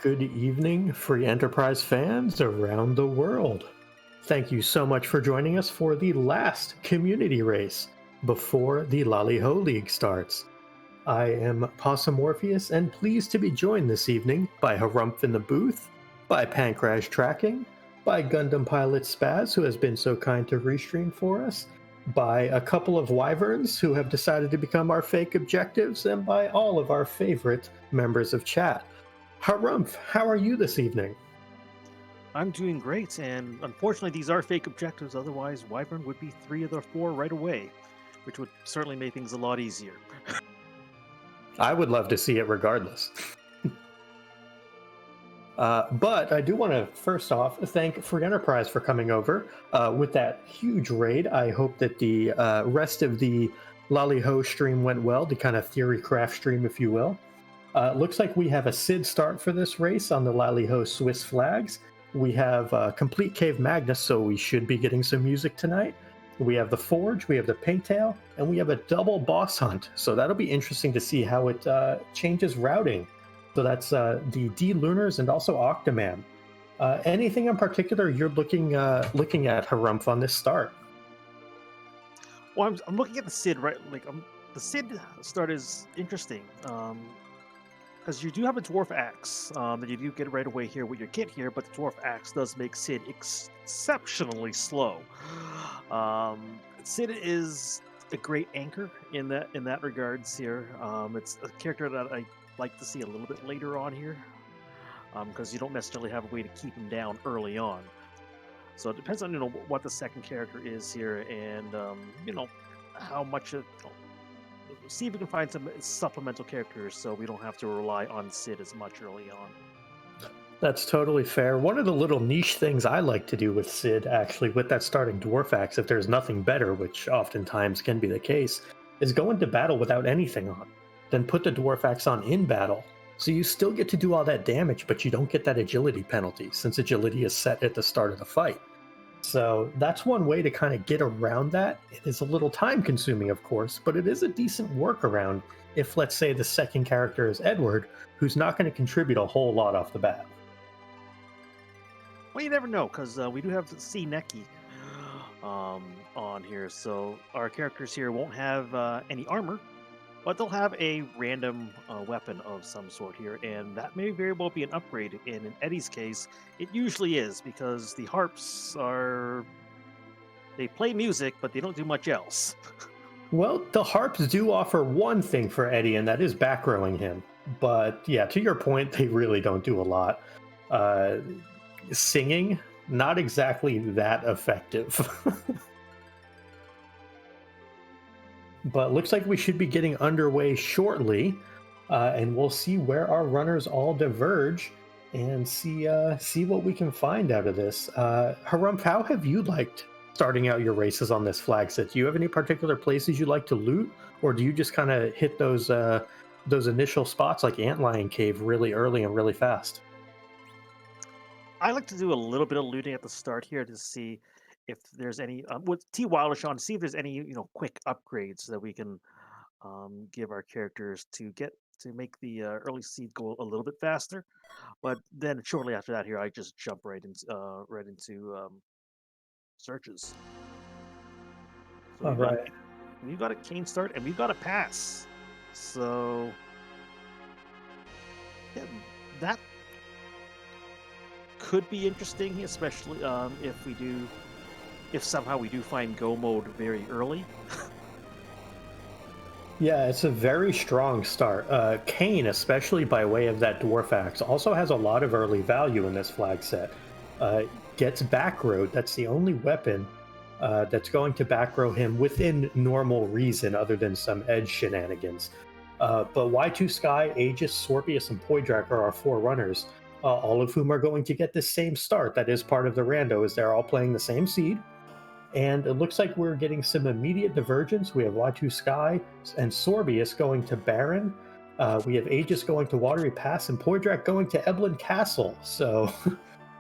Good evening, free enterprise fans around the world. Thank you so much for joining us for the last community race before the LaliHo League starts. I am Possum Morpheus and pleased to be joined this evening by Harumph in the booth, by Pancrash Tracking, by Gundam Pilot Spaz, who has been so kind to restream for us, by a couple of wyverns who have decided to become our fake objectives, and by all of our favorite members of chat. Harumph, how are you this evening? I'm doing great, and unfortunately, these are fake objectives. Otherwise, Wyvern would be 3 of the 4 right away, which would certainly make things a lot easier. I would love to see it regardless. But I do want to first off thank Free Enterprise for coming over with that huge raid. I hope that the rest of the LaliHo stream went well, the kind of theory craft stream, if you will. Looks like we have a Sid start for this race on the LaliHo Swiss flags. We have Complete Cave Magnus, so we should be getting some music tonight. We have the Forge, we have the Pinktail, and we have a double boss hunt. So that'll be interesting to see how it changes routing. So that's the D-Lunars and also Octoman. Anything in particular you're looking at, Harumph, on this start? Well, I'm looking at the Sid, right? The Sid start is interesting because you do have a Dwarf Axe that you do get right away here with your kit here, but the Dwarf Axe does make Sid exceptionally slow. Sid is a great anchor in that regards here. It's a character that I like to see a little bit later on here because you don't necessarily have a way to keep him down early on. So it depends on what the second character is here, and how much. See if we can find some supplemental characters so we don't have to rely on Sid as much early on. That's totally fair. One of the little niche things I like to do with Sid, actually, with that starting Dwarf Axe, if there's nothing better, which oftentimes can be the case, is go into battle without anything on. Then put the Dwarf Axe on in battle. So you still get to do all that damage, but you don't get that agility penalty, since agility is set at the start of the fight. So that's one way to kind of get around that. It is a little time consuming, of course, but it is a decent workaround if, let's say, the second character is Edward, who's not going to contribute a whole lot off the bat. Well, you never know, because we do have C Neki on here, so our characters here won't have any armor, but they'll have a random weapon of some sort here, and that may very well be an upgrade. And in Eddie's case, it usually is, because the harps they play music, but they don't do much else. Well, the harps do offer one thing for Eddie, and that is back rowing him. But yeah, to your point, they really don't do a lot. Singing, not exactly that effective. But looks like we should be getting underway shortly, and we'll see where our runners all diverge and see what we can find out of this. Harumph, how have you liked starting out your races on this flag set? Do you have any particular places you like to loot, or do you just kind of hit those initial spots like Antlion Cave really early and really fast? I like to do a little bit of looting at the start here to see if there's any with T Wildish on, see if there's any quick upgrades that we can give our characters to get to make the early seed go a little bit faster. But then shortly after that, here I just jump right into searches. So All right. we've got a cane start and we've got a pass. So yeah, that could be interesting, especially if somehow we do find go mode very early. Yeah, it's a very strong start. Kane, especially by way of that Dwarf Axe, also has a lot of early value in this flag set. Gets back rowed. That's the only weapon that's going to back row him within normal reason, other than some edge shenanigans. But Y2 Sky, Aegis, Sorpius, and Poydrak are our 4 runners, all of whom are going to get the same start. That is part of the rando, is they're all playing the same seed. And it looks like we're getting some immediate divergence. We have Y2 Sky and Sorbius going to Baron. We have Aegis going to Watery Pass and Poydrak going to Eblin Castle. So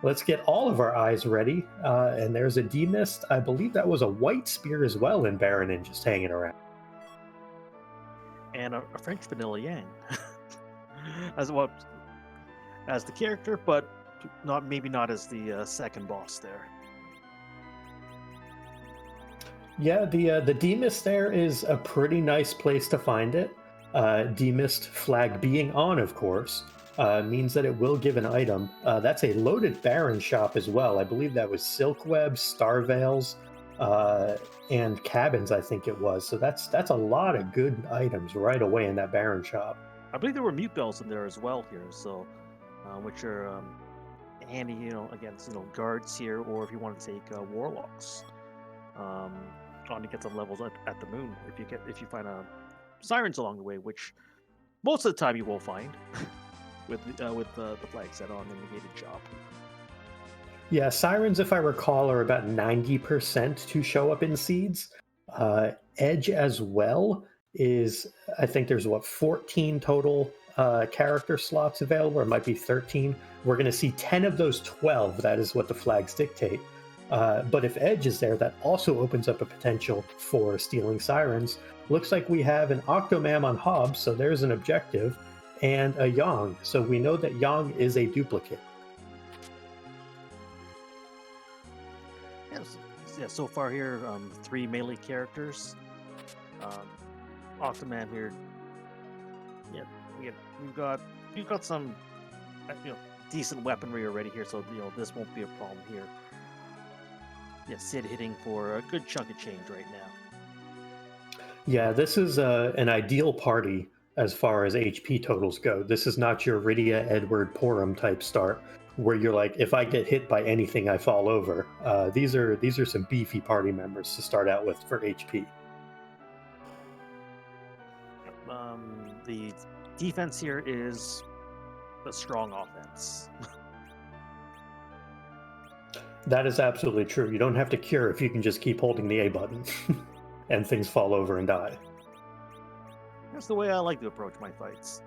let's get all of our eyes ready. And there's a D-Mist. I believe that was a White Spear as well in Baron and just hanging around. And a French Vanilla Yang. As well, as the character, but not maybe not as the second boss there. Yeah, the demist there is a pretty nice place to find it. Demist flag being on, of course, means that it will give an item. That's a loaded Baron shop as well. I believe that was Silkweb, Star Veils, and Cabins, I think it was. So that's a lot of good items right away in that Baron shop. I believe there were mute bells in there as well here, so which are handy, against guards here, or if you want to take warlocks on to get some levels at the moon. If you find sirens along the way, which most of the time you will find with the flag set on in the gated shop. Yeah, sirens, if I recall, are about 90% to show up in seeds. Edge as well is, I think there's 14 total character slots available, or it might be 13. We're going to see 10 of those 12. That is what the flags dictate. But if Edge is there, that also opens up a potential for stealing sirens. Looks like we have an Octomam on Hobbs, so there's an objective, and a Yang. So we know that Yang is a duplicate. Yeah, so far here, 3 melee characters. Octomam here. Yeah, we've got some decent weaponry already here, so this won't be a problem here. Yeah, Sid hitting for a good chunk of change right now. Yeah, this is an ideal party as far as HP totals go. This is not your Rydia, Edward, Porum type start, where you're like, if I get hit by anything, I fall over. These are some beefy party members to start out with for HP. The defense here is a strong offense. That is absolutely true. You don't have to cure if you can just keep holding the A button and things fall over and die. That's the way I like to approach my fights.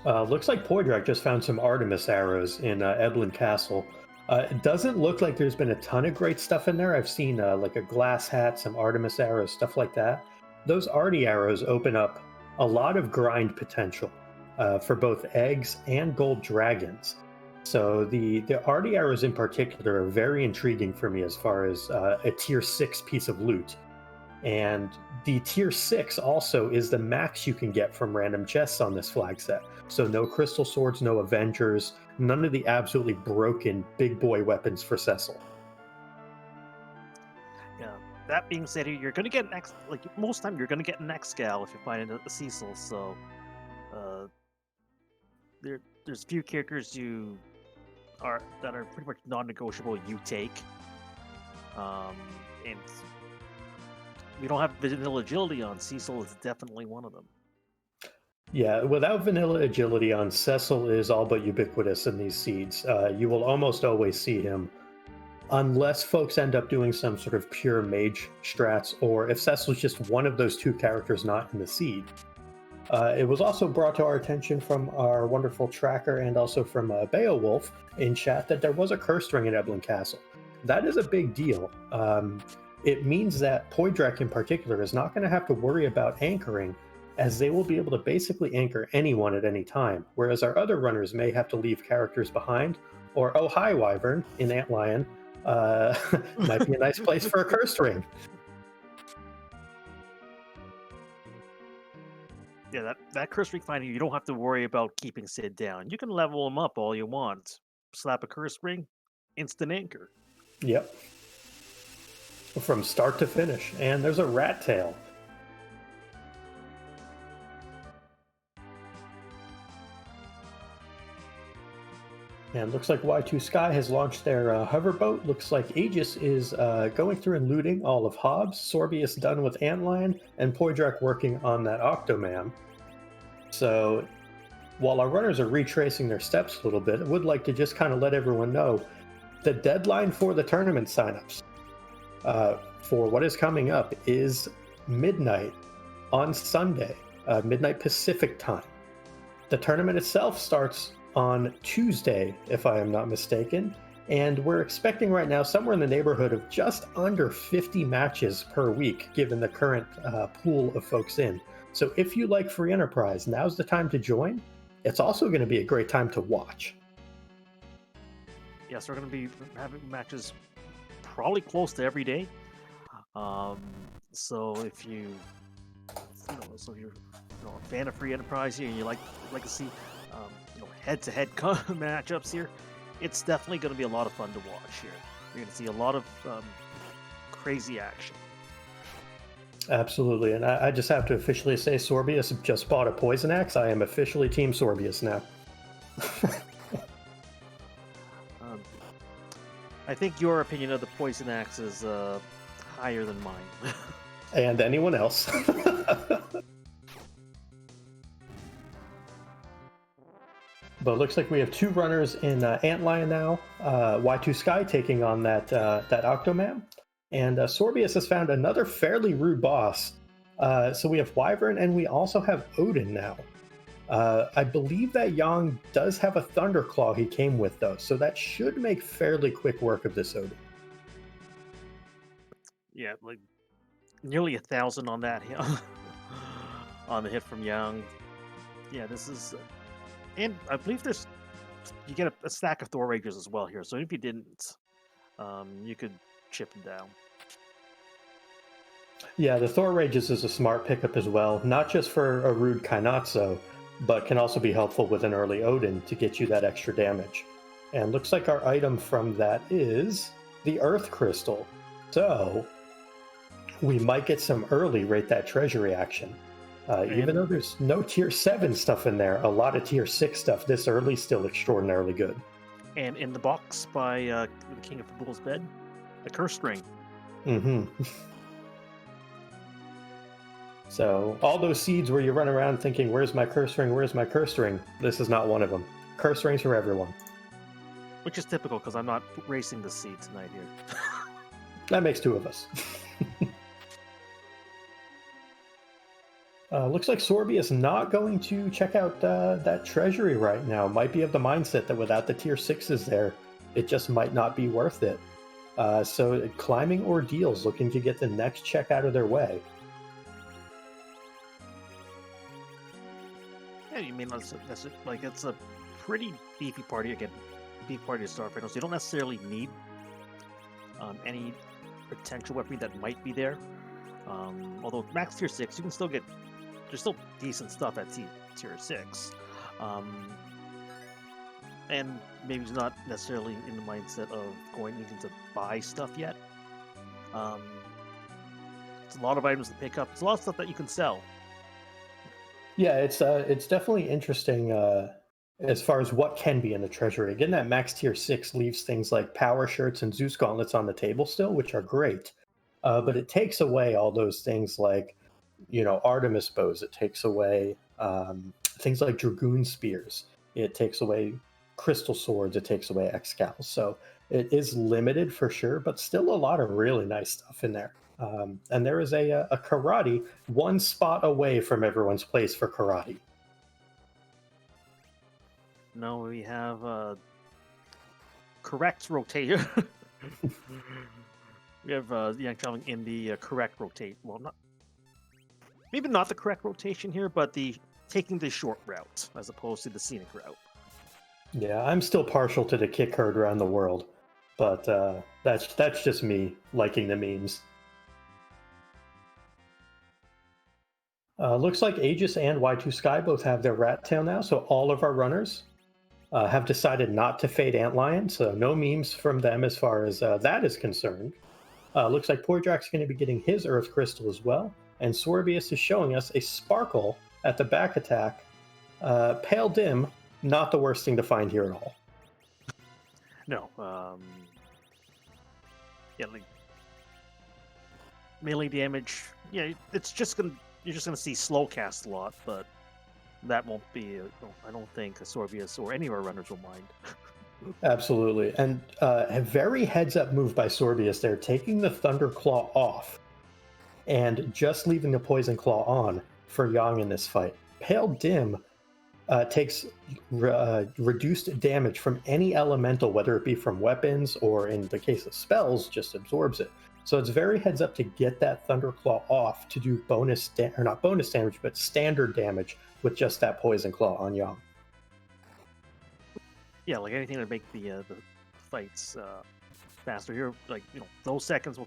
Looks like Poydrak just found some Artemis arrows in Eblan Castle. It doesn't look like there's been a ton of great stuff in there. I've seen like a glass hat, some Artemis arrows, stuff like that. Those Artie arrows open up a lot of grind potential for both eggs and gold dragons. So the Artie arrows in particular are very intriguing for me as far as a tier 6 piece of loot. And the tier 6 also is the max you can get from random chests on this flag set. So no crystal swords, no Avengers, none of the absolutely broken big boy weapons for Cecil. Yeah. That being said, you're going to get most time you're going to get an Excal if you find a Cecil. So there's few characters that are pretty much non-negotiable. You take, and we don't have vanilla agility on Cecil. Is definitely one of them. Yeah, without vanilla agility on, Cecil is all but ubiquitous in these seeds. You will almost always see him, unless folks end up doing some sort of pure mage strats, or if Cecil's just one of those 2 characters not in the seed. It was also brought to our attention from our wonderful tracker and also from Beowulf in chat that there was a curse ring in Eblan Castle. That is a big deal. It means that Poydrak in particular is not going to have to worry about anchoring, as they will be able to basically anchor anyone at any time, whereas our other runners may have to leave characters behind, or oh hi Wyvern in Antlion might be a nice place for a cursed ring. Yeah, that curse ring finder, you don't have to worry about keeping Sid down. You can level him up all you want. Slap a curse ring, instant anchor. Yep. From start to finish. And there's a rat tail. And looks like Y2 Sky has launched their hoverboat. Looks like Aegis is going through and looting all of Hobbs. Sorbius done with Antlion, and Poydrak working on that Octomam. So while our runners are retracing their steps a little bit, I would like to just kind of let everyone know the deadline for the tournament signups for what is coming up is midnight on Sunday, midnight Pacific time. The tournament itself starts on Tuesday, if I am not mistaken, and we're expecting right now somewhere in the neighborhood of just under 50 matches per week, given the current pool of folks in. So if you like free enterprise, now's the time to join. it's also going to be a great time to watch. Yes, we're going to be having matches probably close to every day. Um, so if so if you're a fan of Free Enterprise here, and you like to see head-to-head matchups here, it's definitely going to be a lot of fun to watch here. You're going to see a lot of crazy action. Absolutely, and I just have to officially say Sorbius just bought a poison axe. I am officially Team Sorbius now. I think your opinion of the poison axe is higher than mine. And anyone else. But it looks like we have two runners in Antlion now. Y2 Sky taking on that Octoman. And Sorbius has found another fairly rude boss. So we have Wyvern and we also have Odin now. I believe that Yang does have a Thunderclaw he came with, though. So that should make fairly quick work of this Odin. Yeah, like nearly 1,000 on that on the hit from Yang. Yeah, this is... and I believe you get a stack of Thor Ragers as well here. So if you didn't, you could chip them down. Yeah, the Thor Rages is a smart pickup as well, not just for a rude Kainatsu, but can also be helpful with an early Odin to get you that extra damage. And looks like our item from that is the Earth Crystal. So we might get some early Rate That Treasury action. Even though there's no tier 7 stuff in there, a lot of tier 6 stuff this early still extraordinarily good. And in the box by the King of Fool's Bed, a curse ring. Mm-hmm. So all those seeds where you run around thinking, where's my curse ring, where's my curse ring? This is not one of them. Curse rings for everyone. Which is typical, because I'm not racing the seed tonight here. That makes two of us. Looks like Sorbius not going to check out that treasury right now. Might be of the mindset that without the tier 6s there, it just might not be worth it. So climbing ordeals, looking to get the next check out of their way. Yeah, you mean that's like it's a pretty beefy party again. Beef party to start right now, so you don't necessarily need any potential weaponry that might be there. Although max tier 6, you can still get... there's still decent stuff at tier 6. And maybe he's not necessarily in the mindset of needing to buy stuff yet. It's a lot of items to pick up. It's a lot of stuff that you can sell. Yeah, it's definitely interesting as far as what can be in the treasury. Again, that max tier 6 leaves things like power shirts and Zeus gauntlets on the table still, which are great. But it takes away all those things like, Artemis bows. It takes away things like Dragoon spears. It takes away crystal swords. It takes away excals. So it is limited for sure, but still a lot of really nice stuff in there. And there is a karate one spot away from everyone's place for karate. No, we have correct rotation. We have Yang traveling in the correct rotate. Well, maybe not the correct rotation here, but taking the short route as opposed to the scenic route. Yeah, I'm still partial to the kick herd around the world, but that's just me liking the memes. Looks like Aegis and Y2 Sky both have their rat tail now, so all of our runners have decided not to fade Antlion, so no memes from them as far as that is concerned. Looks like Poydrak's going to be getting his Earth Crystal as well, and Sorbius is showing us a Sparkle at the back attack. Pale Dim, not the worst thing to find here at all. No. Yeah, like melee damage. Yeah, you're just gonna see slow cast a lot, but that won't be. I don't think Sorbius or any of our runners will mind. Absolutely, and a very heads-up move by Sorbius there, taking the Thunder Claw off and just leaving the Poison Claw on for Yang in this fight. Pale Dim takes reduced damage from any elemental, whether it be from weapons or, in the case of spells, just absorbs it. So it's very heads up to get that Thunderclaw off to do not bonus damage, but standard damage with just that Poison Claw on Yang. Yeah, like anything to make the fights faster here. Like those seconds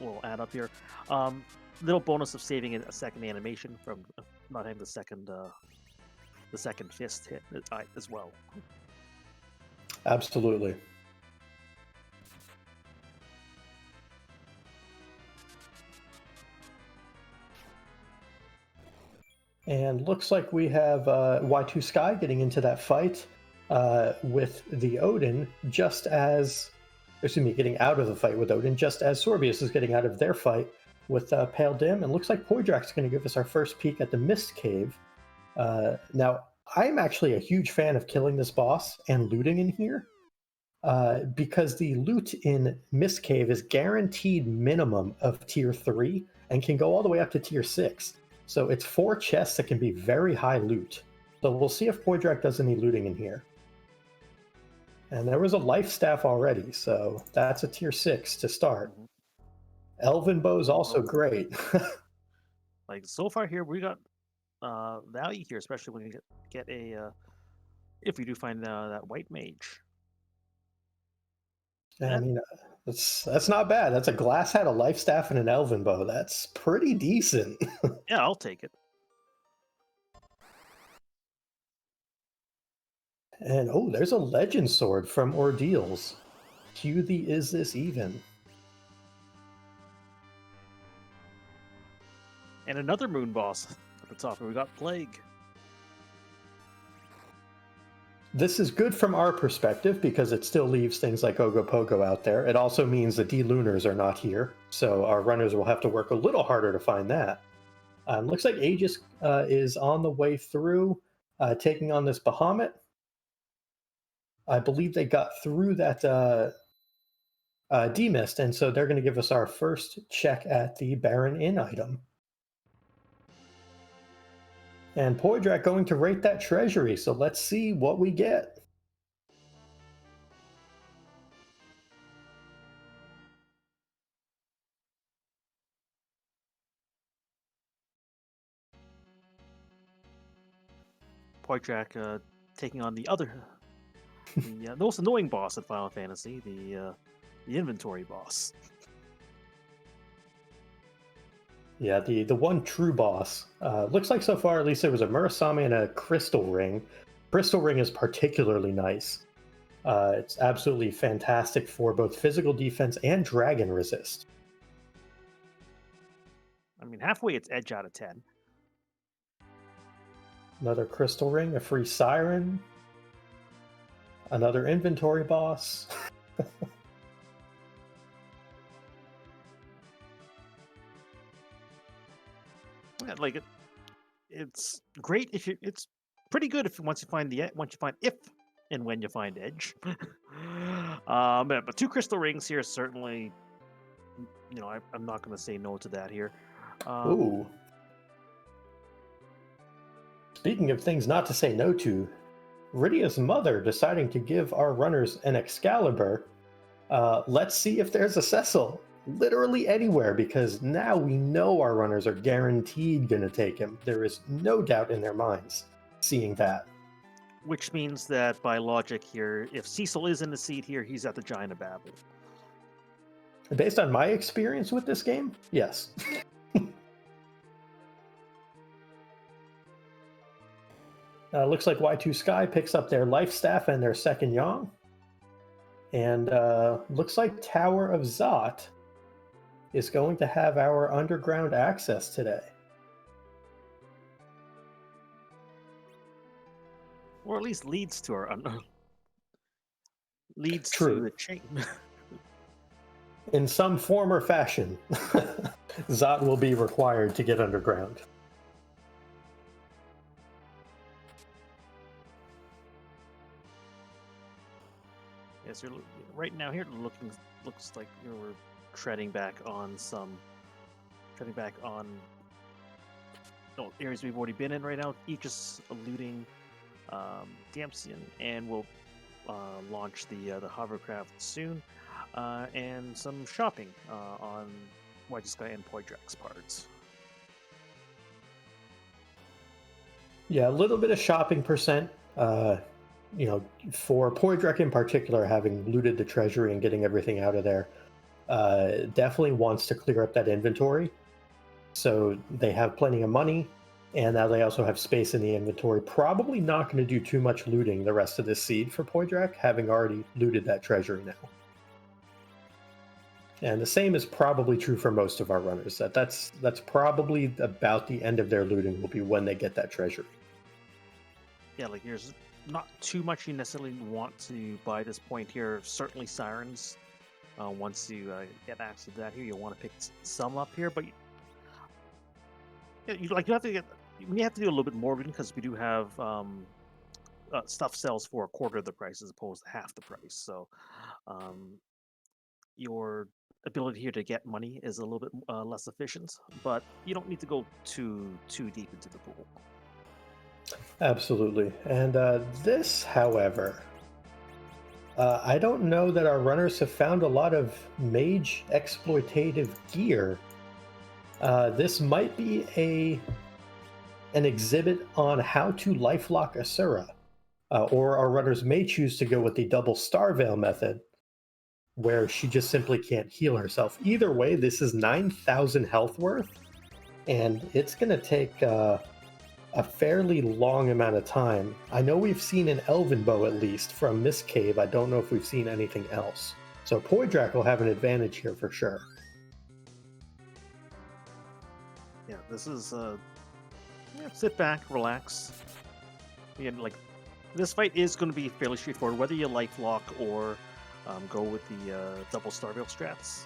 will add up here. Um, Little bonus of saving a second animation from not having the second fist hit as well. Absolutely. And looks like we have Y2 Sky getting into that fight with the Odin, getting out of the fight with Odin, just as Sorbius is getting out of their fight with Pale Dim. And looks like Poydrak's going to give us our first peek at the Mist Cave. Now, I'm actually a huge fan of killing this boss and looting in here. Because the loot in Mist Cave is guaranteed minimum of tier 3 and can go all the way up to tier 6. So it's 4 chests that can be very high loot. So we'll see if Poydrak does any looting in here. And there was a life staff already, so that's a tier 6 to start. Elven Bow's also great. Like so far here, we got value here, especially when you get a if we do find that white mage. I mean, that's not bad. That's a glass hat, a life staff, and an elven bow. That's pretty decent. Yeah, I'll take it. And oh, there's a legend sword from Ordeals. Cue the Is This Even? And another moon boss at the top. We got Plague. This is good from our perspective because it still leaves things like Ogopogo out there. It also means the D-Lunars are not here, so our runners will have to work a little harder to find that. Looks like Aegis is on the way through, taking on this Bahamut. I believe they got through that demist, and so they're going to give us our first check at the Baron Inn item. And Poydrak going to rate that treasury, so let's see what we get. Poydrak taking on the most annoying boss in Final Fantasy, the inventory boss. Yeah, the one true boss. Looks like so far, at least there was a Murasame and a Crystal Ring. Crystal Ring is particularly nice. It's absolutely fantastic for both physical defense and dragon resist. I mean, halfway it's edge out of 10. Another Crystal Ring, a free Siren. Another inventory boss. Yeah, like it's great if you. It's pretty good if once you find if and when you find edge. But 2 crystal rings here certainly. I'm not going to say no to that here. Ooh. Speaking of things not to say no to, Rydia's mother deciding to give our runners an Excalibur. Let's see if there's a Cecil literally anywhere, because now we know our runners are guaranteed going to take him. There is no doubt in their minds seeing that. Which means that by logic here, if Cecil is in the seat here, he's at the Giant of Babel. Based on my experience with this game, yes. Looks like Y2 Sky picks up their life staff and their second Yang. And looks like Tower of Zot is going to have our underground access today. Or at least leads to our leads True. to the chain. In some form or fashion, Zot will be required to get underground. Yes, right now here looks like we're treading back on areas we've already been in right now. Aegis eluding Damsian, and we'll launch the hovercraft soon, and some shopping on Y2 Sky and Poydrak's parts. Yeah, a little bit of shopping percent. for Poydrek in particular, having looted the treasury and getting everything out of there, definitely wants to clear up that inventory. So they have plenty of money, and now they also have space in the inventory. Probably not going to do too much looting the rest of this seed for Poydrek, having already looted that treasury now. And the same is probably true for most of our runners. That's probably about the end of their looting will be when they get that treasury. Yeah, like there's not too much you necessarily want to buy this point here. Certainly sirens. Once you get access to that here, you'll want to pick some up here, but you have to get. You may have to do a little bit more reading because we do have stuff sells for a quarter of the price as opposed to half the price. So your ability here to get money is a little bit less efficient, but you don't need to go too deep into the pool. Absolutely. And this, however, I don't know that our runners have found a lot of mage exploitative gear. This might be an exhibit on how to lifelock Asura, or our runners may choose to go with the double star veil method, where she just simply can't heal herself. Either way, this is 9,000 health worth, and it's going to take a fairly long amount of time. I know we've seen an elven bow at least from this cave. I don't know if we've seen anything else. So Poydrak will have an advantage here for sure. Yeah, this is sit back, relax. And like this fight is going to be fairly straightforward, whether you lifelock or go with the double star veil strats.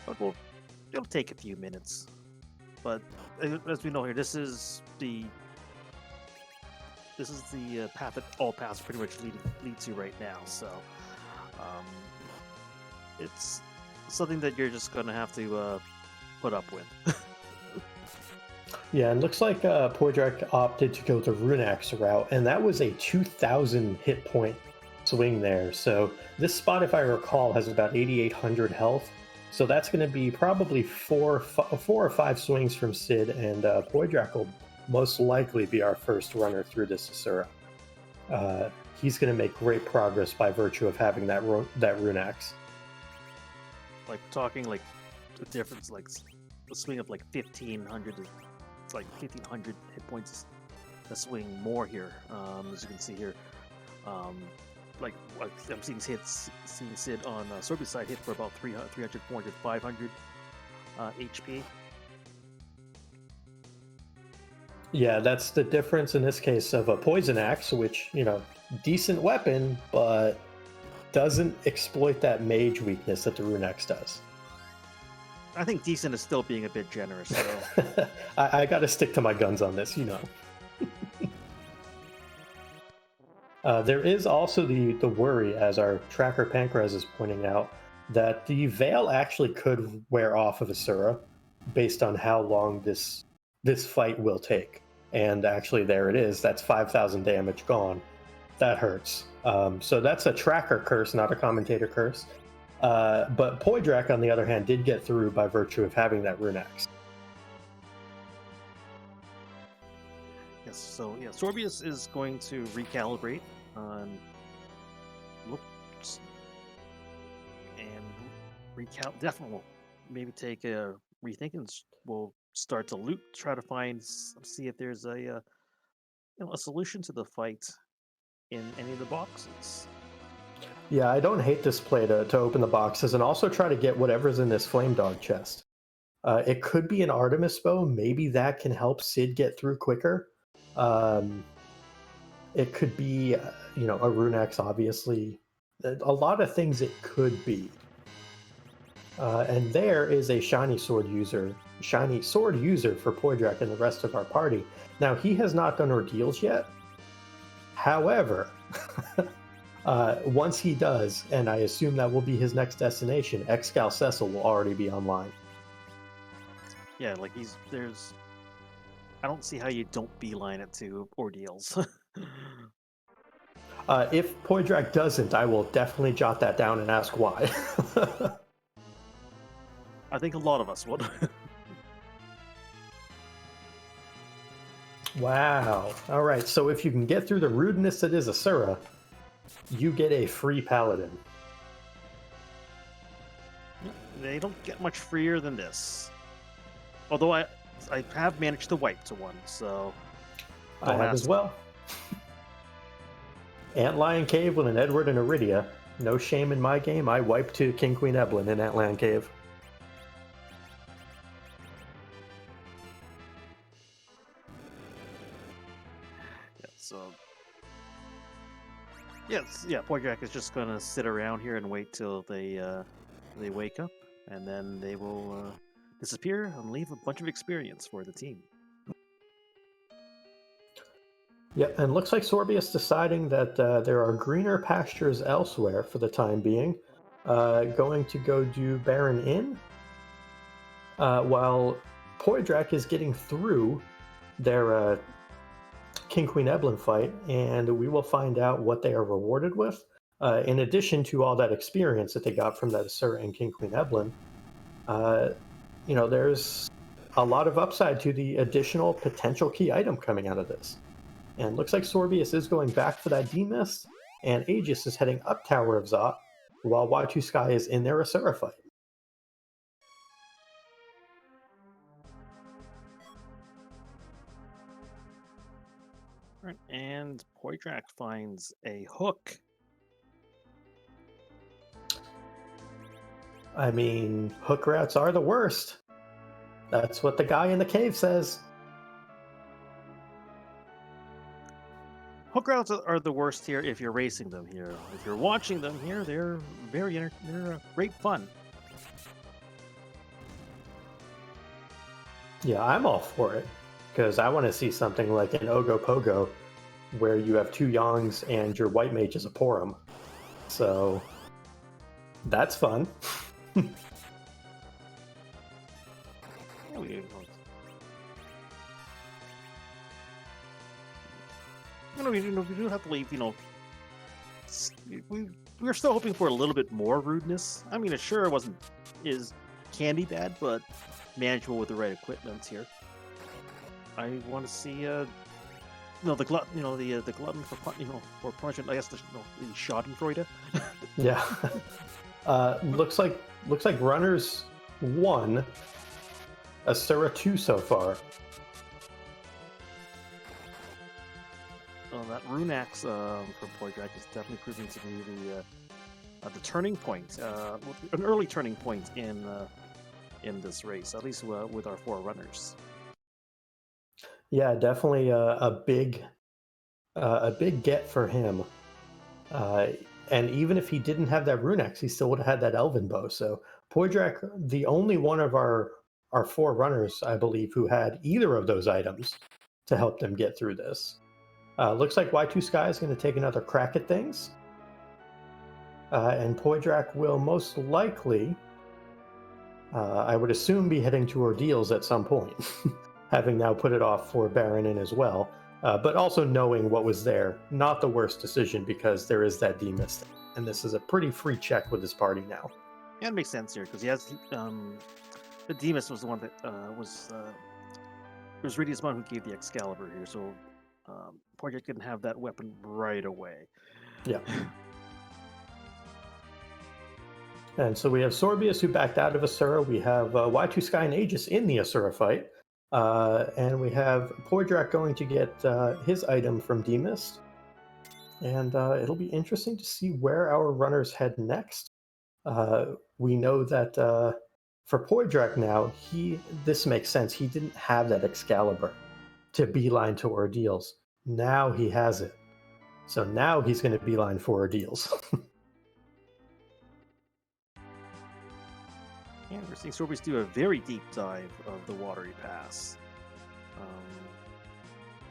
But it'll take a few minutes. But as we know here, this is the path that all paths pretty much lead to right now. So it's something that you're just going to have to put up with. Yeah, and looks like Poydrak opted to go the Runax route, and that was a 2,000 hit point swing there. So this spot, if I recall, has about 8,800 health. So that's going to be probably four or five swings from Sid, and Poydrak will most likely be our first runner through this Asura. He's going to make great progress by virtue of having that Runax. Like talking like the difference, like a swing of like 1,500 to it's like 1,500 hit points a swing more here. As you can see here, like I'm seeing Sid on Sorby's side hit for about 300, 400, 500 HP. Yeah, that's the difference in this case of a poison axe, which, decent weapon, but doesn't exploit that mage weakness that the Runax does. I think decent is still being a bit generous. So. I got to stick to my guns on this, There is also the worry, as our tracker Pancrez is pointing out, that the veil actually could wear off of Asura based on how long this fight will take. And actually, there it is. That's 5,000 damage gone. That hurts. So that's a tracker curse, not a commentator curse. But Poydrak, on the other hand, did get through by virtue of having that Runax. Yes, so yeah, Sorbius is going to recalibrate on looks and recount. Definitely, will maybe take a rethink and we'll start to loot, try to see if there's a solution to the fight in any of the boxes. Yeah, I don't hate this play to open the boxes and also try to get whatever's in this Flame Dog chest. It could be an Artemis bow. Maybe that can help Sid get through quicker. It could be, a Runax, obviously. A lot of things it could be. And there is a shiny sword user for Poydrak and the rest of our party. Now, he has not done ordeals yet. However, once he does, and I assume that will be his next destination, Excal Cecil will already be online. Yeah, like I don't see how you don't beeline it to ordeals. If Poydrak doesn't, I will definitely jot that down and ask why. I think a lot of us would. Wow. All right. So if you can get through the rudeness that is Asura, you get a free paladin. They don't get much freer than this. Although I have managed to wipe to one, so I don't have as ask. well. Antlion Cave with an Edward and Iridia. No shame in my game. I wiped to King Queen Eblin in Antlion Cave. Yeah, so yes, yeah, Poor Jack is just gonna sit around here and wait till they wake up, and then they will disappear and leave a bunch of experience for the team. Yeah, and looks like Sorbius deciding that there are greener pastures elsewhere for the time being. Going to go do Baron Inn, while Poydrak is getting through their King Queen Eblin fight, and we will find out what they are rewarded with. In addition to all that experience that they got from that Asura and King Queen Eblin, uh, there's a lot of upside to the additional potential key item coming out of this. And looks like Sorbius is going back for that D-Mist, and Aegis is heading up Tower of Zot, while Y2 Sky is in their Asura fight. Right, and Poydrak finds a hook. I mean, hook rats are the worst. That's what the guy in the cave says. Hook routes are the worst here if you're racing them here. If you're watching them here, they're they're great fun. Yeah, I'm all for it, because I want to see something like an Ogo Pogo, where you have two Yongs and your white mage is a Porum. So, that's fun. Yeah, we do have to leave. We're still hoping for a little bit more rudeness. I mean, it sure wasn't candy bad, but manageable with the right equipment here. I want to see the glutton, the glutton for punishment. I guess the Schadenfreude. Yeah. Looks like runners 1, Asura 2 so far. That rune axe from Poydrak is definitely proving to be the turning point, an early turning point in this race, at least with our 4 runners. Yeah, definitely a big get for him. And even if he didn't have that rune axe, he still would have had that elven bow. So Poydrak, the only one of our 4 runners, I believe, who had either of those items to help them get through this. Looks like Y2 Sky is going to take another crack at things. And Poydrak will most likely, I would assume, be heading to Ordeals at some point, having now put it off for Baron Inn as well. But also knowing what was there, not the worst decision, because there is that D-Mist. And this is a pretty free check with his party now. Yeah, it makes sense here, because he has the Demus was the one that it was Radius Mon who gave the Excalibur here, so Poydrak didn't have that weapon right away. Yeah. And so we have Sorbius, who backed out of Asura. We have Y2 Sky and Aegis in the Asura fight. And we have Poydrak going to get his item from D-Mist. And it'll be interesting to see where our runners head next. We know that for Poydrak now, this makes sense. He didn't have that Excalibur to beeline to Ordeals. Now he has it. So now he's going to beeline for Ordeals. Yeah, we're seeing Sorbius do a very deep dive of the Watery Pass.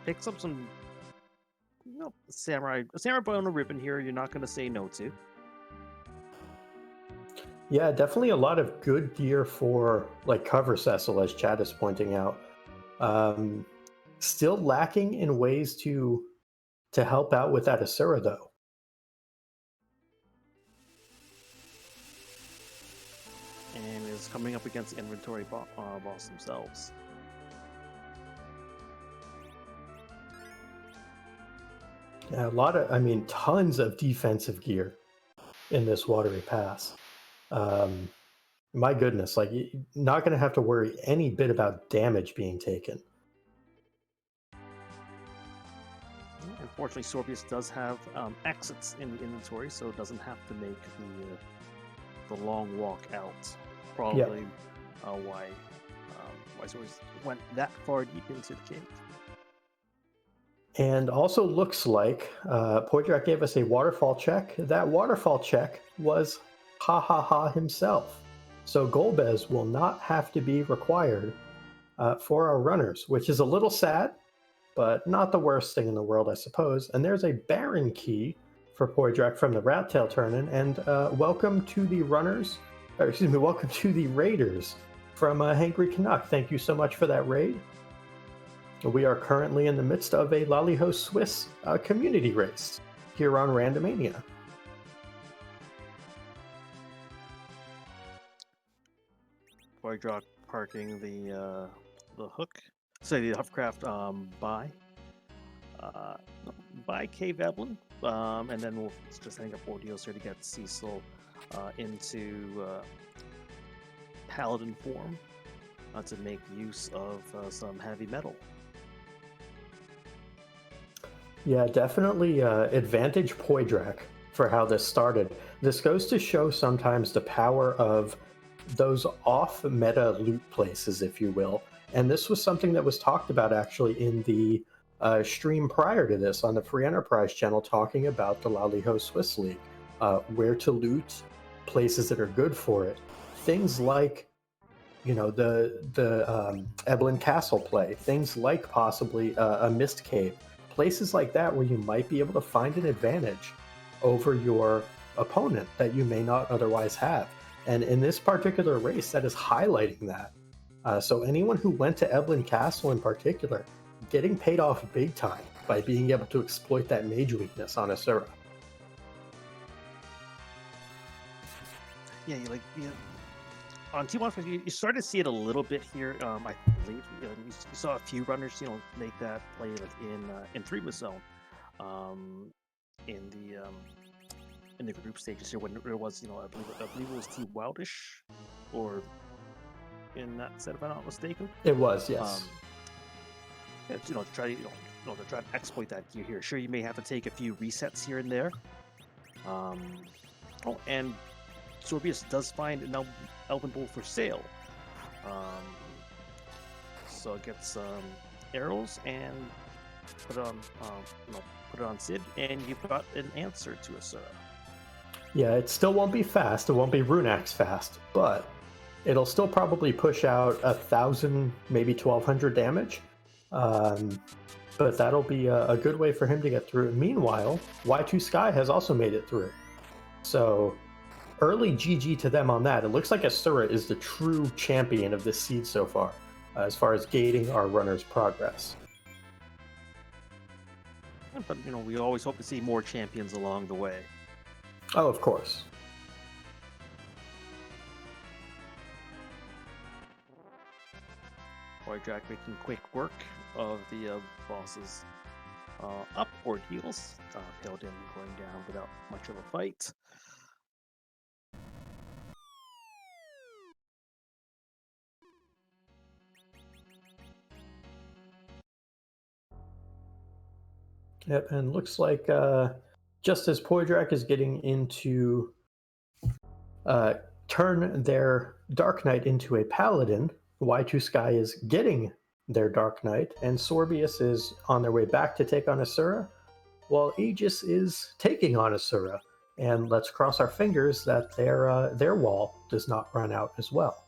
Picks up some samurai boy on a ribbon here. You're not going to say no to. Yeah, definitely a lot of good gear for like cover Cecil, as Chad is pointing out. Still lacking in ways to help out with that Asura, though. And is coming up against the inventory boss themselves. Yeah, tons of defensive gear in this watery pass. Um, my goodness, like not going to have to worry any bit about damage being taken. Unfortunately, Sorbius does have exits in the inventory, so it doesn't have to make the long walk out. Yeah, Probably why Sorbius went that far deep into the cave. and also looks like Poitrak gave us a waterfall check. That waterfall check was Ha Ha Ha himself. So Golbez will not have to be required for our runners, which is a little sad, but not the worst thing in the world, I suppose. And there's a Baron key for Poitrak from the Rat Tail tournament. And welcome to the runners, or excuse me, welcome to the Raiders from Hangry Canuck. Thank you so much for that raid. We are currently in the midst of a LaliHo Swiss community race here on Randomania. Voidrock parking the hook, so the hovercraft uh, by Cave Evelyn, and then we'll just hang up ordeals here to get Cecil into paladin form to make use of some heavy metal. Yeah, definitely advantage Poidrak for how this started. This goes to show sometimes the power of those off-meta loot places, if you will. And this was something that was talked about actually in the stream prior to this on the Free Enterprise channel, talking about the LaliHo Swiss League, where to loot, places that are good for it. Things like, you know, the Eblin Castle play, things like possibly a Mist Cave, places like that where you might be able to find an advantage over your opponent that you may not otherwise have. And in this particular race, that is highlighting that. So anyone who went to Eblin Castle in particular, getting paid off big time by being able to exploit that mage weakness on Asura. Yeah, on T1, you start to see it a little bit here. I believe you saw a few runners, make that play like in 3 zone, in the group stages here when it was, I believe it was T Wildish, or in that set if I'm not mistaken. It was, yes. Yeah, to try to exploit that gear here. Sure, you may have to take a few resets here and there. And Sorbius does find an Elven Bowl for sale. So it gets arrows and put it on Sid, and you've got an answer to Asura. Yeah, it still won't be fast. It won't be Runax fast, but it'll still probably push out 1,000, maybe 1,200 damage. But that'll be a good way for him to get through. Meanwhile, Y2 Sky has also made it through. So early GG to them on that. It looks like Asura is the true champion of this seed so far as gating our runners' progress. But, we always hope to see more champions along the way. Oh, of course. Voidrak making quick work of the boss's up ordeals. Paladin going down without much of a fight. Yep, and looks like just as Poidrak is getting into turn their Dark Knight into a Paladin, Y2 Sky is getting their Dark Knight, and Sorbius is on their way back to take on Asura, while Aegis is taking on Asura. And let's cross our fingers that their wall does not run out as well,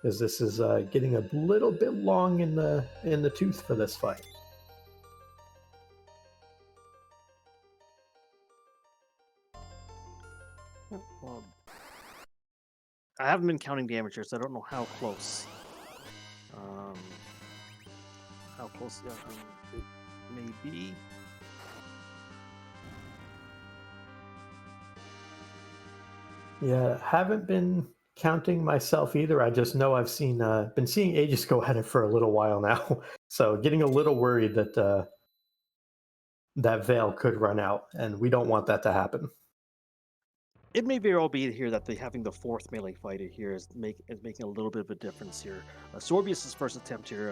because this is getting a little bit long in the tooth for this fight. Well, I haven't been counting damage here, so I don't know how close. It may be. Yeah, haven't been counting myself either. I just know I've been seeing Aegis go at it for a little while now, so getting a little worried that that veil could run out, and we don't want that to happen. It may very well be here that having the fourth melee fighter here is making a little bit of a difference here. Sorbius's first attempt here.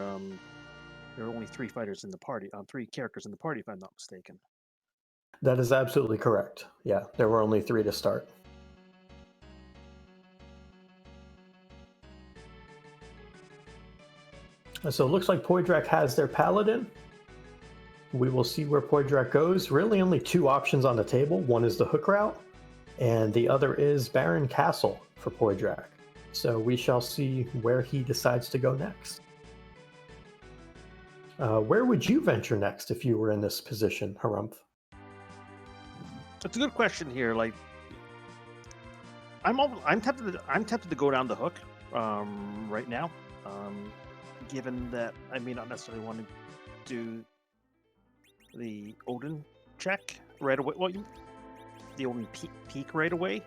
There are only three fighters in the party. Three characters in the party, if I'm not mistaken. That is absolutely correct. Yeah, there were only three to start. So it looks like Poydrak has their paladin. We will see where Poydrak goes. Really only two options on the table. One is the hook route, and the other is Baron Castle for Poydrak. So we shall see where he decides to go next. Where would you venture next if you were in this position, Harumph? It's a good question here. Like, I'm tempted to go down the hook right now, given that I may not necessarily want to do the Odin check right away. Well, the Odin peak right away,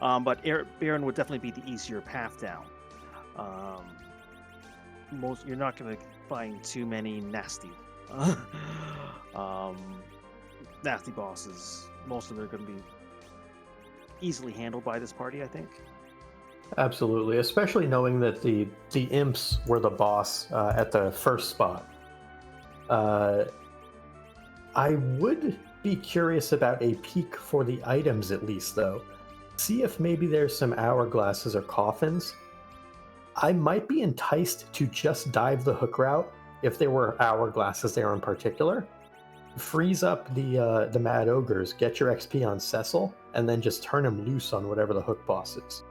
but Baron would definitely be the easier path down. You're not going to find too many nasty nasty bosses. Most of them are going to be easily handled by this party, I think. Absolutely, especially knowing that the imps were the boss at the first spot. I would be curious about a peek for the items at least, though. See if maybe there's some hourglasses or coffins. I might be enticed to just dive the hook route if there were hourglasses there in particular. Freeze up the Mad Ogres, get your XP on Cecil, and then just turn him loose on whatever the hook boss is.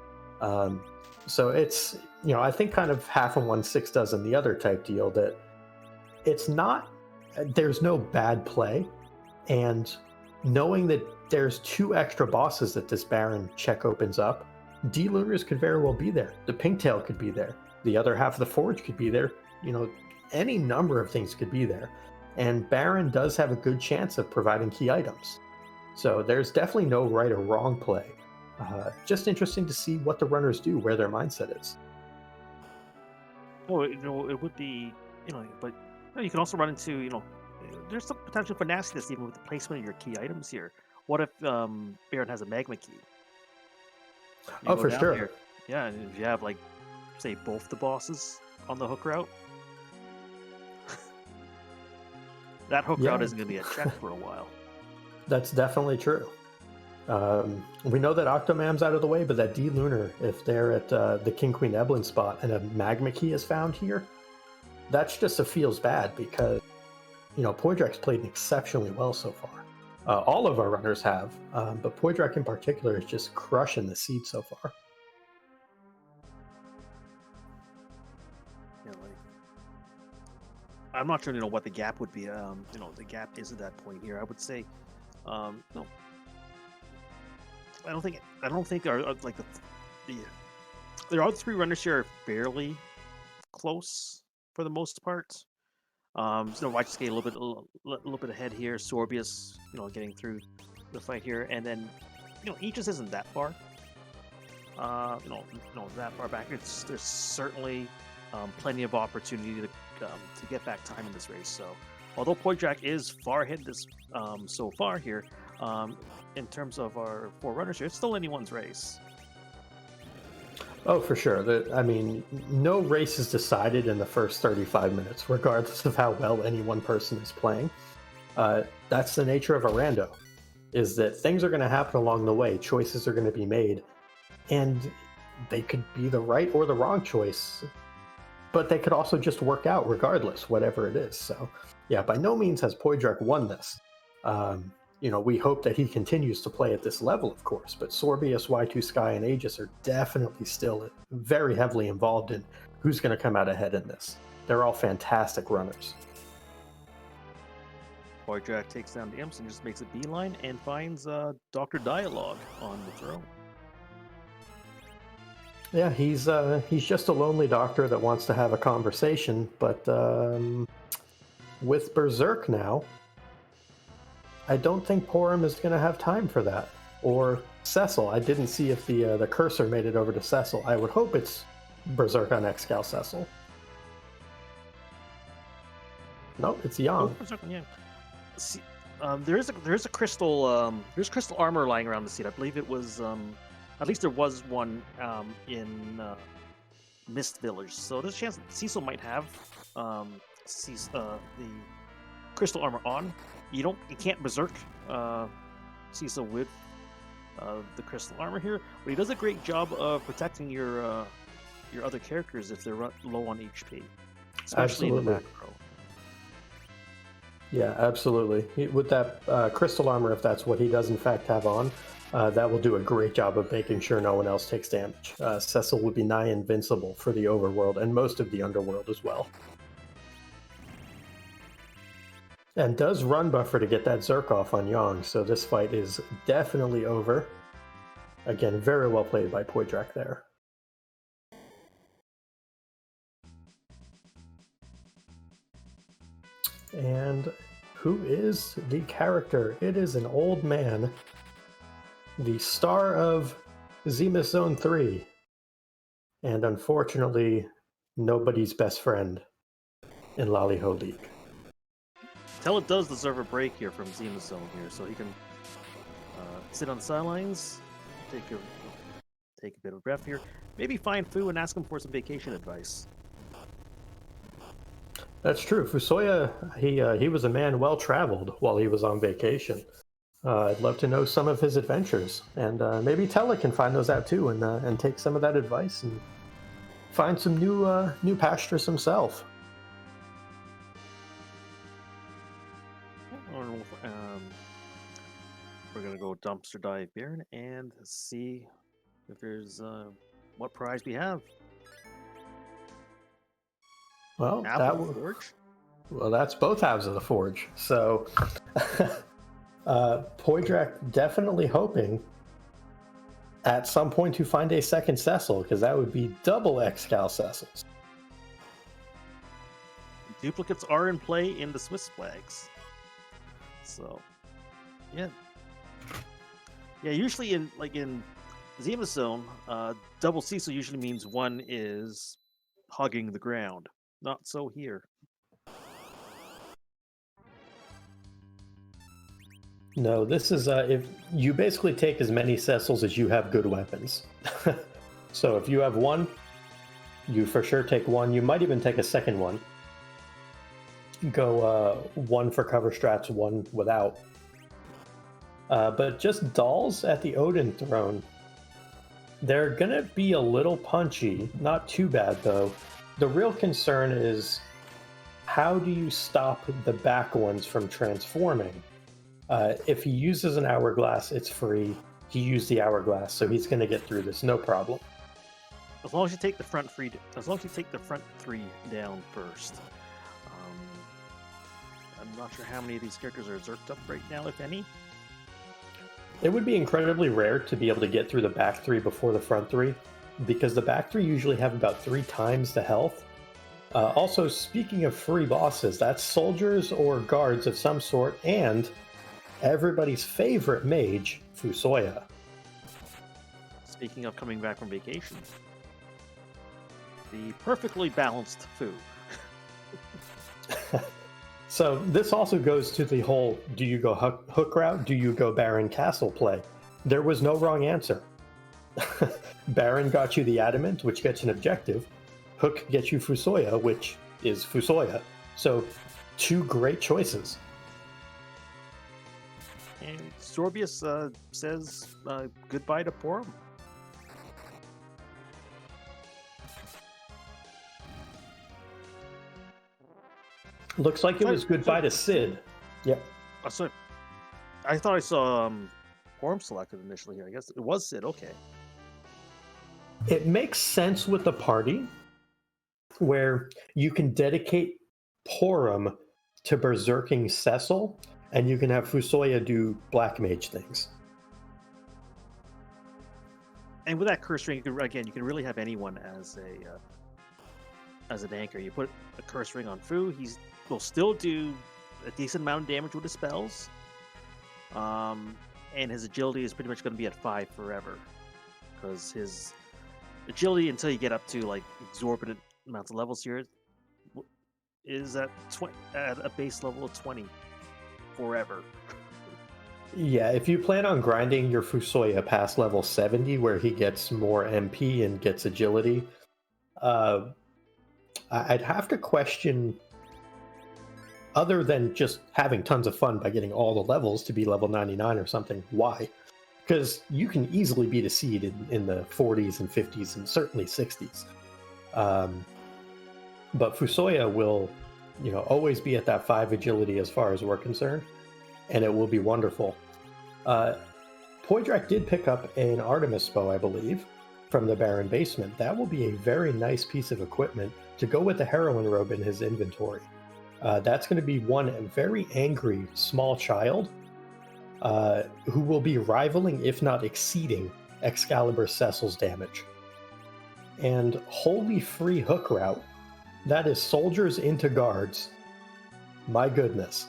So it's, I think kind of half and 1/6 dozen the other type deal, that it's not, there's no bad play, and knowing that there's two extra bosses that this Baron check opens up, D-Lunars could very well be there. The Pinktail could be there. The other half of the Forge could be there. Any number of things could be there. And Baron does have a good chance of providing key items. So there's definitely no right or wrong play. Just interesting to see what the runners do, where their mindset is. Oh, it would be, but you can also run into, there's some potential for nastiness even with the placement of your key items here. What if Baron has a magma key? Oh, for sure. Here. Yeah, and if you have, say, both the bosses on the hook route, that hook route isn't going to be a check for a while. That's definitely true. We know that Octomam's out of the way, but that D-Lunar, if they're at the King Queen Eblin spot and a magma key is found here, that's just a feels bad because, Poydrak's played exceptionally well so far. All of our runners have, but Poydrak in particular is just crushing the seed so far. I'm not sure, what the gap would be. The gap is at that point here. I would say, no. I don't think our there are three runners here are fairly close for the most part. Righteous Gate a little bit ahead here. Sorbius, getting through the fight here, and then, Aegis isn't that far. That far back. There's certainly plenty of opportunity to get back time in this race. So, although Poydrak is far ahead this so far here, in terms of our four runners here, it's still anyone's race. Oh, for sure. No race is decided in the first 35 minutes, regardless of how well any one person is playing. That's the nature of a rando, is that things are going to happen along the way. Choices are going to be made, and they could be the right or the wrong choice, but they could also just work out regardless, whatever it is. So, yeah, by no means has Poydrak won this. We hope that he continues to play at this level, of course, but Sorbius, Y2 Sky, and Aegis are definitely still very heavily involved in who's going to come out ahead in this. They're all fantastic runners. Poydrak takes down the imps and just makes a beeline and finds Dr. Dialogue on the throne. Yeah, he's just a lonely doctor that wants to have a conversation, but with Berserk now, I don't think Porum is going to have time for that. Or Cecil. I didn't see if the cursor made it over to Cecil. I would hope it's Berserk on Excal Cecil. Nope, it's Yang. Yeah. See, There's a crystal there's crystal armor lying around the seat. I believe it was at least there was one in Mist Village. So there's a chance that Cecil might have the crystal armor on. You can't berserk Cecil with the crystal armor here, but he does a great job of protecting your other characters if they're low on HP, especially in the Absolutely. back row. Yeah, absolutely. With that crystal armor, if that's what he does in fact have on, that will do a great job of making sure no one else takes damage. Cecil would be nigh invincible for the overworld and most of the underworld as well. And does run buffer to get that Zerk off on Yong, so this fight is definitely over. Again, very well played by Poydrak there. And who is the character? It is an old man, the star of Zenith Zone 3, and unfortunately, nobody's best friend in LaliHo League. Tell it does deserve a break here from Zenith Zone here, so he can sit on the sidelines, take a bit of breath here, maybe find Fu and ask him for some vacation advice. That's true. Fusoya, he was a man well traveled while he was on vacation. I'd love to know some of his adventures, and maybe Tella can find those out too, and take some of that advice and find some new pastures himself. We're gonna go dumpster dive Baron and see if there's what prize we have. Well, Forge. Well, that's both halves of the forge. So, Poydrak definitely hoping at some point to find a second Cecil, because that would be double Excal Cecils. Duplicates are in play in the Swiss flags. So, yeah. Usually in Zenith Zone, double Cecil usually means one is hugging the ground. Not so here. No, this is if you basically take as many Cecils as you have good weapons. So if you have one, you for sure take one. You might even take a second one. Go one for cover strats, one without. But just dolls at the Odin throne, they're gonna be a little punchy. Not too bad though. The real concern is how do you stop the back ones from transforming? If he uses an hourglass, it's free. He used the hourglass, so he's going to get through this, no problem. As long as you take the front three down first. I'm not sure how many of these characters are zerked up right now, if any. It would be incredibly rare to be able to get through the back three before the front three, because the back three usually have about 3 times the health. Also, speaking of free bosses, that's soldiers or guards of some sort, and everybody's favorite mage, Fusoya. Speaking of coming back from vacation, the perfectly balanced Fu. So this also goes to the whole, do you go hook route, do you go Baron Castle play? There was no wrong answer. Baron got you the Adamant, which gets an objective. Hook gets you Fusoya, which is Fusoya. So 2 great choices. And Sorbius says goodbye to Porum. Looks like it was goodbye to Sid. Yep. I thought I saw Porum selected initially here. I guess it was Sid. Okay. It makes sense with the party where you can dedicate Porum to berserking Cecil, and you can have Fusoya do black mage things. And with that curse ring, you can really have anyone as an anchor. You put a curse ring on Fu, will still do a decent amount of damage with his spells. And his agility is pretty much going to be at 5 forever, because his agility until you get up to like exorbitant amounts of levels here is at a base level of 20. forever. Yeah, if you plan on grinding your Fusoya past level 70, where he gets more MP and gets agility, uh, I'd have to question, other than just having tons of fun by getting all the levels to be level 99 or something, why? Because you can easily beat a seed in the 40s and 50s and certainly 60s. But Fusoya will, always be at that 5 agility as far as we're concerned, and it will be wonderful. Poydrak did pick up an Artemis bow, I believe, from the Baron basement. That will be a very nice piece of equipment to go with the heroin robe in his inventory. That's going to be one very angry small child who will be rivaling, if not exceeding, Excalibur Cecil's damage. And holy free hook route, that is soldiers into guards. My goodness.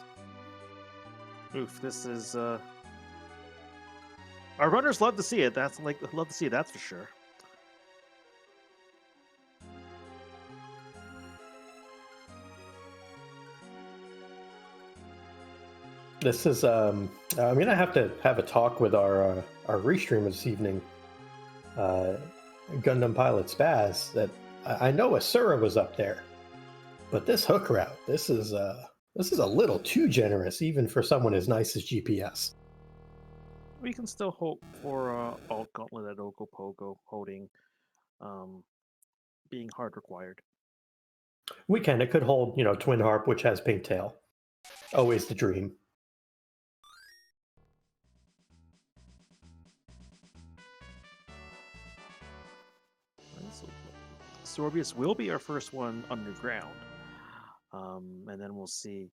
Oof, this is our runners love to see it. That's for sure. This is I'm gonna have to have a talk with our restreamer this evening, Gundam Pilot Spaz. That I know Asura was up there, but this hook route, this is a little too generous, even for someone as nice as GPS. We can still hope for Alt Gauntlet at Ogopogo holding, being hard required. We can. It could hold, Twin Harp, which has Pink Tail. Always the dream. So Sorbius will be our first one underground, and then we'll see.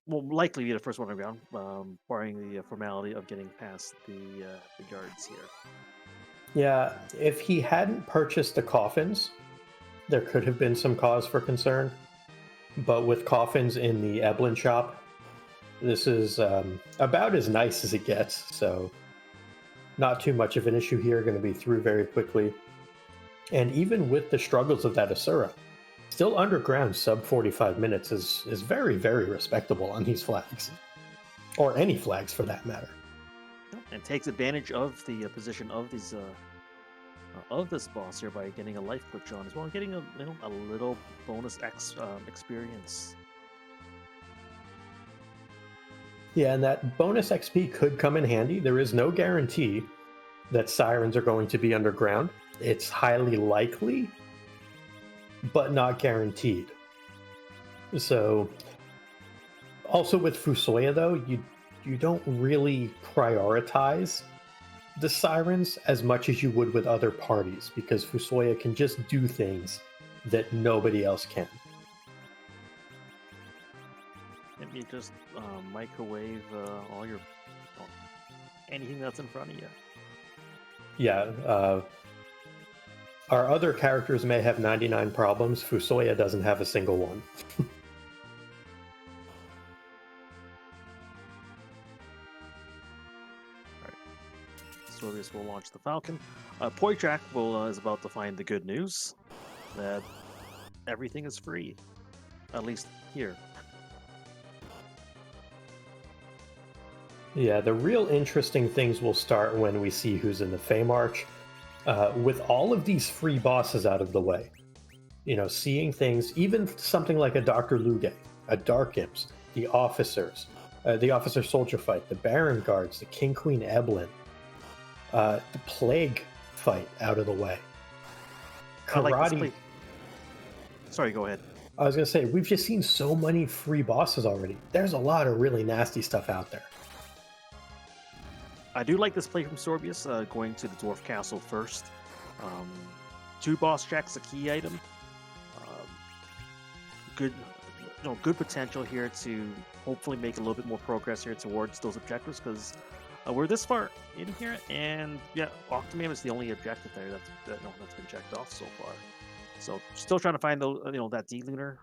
Will likely be the first one underground, barring the formality of getting past the guards here. Yeah, if he hadn't purchased the coffins, there could have been some cause for concern. But with coffins in the Eblin shop, this is about as nice as it gets, so not too much of an issue here, going to be through very quickly. And even with the struggles of that Asura, still underground sub 45 minutes is very, very respectable on these flags. Or any flags for that matter. And takes advantage of the position of these of this boss here by getting a life glitch on as well, and getting a little bonus experience. Yeah, and that bonus XP could come in handy. There is no guarantee that sirens are going to be underground. It's highly likely, but not guaranteed. So, also with Fusoya though, you don't really prioritize the sirens as much as you would with other parties, because Fusoya can just do things that nobody else can. Let me just microwave all your anything that's in front of you. Yeah, our other characters may have 99 problems. Fusoya doesn't have a single one. Sorbius will launch the Falcon. Poitrak is about to find the good news that everything is free, at least here. Yeah, the real interesting things will start when we see who's in the Feymarch. With all of these free bosses out of the way, seeing things, even something like a Dr. Luge, a Dark Imps, the Officers, the Officer-Soldier fight, the Baron Guards, the King-Queen Eblin, the Plague fight out of the way. Karate. Sorry, go ahead. I was going to say, we've just seen so many free bosses already. There's a lot of really nasty stuff out there. I do like this play from Sorbius, going to the Dwarf Castle first. 2 boss jacks, a key item. Good potential here to hopefully make a little bit more progress here towards those objectives, because we're this far in here, and yeah, Octomam is the only objective there that's been checked off so far. So still trying to find those, that D-Lunar.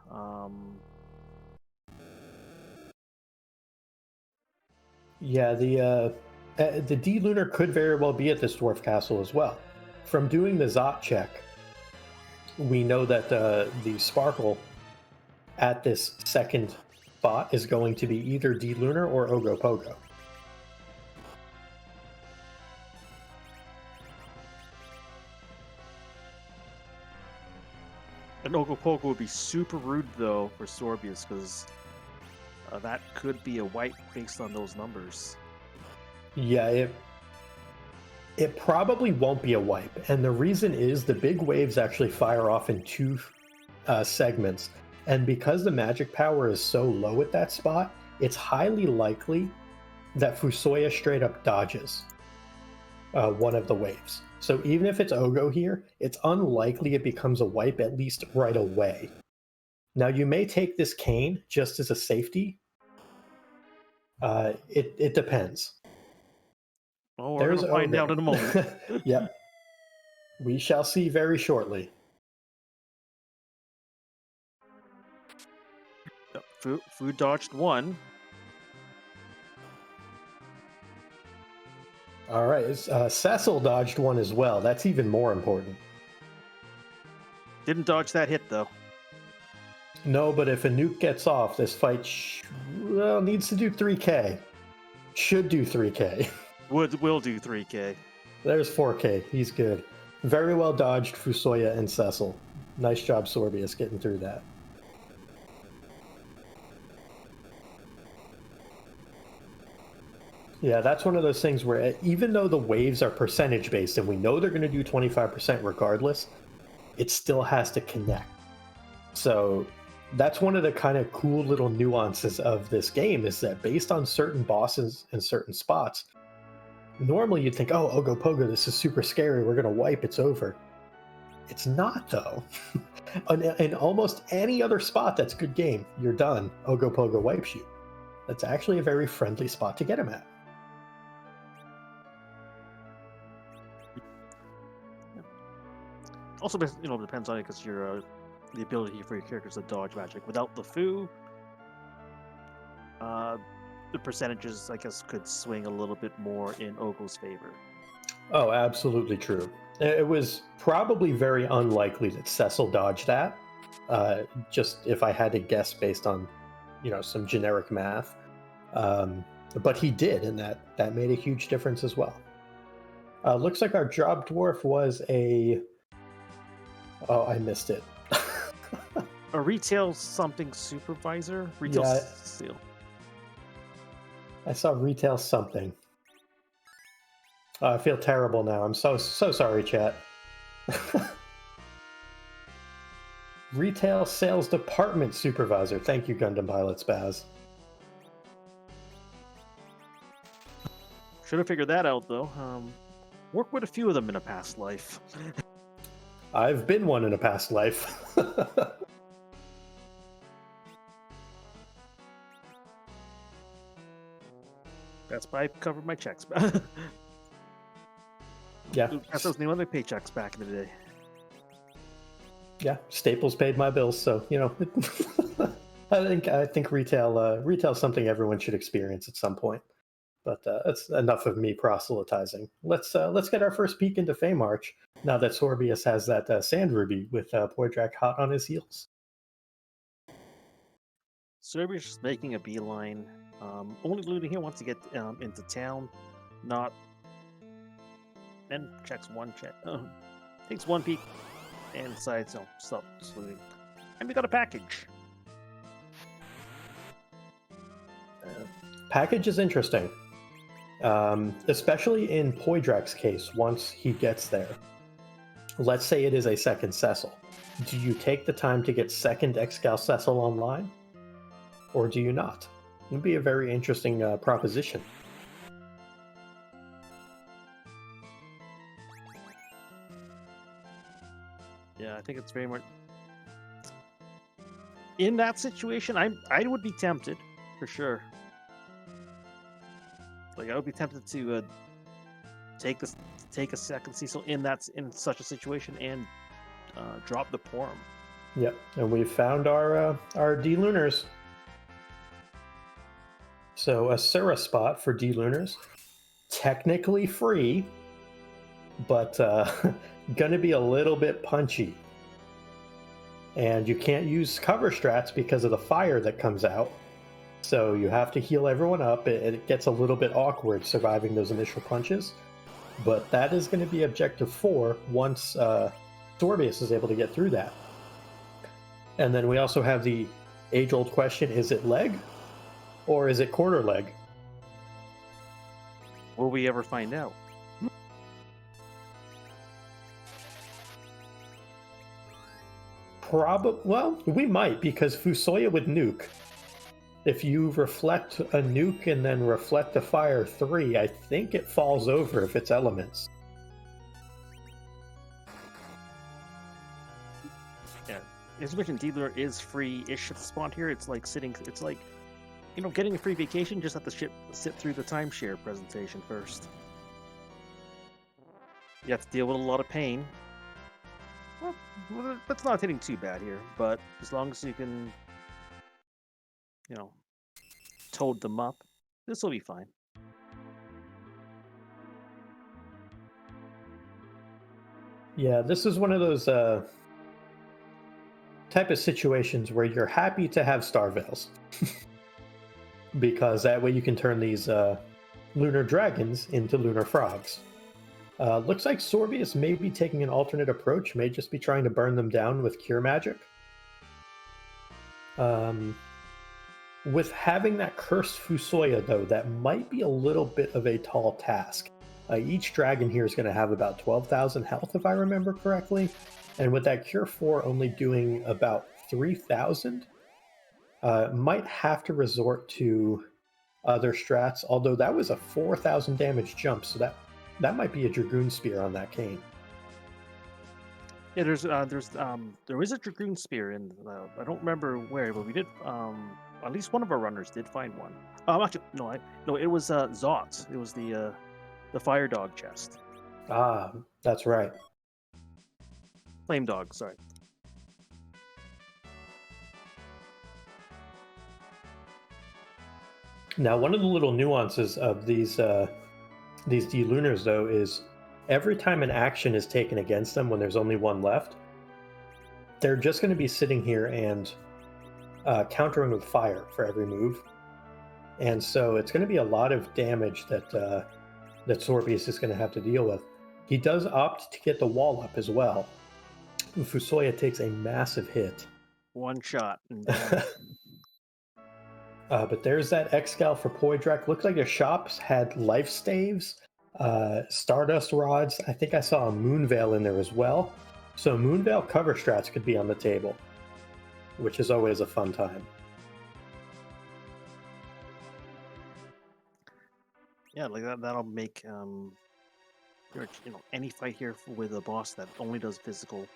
Yeah, the D-Lunar could very well be at this Dwarf Castle as well. From doing the Zot check, we know that the Sparkle at this second spot is going to be either D-Lunar or Ogopogo. An Ogopogo would be super rude though for Sorbius because that could be a wipe based on those numbers. Yeah, it probably won't be a wipe, and the reason is the big waves actually fire off in two segments, and because the magic power is so low at that spot, it's highly likely that Fusoya straight up dodges one of the waves. So even if it's Ogo here, it's unlikely it becomes a wipe, at least right away. Now you may take this cane just as a safety. It depends. Well, we're going to find out in a moment. Yep. We shall see very shortly. Food dodged one. All right, Cecil dodged one as well. That's even more important. Didn't dodge that hit, though. No, but if a nuke gets off, this fight needs to do 3K. Should do 3K. Will do 3K. There's 4K. He's good. Very well dodged, Fusoya and Cecil. Nice job, Sorbius, getting through that. Yeah, that's one of those things where even though the waves are percentage based and we know they're going to do 25% regardless, it still has to connect. So that's one of the kind of cool little nuances of this game, is that based on certain bosses and certain spots, normally you'd think, oh, Ogopogo, this is super scary, we're going to wipe, it's over. It's not, though. In almost any other spot that's good game, you're done. Ogopogo wipes you. That's actually a very friendly spot to get him at. Also, depends on it because your the ability for your characters to dodge magic. Without the Fu, the percentages, I guess, could swing a little bit more in Ogo's favor. Oh, absolutely true. It was probably very unlikely that Cecil dodged that. Just if I had to guess based on, some generic math. But he did, and that made a huge difference as well. Looks like our job dwarf was a... Oh, I missed it. A retail something supervisor? Retail seal. I saw retail something. I feel terrible now. I'm so sorry, chat. Retail sales department supervisor. Thank you, Gundam Pilot Spaz. Should have figured that out, though. Worked with a few of them in a past life. I've been one in a past life. That's why I covered my checks. Yeah. That's those new other paychecks back in the day. Yeah, Staples paid my bills, so I think retail's something everyone should experience at some point. But that's enough of me proselytizing. Let's get our first peek into Feymarch now that Sorbius has that Sand Ruby with Poydrak hot on his heels. Sorbius is making a beeline. Only looting here wants to get into town, not. Then checks one check, takes one peek, and decides to stop looting. And we got a package. Package is interesting. Especially in Poydrak's case, once he gets there. Let's say it is a second Cecil. Do you take the time to get second Excal Cecil online? Or do you not? It would be a very interesting proposition. Yeah, I think it's very much... In that situation, I would be tempted, for sure. Like, I would be tempted to take a second Cecil in such a situation and drop the Porum. Yep, and we've found our D-Lunars. So a Sura spot for D-Lunars. Technically free, but gonna be a little bit punchy. And you can't use cover strats because of the fire that comes out. So you have to heal everyone up. It gets a little bit awkward surviving those initial punches. But that is going to be objective 4 once Sorbius is able to get through that. And then we also have the age-old question, is it leg or is it quarter leg? Will we ever find out? Probably. Well, we might, because Fusoya would nuke. If you reflect a nuke and then reflect a fire 3, I think it falls over if it's elements. Yeah. As you mentioned, Dealer is free-ish at the spawn here. It's like getting a free vacation, just have to sit through the timeshare presentation first. You have to deal with a lot of pain. Well, that's not hitting too bad here, but as long as you can, toad them up, this will be fine. Yeah, this is one of those type of situations where you're happy to have Star Veils. Because that way you can turn these lunar dragons into lunar frogs. Looks like Sorbius may be taking an alternate approach, may just be trying to burn them down with Cure Magic. With having that Cursed Fusoya, though, that might be a little bit of a tall task. Each dragon here is going to have about 12,000 health, if I remember correctly. And with that Cure 4 only doing about 3,000, might have to resort to other strats, although that was a 4,000 damage jump, so that might be a Dragoon Spear on that cane. Yeah, there is a Dragoon Spear in. I don't remember where, but we did. At least one of our runners did find one. Actually, no, it was Zot. It was the Fire Dog chest. Ah, that's right. Flame Dog, sorry. Now, one of the little nuances of these D-Lunars, though, is every time an action is taken against them when there's only one left, they're just going to be sitting here and countering with fire for every move. And so it's going to be a lot of damage that Sorbius is going to have to deal with. He does opt to get the wall up as well. Fusoya takes a massive hit. One shot. But there's that Excal for Poydrak. Looks like their shops had life staves, Stardust rods. I think I saw a Moonveil in there as well. So Moonveil cover strats could be on the table, which is always a fun time. Yeah, like that'll make any fight here with a boss that only does physical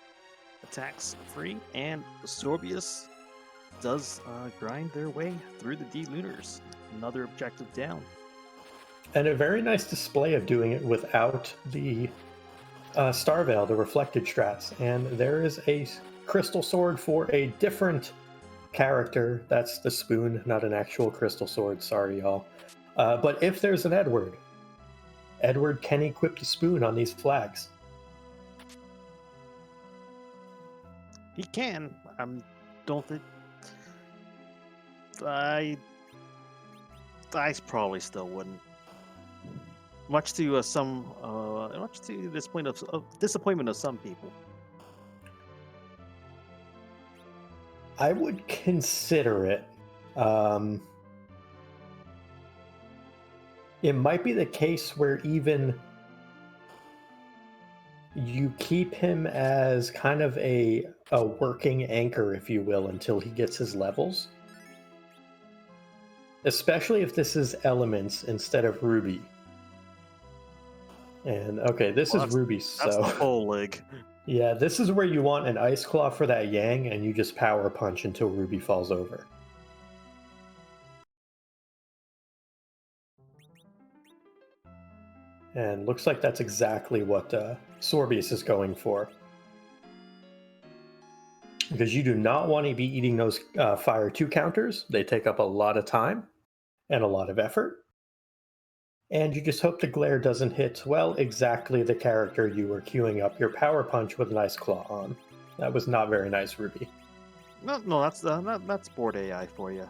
attacks free, and Sorbius does grind their way through the D-Lunars. Another objective down. And a very nice display of doing it without the Star Veil, the reflected strats. And there is a crystal sword for a different character. That's the spoon, not an actual crystal sword. Sorry, y'all. But if there's an Edward can equip the spoon on these flags. He can. Don't think. I probably still wouldn't. Much to disappointment of some people. I would consider it. It might be the case where even you keep him as kind of a working anchor, if you will, until he gets his levels. Especially if this is elements instead of Ruby. And okay, this is Ruby, so that's the whole leg. Yeah, this is where you want an Ice Claw for that Yang, and you just power punch until Ruby falls over. And looks like that's exactly what Sorbius is going for. Because you do not want to be eating those Fire 2 counters. They take up a lot of time and a lot of effort. And you just hope the glare doesn't hit, well, exactly the character you were queuing up your power punch with an Ice Claw on. That was not very nice, Ruby. No, that's board AI for you.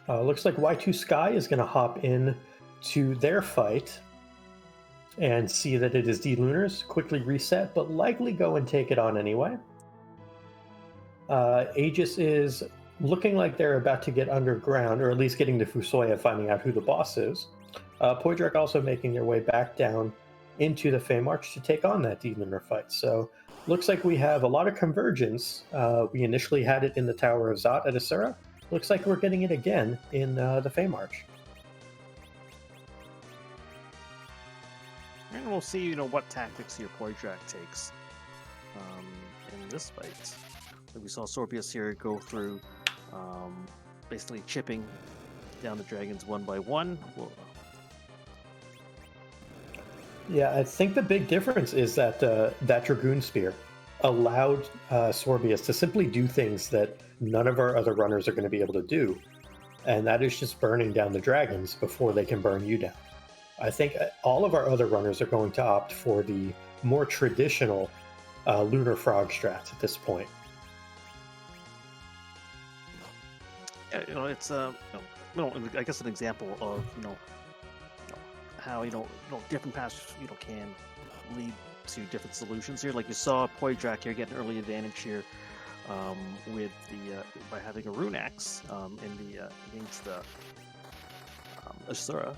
Looks like Y2 Sky is going to hop in to their fight and see that it is D-Lunars, quickly reset, but likely go and take it on anyway. Aegis is looking like they're about to get underground, or at least getting to Fusoya, finding out who the boss is. Poydrak also making their way back down into the Feymarch to take on that D-Lunar fight. So looks like we have a lot of convergence. We initially had it in the Tower of Zot at Asura. Looks like we're getting it again in the Feymarch. And we'll see, what tactics your Poydrak takes in this fight. Like we saw Sorbius here go through, basically chipping down the dragons one by one. Yeah, I think the big difference is that that Dragoon Spear allowed Sorbius to simply do things that none of our other runners are going to be able to do, and that is just burning down the dragons before they can burn you down. I think all of our other runners are going to opt for the more traditional Lunar Frog strats at this point. Yeah, it's I guess an example of how different paths can lead to different solutions here. Like you saw Poydrak here get an early advantage here with the by having a rune axe against the Asura.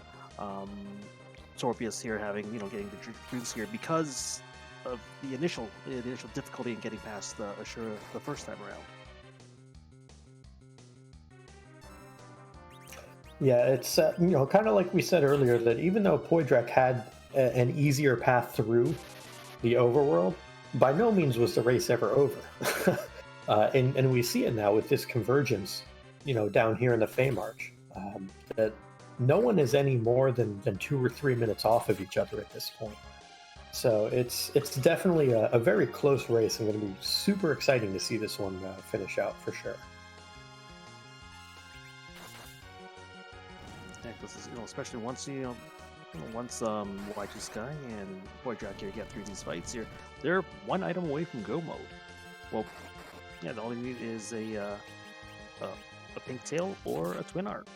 Sorbius here getting the rune spear because of the initial difficulty in getting past the Asura the first time around. Yeah, it's kind of like we said earlier, that even though Poydrak had an easier path through the overworld, by no means was the race ever over. And we see it now with this convergence, down here in the Feymarch, that no one is any more than 2 or 3 minutes off of each other at this point. So it's definitely a very close race, and going to be super exciting to see this one finish out for sure. This is, especially once Y2 Sky and Poydrak here get through these fights here, they're one item away from go mode. Well, yeah, all you need is a pink tail or a twin art.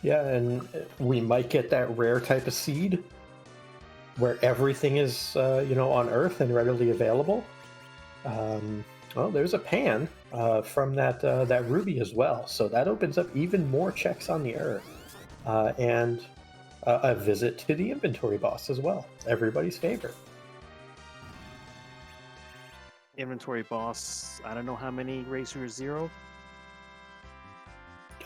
Yeah, and we might get that rare type of seed where everything is on Earth and readily available. Well, there's a pan from that ruby as well, so that opens up even more checks on the Earth, and a visit to the inventory boss as well. Everybody's favorite. Inventory boss. I don't know how many Racer 0.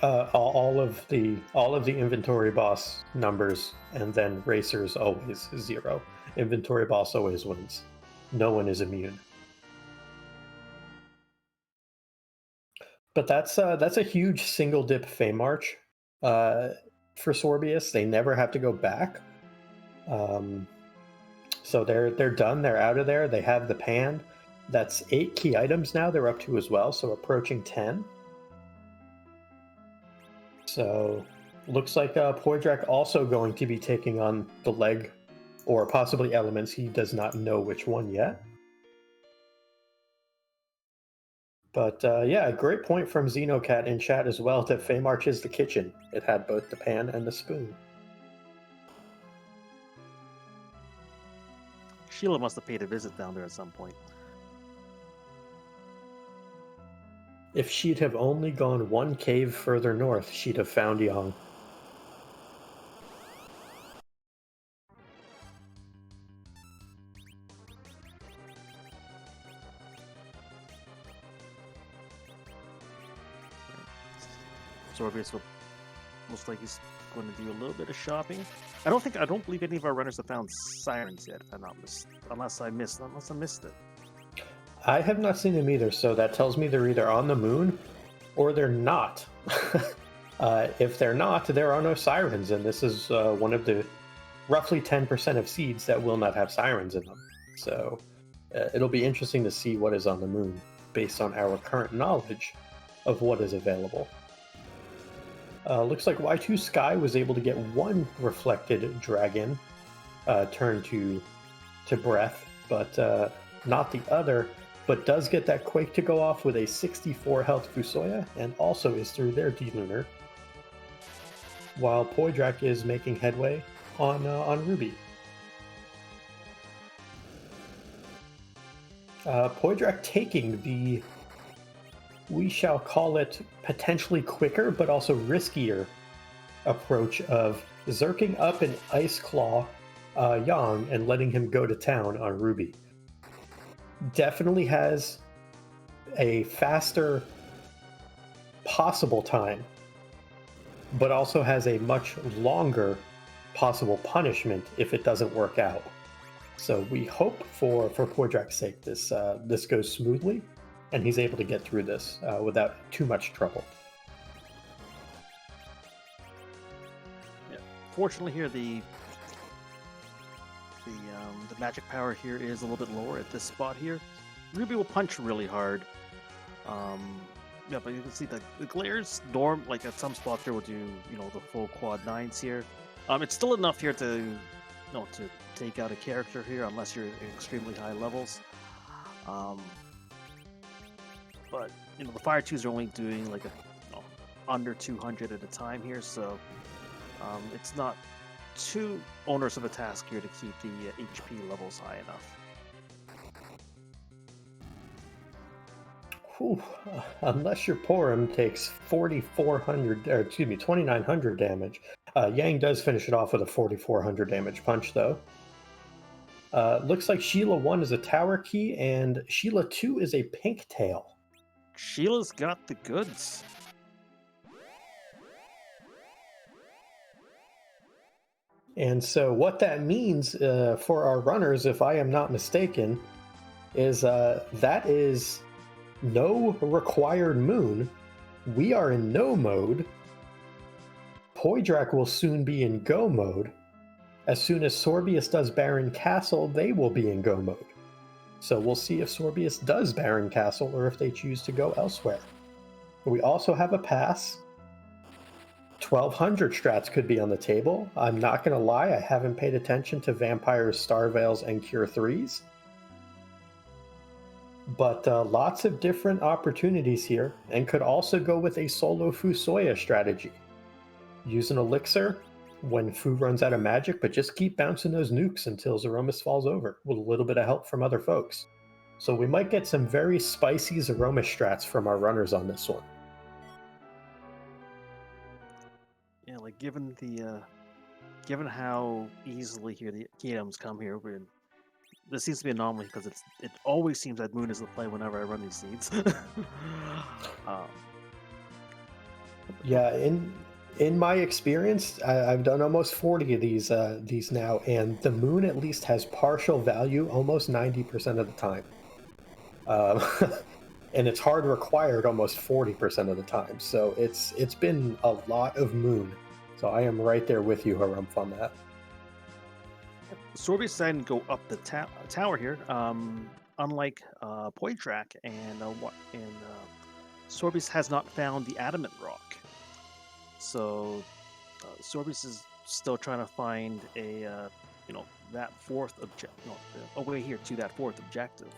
All of the inventory boss numbers, and then Racer's always 0. Inventory boss always wins. No one is immune. But that's a huge single dip Feymarch for Sorbius. They never have to go back. So they're done. They're out of there. They have the pan. That's 8 key items now. They're up to as well. So approaching 10. So looks like Poydrak also going to be taking on the leg, or possibly elements. He does not know which one yet. But yeah, great point from Xenocat in chat as well, that Feymarch is the kitchen. It had both the pan and the spoon. Sheila must have paid a visit down there at some point. If she'd have only gone one cave further north, she'd have found Yang. Sorbius will most likely he's going to do a little bit of shopping. I don't believe any of our runners have found sirens yet, if I'm not unless I missed it. I have not seen them either, so that tells me they're either on the moon or they're not. If they're not, there are no sirens, and this is one of the roughly 10% of seeds that will not have sirens in them. So it'll be interesting to see what is on the moon based on our current knowledge of what is available. Looks like Y2 Sky was able to get one reflected dragon turned to breath, but not the other. but does get that Quake to go off with a 64 health Fusoya, and also is through their D-Lunar, while Poidrak is making headway on Ruby. Poidrak taking the, we shall call it, potentially quicker but also riskier approach of zerking up an Ice Claw Yang and letting him go to town on Ruby. Definitely has a faster possible time, but also has a much longer possible punishment if it doesn't work out. So we hope for Poidrak's sake this goes smoothly, and he's able to get through this without too much trouble. Yeah. Fortunately, here the magic power here is a little bit lower at this spot here. Ruby will punch really hard. Yeah, but you can see the glares norm, like at some spots there will do, the full quad 9s here. It's still enough here to take out a character here unless you're at extremely high levels. But the fire 2s are only doing like under 200 at a time here, so it's not too onerous of a task here to keep the HP levels high enough. Whew. Unless your Porum takes 2,900 damage. Yang does finish it off with a 4,400 damage punch, though. Looks like Sheila 1 is a tower key, and Sheila 2 is a pink tail. Sheila's got the goods. And so what that means for our runners, if I am not mistaken, is that is no required moon. We are in no mode. Poidrak will soon be in go mode. As soon as Sorbius does Baron Castle, they will be in go mode. So we'll see if Sorbius does Baron Castle or if they choose to go elsewhere. We also have a pass. 1200 strats could be on the table. I'm not going to lie, I haven't paid attention to Vampires, Star Veils, and Cure 3s. But lots of different opportunities here, and could also go with a solo Fusoya strategy. Use an elixir when Fu runs out of magic, but just keep bouncing those nukes until Zeromus falls over, with a little bit of help from other folks. So we might get some very spicy Zeromus strats from our runners on this one. Yeah, like given how easily here the key items come here, this seems to be an anomaly because it always seems that Moon is the play whenever I run these seeds. Yeah, in my experience, I've done almost 40 of these now, and the Moon at least has partial value almost 90% of the time. And it's hard required almost 40% of the time. So it's been a lot of Moon. So I am right there with you, Harumph, on that. Sorbius decided to go up the tower here. Unlike Poidrak and Sorbius has not found the adamant rock. So Sorbius is still trying to find a that fourth a way here to that fourth objective.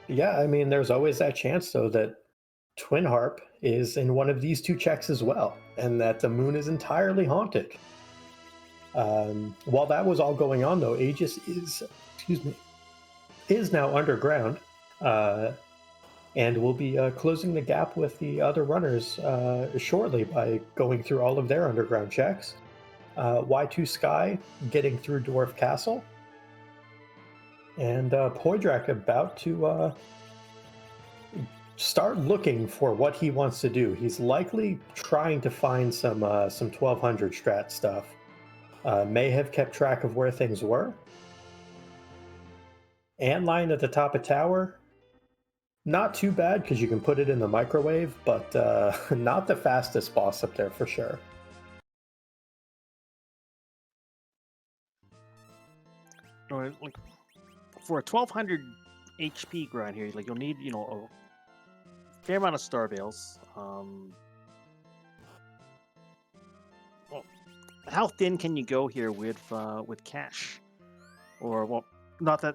Yeah, I mean, there's always that chance, though, that Twin Harp is in one of these two checks as well, and that the Moon is entirely haunted. While that was all going on, though, Aegis is now underground, and will be closing the gap with the other runners shortly by going through all of their underground checks. Y2 Sky getting through Dwarf Castle, and Poidrak about to start looking for what he wants to do. He's likely trying to find some 1200 strat stuff. May have kept track of where things were. Antline at the top of tower, not too bad because you can put it in the microwave, but not the fastest boss up there for sure. Like for a 1200 HP grind here, like you'll need a fair amount of Star Veils. Well, how thin can you go here with cash? Or not that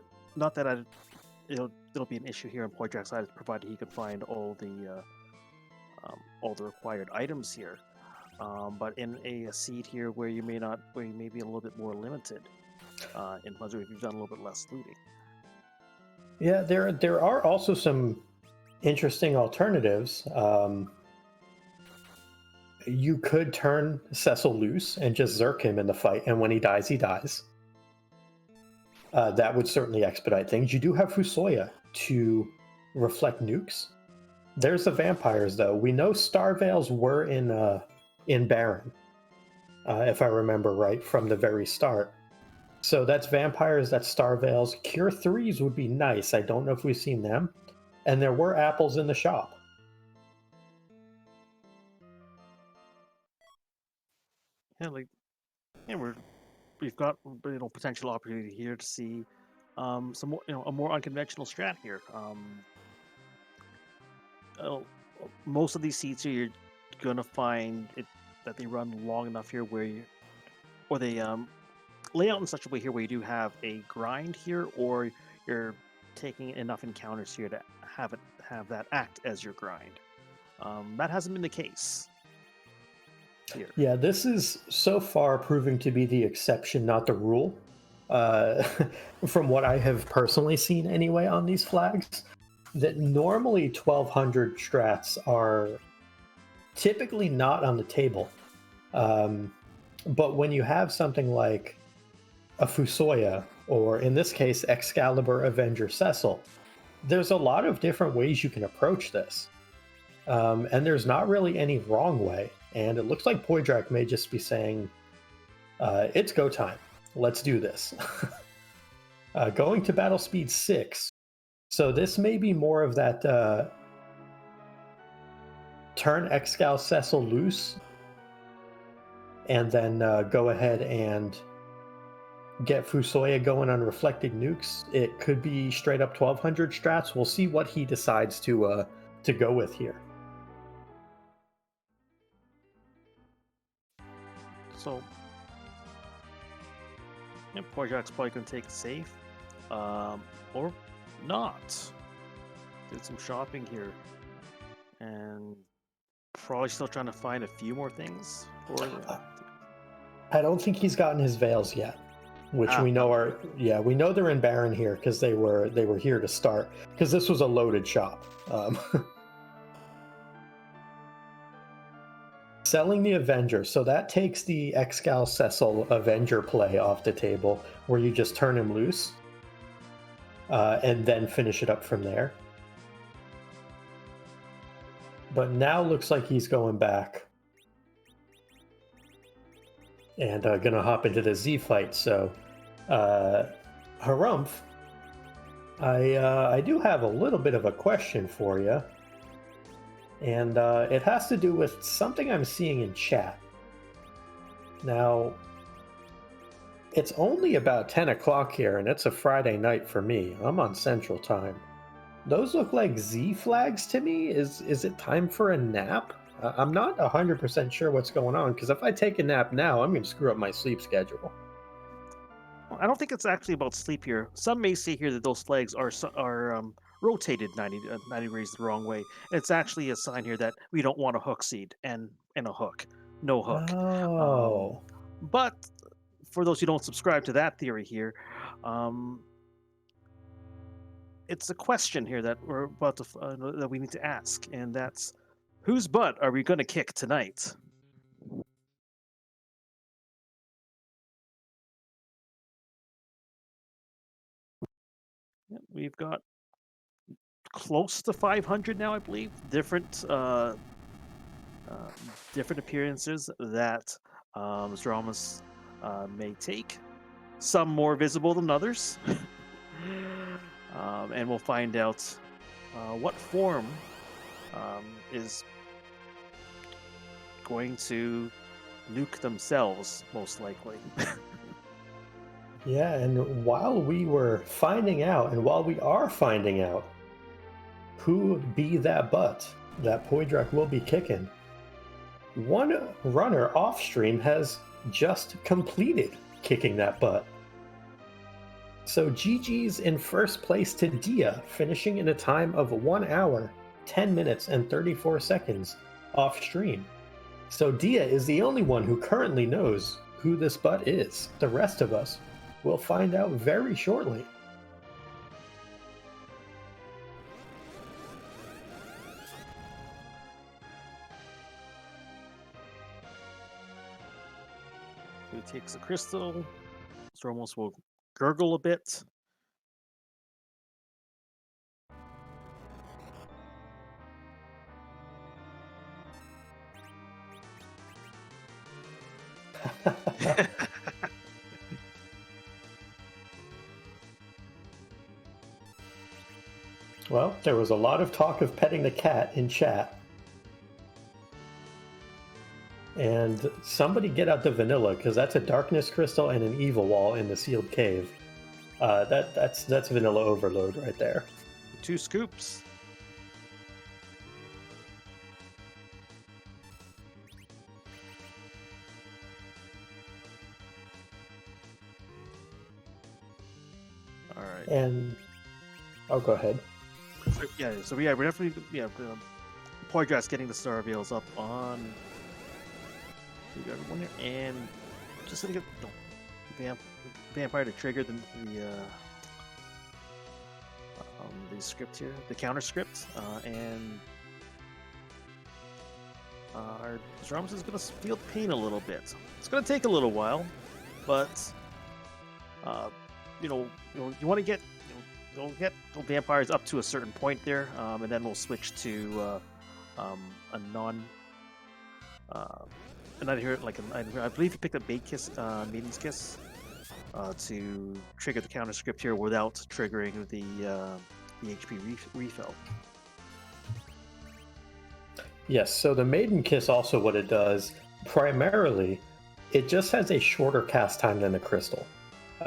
it'll be an issue here on Poydrak's side, provided he can find all the required items here. But in a seed here where you may be a little bit more limited, in Blizzard, if you've done a little bit less looting. Yeah, there are also some interesting alternatives. You could turn Cecil loose and just zerk him in the fight, and when he dies, he dies. That would certainly expedite things. You do have Fusoya to reflect nukes. There's the vampires, though. We know Star Veils were in Baron, if I remember right, from the very start. So that's vampires, that's Star Veils. Cure 3s would be nice. I don't know if we've seen them. And there were apples in the shop. Yeah, we've got potential opportunity here to see some more a more unconventional strat here. Most of these seats here, you're gonna find that they run long enough here or they lay out in such a way here where you do have a grind here, or you're taking enough encounters here to have that act as your grind. That hasn't been the case here. Yeah, this is so far proving to be the exception, not the rule. From what I have personally seen anyway on these flags, that normally 1200 strats are typically not on the table. But when you have something like a Fusoya, or in this case, Excalibur Avenger Cecil, there's a lot of different ways you can approach this. And there's not really any wrong way. And it looks like Poydrak may just be saying, it's go time. Let's do this. Going to battle speed 6. So this may be more of that turn Excal Cecil loose and then go ahead and get Fusoya going on reflected nukes. It could be straight up 1200 strats. We'll see what he decides to go with here. So, yeah, Poydrak's probably going to take it safe, or not. Did some shopping here, and probably still trying to find a few more things. I don't think he's gotten his veils yet, which we know are we know they're in Baron here because they were here to start, because this was a loaded shop. Selling the Avenger, so that takes the Excal Cecil Avenger play off the table, where you just turn him loose and then finish it up from there. But now looks like he's going back and gonna hop into the Z fight. So Harumph, I do have a little bit of a question for you. And it has to do with something I'm seeing in chat. Now, it's only about 10 o'clock here, and it's a Friday night for me. I'm on Central Time. Those look like Z flags to me. Is it time for a nap? I'm not 100% sure what's going on, because if I take a nap now, I'm going to screw up my sleep schedule. I don't think it's actually about sleep here. Some may say here that those flags are rotated 90 degrees the wrong way. And it's actually a sign here that we don't want a hook seed and a hook. No hook. Oh. But for those who don't subscribe to that theory here, it's a question here that we're about to that we need to ask, and that's, whose butt are we going to kick tonight? We've got close to 500 now, I believe. Different appearances that Zdromus may take. Some more visible than others. And we'll find out what form is going to nuke themselves, most likely. Yeah, and while we are finding out who be that butt that Poydrak will be kicking, one runner off stream has just completed kicking that butt. So GG's in first place to Dia, finishing in a time of 1 hour, 10 minutes, and 34 seconds off stream. So Dia is the only one who currently knows who this butt is. The rest of us will find out very shortly. Who takes a crystal? Stormos will gurgle a bit. Well, there was a lot of talk of petting the cat in chat. And somebody get out the vanilla, because that's a darkness crystal and an evil wall in the sealed cave. That's vanilla overload right there. 2 scoops. All right. And oh, go ahead. So we're definitely Poydras getting the Star Veils up on. We got one here, and just gonna get vampire to trigger the script here, the counter script, and our Drums is gonna feel pain a little bit. It's gonna take a little while, but you want to get get vampires up to a certain point there, and then we'll switch to a non. And I heard I believe you picked up Bait Kiss, Maiden's Kiss, to trigger the counter script here without triggering the HP refill. Yes, so the Maiden Kiss also what it does, primarily, it just has a shorter cast time than the Crystal.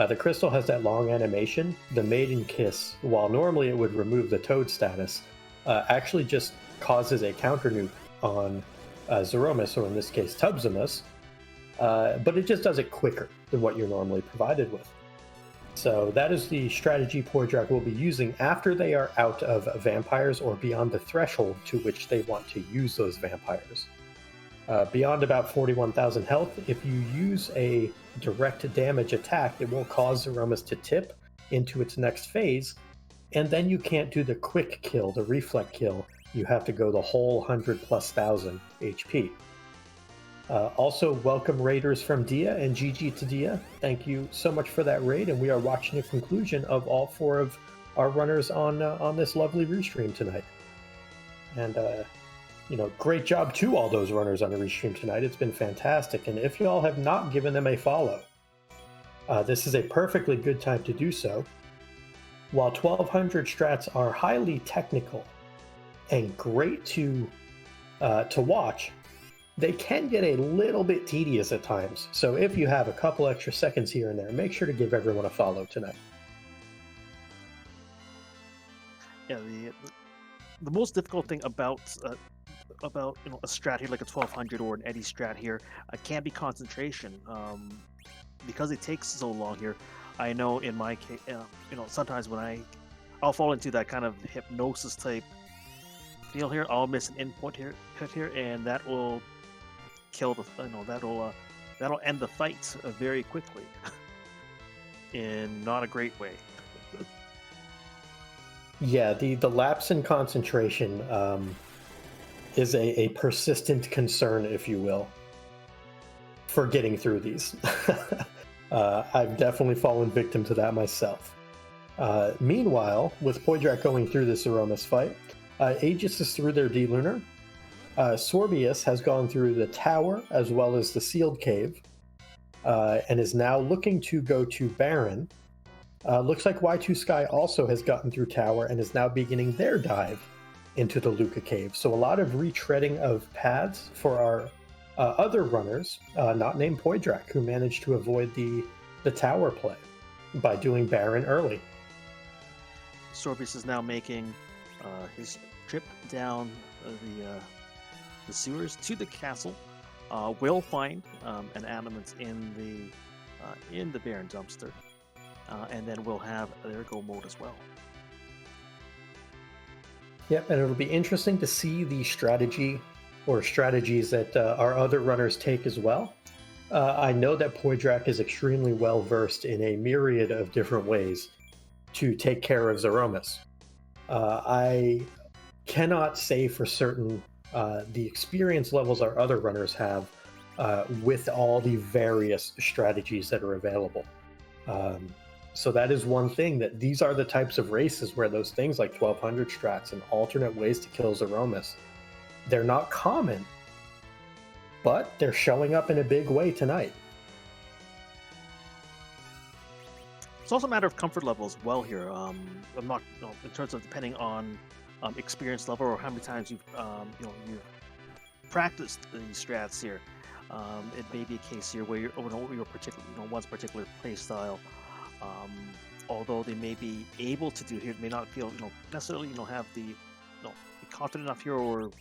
The Crystal has that long animation. The Maiden Kiss, while normally it would remove the Toad status, actually just causes a counter nuke on Zeromus, or in this case Tubsimus, but it just does it quicker than what you're normally provided with. So that is the strategy Poydrak will be using after they are out of vampires or beyond the threshold to which they want to use those vampires. Beyond about 41,000 health, if you use a direct damage attack, it will cause Zeromus to tip into its next phase, and then you can't do the quick kill, the reflect kill. You have to go the whole 100,000+ HP. Also, welcome raiders from Dia and GG to Dia. Thank you so much for that raid, and we are watching the conclusion of all 4 of our runners on this lovely restream tonight. And great job to all those runners on the restream tonight. It's been fantastic, and if y'all have not given them a follow, this is a perfectly good time to do so. While 1200 strats are highly technical and great to watch, they can get a little bit tedious at times. So if you have a couple extra seconds here and there, make sure to give everyone a follow tonight. Yeah, the most difficult thing about a strat here like a 1200 or an Eddy strat here can be concentration, because it takes so long here. I know in my case, sometimes when I'll fall into that kind of hypnosis type deal here, I'll miss an input here, and that will kill the, that'll end the fight very quickly, in not a great way. Yeah, the lapse in concentration is a persistent concern, if you will, for getting through these. I've definitely fallen victim to that myself. Meanwhile, with Poydrak going through this Zeromus fight, Aegis is through their D-Lunar. Sorbius has gone through the tower as well as the sealed cave, and is now looking to go to Baron. Looks like Y2 Sky also has gotten through tower and is now beginning their dive into the Luca cave. So a lot of retreading of paths for our other runners, not named Poydrak, who managed to avoid the tower play by doing Baron early. Sorbius is now making his trip down the sewers to the castle. Will find an animate in the Baron dumpster, and then we'll have their go mode as well. Yep, and it'll be interesting to see the strategy or strategies that our other runners take as well. I know that Poydrak is extremely well versed in a myriad of different ways to take care of Zeromus. I cannot say for certain the experience levels our other runners have with all the various strategies that are available. So that is one thing, that these are the types of races where those things like 1200 strats and alternate ways to kill Zeromus, they're not common, but they're showing up in a big way tonight. It's also a matter of comfort level as well here. I'm not, in terms of depending on experience level or how many times you've you've practiced these strats here. It may be a case here where your particular one's particular play style, although they may be able to do here, may not feel necessarily have the be confident enough here or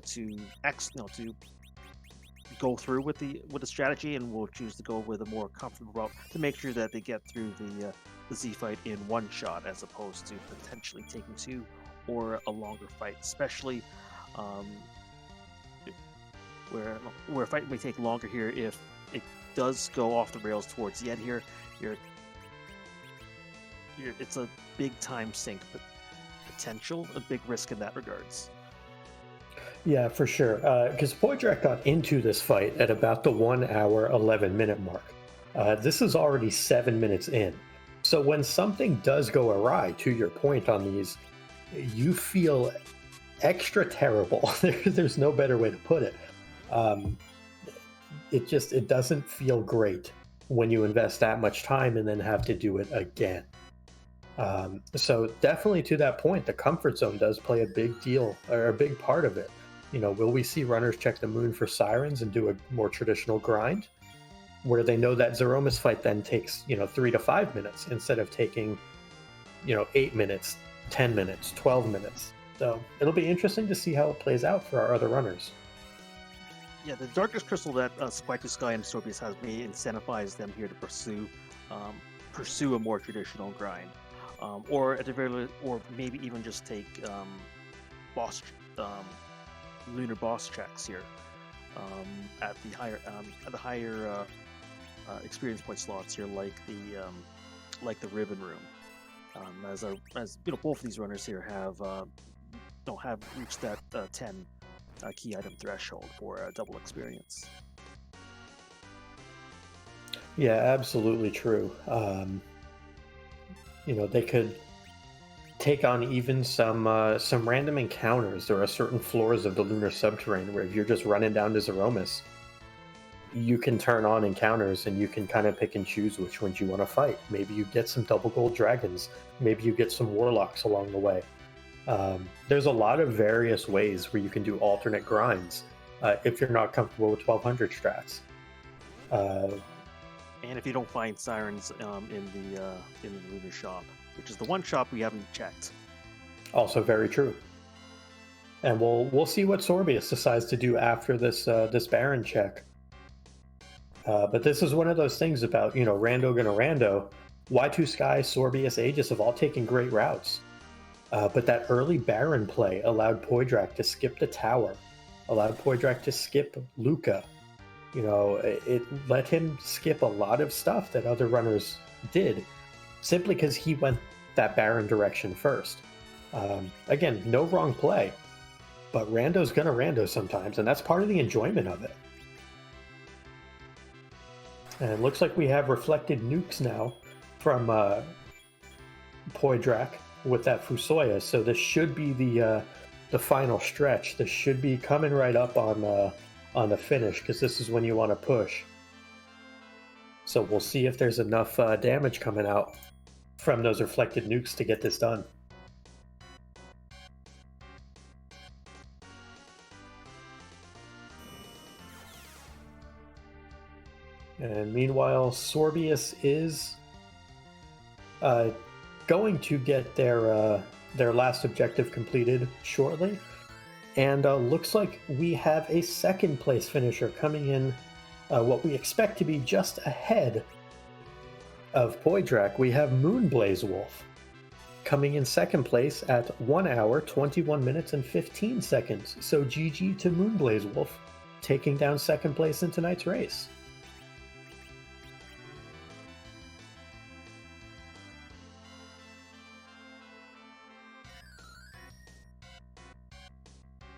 to go through with the strategy, and will choose to go with a more comfortable route to make sure that they get through the Z fight in one shot, as opposed to potentially taking two or a longer fight, especially where a fight may take longer here. If it does go off the rails towards the end here, it's a big time sink potential, a big risk in that regards. Yeah, for sure. Because Poydrak got into this fight at about the 1 hour, 11-minute mark. This is already 7 minutes in. So when something does go awry, to your point on these, you feel extra terrible. There's no better way to put it. It doesn't feel great when you invest that much time and then have to do it again. So definitely, to that point, the comfort zone does play a big deal, or a big part of it. Will we see runners check the moon for sirens and do a more traditional grind, where they know that Zeromus fight then takes 3 to 5 minutes instead of taking 8 minutes, 10 minutes, 12 minutes. So it'll be interesting to see how it plays out for our other runners. Yeah, the Darkness Crystal that Spike the Sky and Sorbius has may incentivize them here to pursue a more traditional grind, or at the very least, or maybe even just take lunar boss checks here at the higher experience point slots here, like the Ribbon Room, as both of these runners here have reached that 10 key item threshold for double experience. Yeah, absolutely true. They could take on even some random encounters. There are certain floors of the lunar subterranean where if you're just running down to Zeromus, you can turn on encounters and you can kind of pick and choose which ones you want to fight. Maybe you get some double gold dragons. Maybe you get some warlocks along the way. There's a lot of various ways where you can do alternate grinds if you're not comfortable with 1200 strats. And if you don't find sirens in the lunar shop, which is the one shop we haven't checked. Also very true. And we'll see what Sorbius decides to do after this Baron check. But this is one of those things about rando gonna rando. Y2 Sky, Sorbius, Aegis have all taken great routes. But that early Baron play allowed Poydrak to skip the tower, allowed Poydrak to skip Luca. It let him skip a lot of stuff that other runners did, simply because he went that Baron direction first. Again, no wrong play, but rando's gonna rando sometimes, and that's part of the enjoyment of it. And it looks like we have reflected nukes now from Poydrak with that Fusoya, so this should be the final stretch. This should be coming right up on the finish, because this is when you want to push. So we'll see if there's enough damage coming out from those reflected nukes to get this done. And meanwhile, Sorbius is going to get their last objective completed shortly. And looks like we have a second place finisher coming in, what we expect to be just ahead of Poydrak, we have Moonblaze Wolf coming in second place at 1 hour, 21 minutes, and 15 seconds. So GG to Moonblaze Wolf, taking down second place in tonight's race.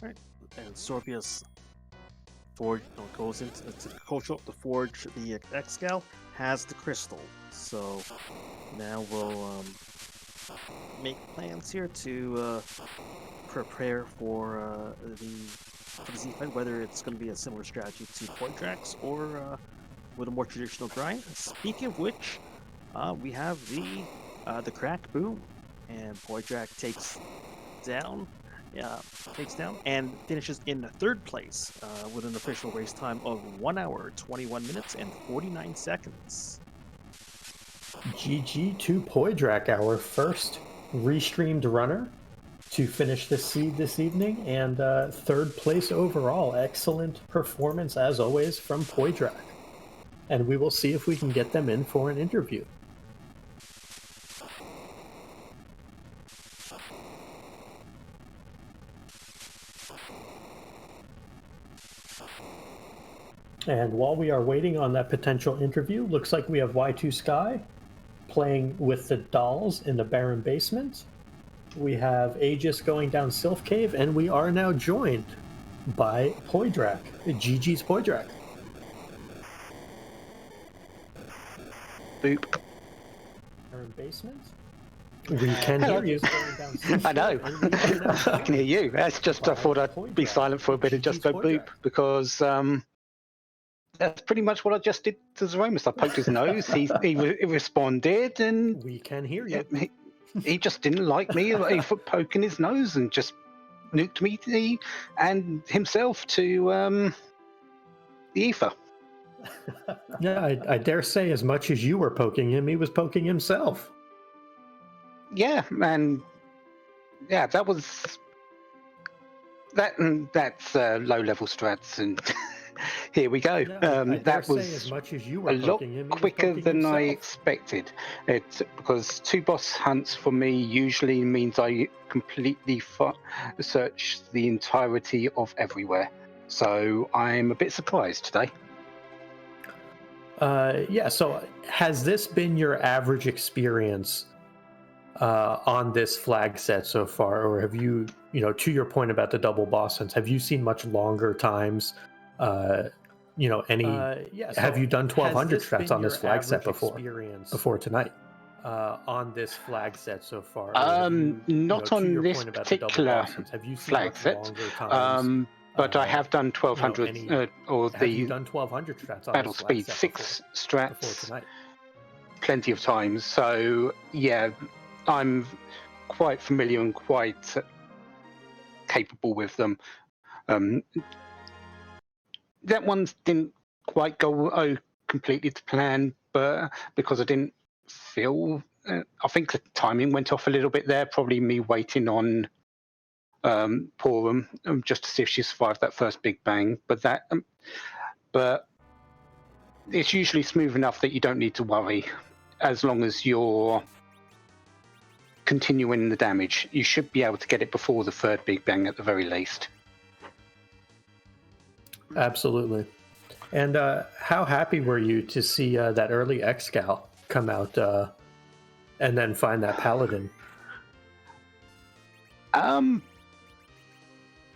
All right, and Sorpius goes into the forge. The Excal has the crystal, so now we'll make plans here to prepare for the Z fight, whether it's going to be a similar strategy to Poitrax or with a more traditional grind. Speaking of which, we have the crack boom, and Poitrax takes down and finishes in third place with an official race time of 1 hour, 21 minutes, and 49 seconds. GG to Poydrak, our first restreamed runner to finish the seed this evening, and third place overall. Excellent performance as always from Poydrak. And we will see if we can get them in for an interview. And while we are waiting on that potential interview, looks like we have Y2 Sky playing with the dolls in the barren basement. We have Aegis going down Sylph Cave, and we are now joined by Poydrak, GG's Poydrak. Boop. Barren basement? We can hear you. I know. I can hear you. That's just, I thought I'd be silent for a bit and just go boop, because that's pretty much what I just did to Zeromus. I poked his nose, he responded, and we can hear you. He just didn't like me poking his nose and just nuked me and himself to the ether. Yeah, I dare say as much as you were poking him, he was poking himself. Yeah, and yeah, that's low-level strats, and here we go. Yeah, that was as much as you were a lot quicker than I expected. It's because 2 boss hunts for me usually means I completely search the entirety of everywhere. So I'm a bit surprised today. Yeah, so has this been your average experience on this flag set so far, or have you, to your point about the double boss hunts, have you seen much longer times? Have you done 1200 strats on this flag set before tonight? On this flag set so far? Not on this particular flag set. But I have done 1200 or the done 1200 strats on battle this flag speed set 6 strats before tonight? Plenty of times. So yeah, I'm quite familiar and quite capable with them. That one didn't quite go completely to plan, but because I didn't feel, I think the timing went off a little bit there. Probably me waiting on Porum just to see if she survived that first big bang. But it's usually smooth enough that you don't need to worry, as long as you're continuing the damage. You should be able to get it before the third big bang at the very least. Absolutely. And how happy were you to see that early Excal come out and then find that Paladin?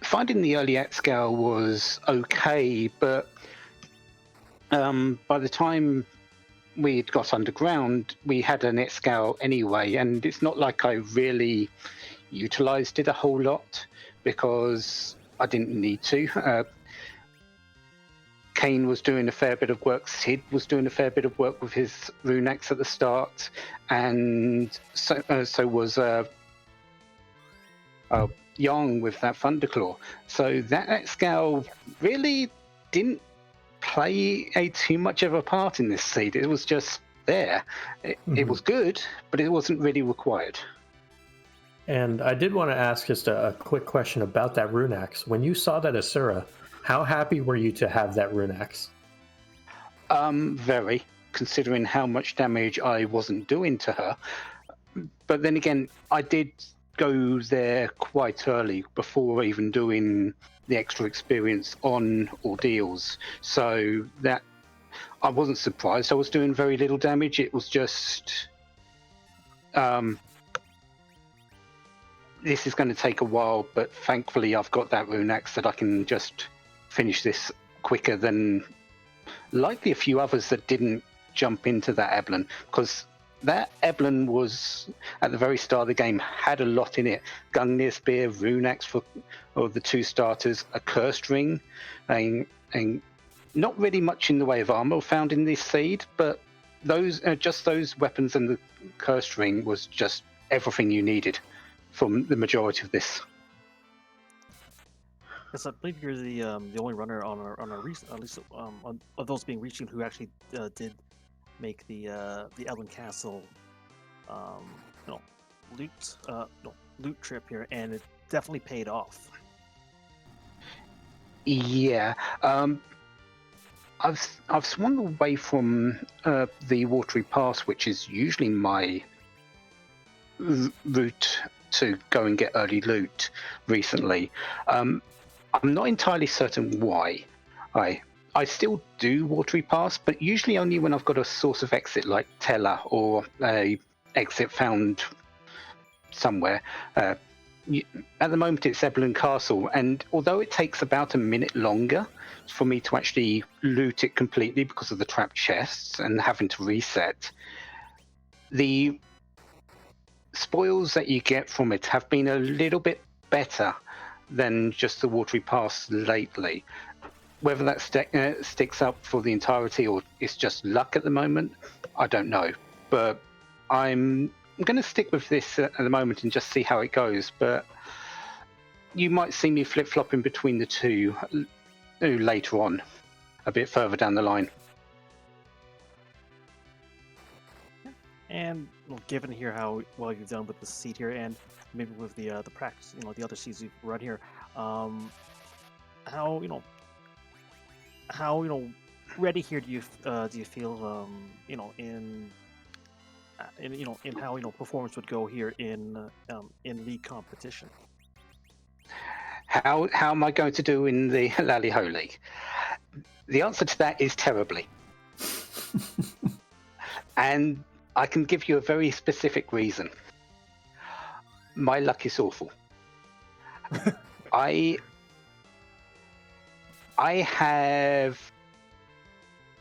Finding the early Excal was okay, but by the time we'd got underground, we had an Excal anyway, and it's not like I really utilized it a whole lot because I didn't need to. Kane was doing a fair bit of work, Sid was doing a fair bit of work with his rune axe at the start, and so was Young with that Thunderclaw. So that Excal really didn't play too much of a part in this seed. It was just there. It was good, but it wasn't really required. And I did want to ask just a quick question about that rune axe. When you saw that Asura, how happy were you to have that rune axe? Very. considering how much damage I wasn't doing to her. But then again, I did go there quite early before even doing the extra experience on ordeals, so that I wasn't surprised I was doing very little damage. It was just this is going to take a while, but thankfully I've got that rune axe that I can just finish this quicker than likely a few others that didn't jump into that Eblin, because that Eblin was at the very start of the game, had a lot in it. Gungnir Spear, rune axe for the 2 starters, a cursed ring, and not really much in the way of armor found in this seed, but those just those weapons and the cursed ring was just everything you needed from the majority of this. Yes, I believe you're the only runner on our recent, at least of those being reaching, who actually did make the Elven Castle, loot trip here, and it definitely paid off. Yeah, I've swung away from the Watery Pass, which is usually my route to go and get early loot recently. I'm not entirely certain why. I still do Watery Pass, but usually only when I've got a source of exit like Tella or a exit found somewhere. At the moment it's Eblin Castle, and although it takes about a minute longer for me to actually loot it completely because of the trapped chests and having to reset, the spoils that you get from it have been a little bit better than just the Watery Pass lately. Whether that sticks up for the entirety or it's just luck at the moment, I don't know. But I'm going to stick with this at the moment and just see how it goes. But you might see me flip-flopping between the two later on, a bit further down the line. And given here how well you've done with the seed here, and maybe with the practice, the other seeds you've run here, how ready here do you feel in how performance would go here in league competition? How am I going to do in the LaliHo League? The answer to that is terribly. And I can give you a very specific reason. My luck is awful. I have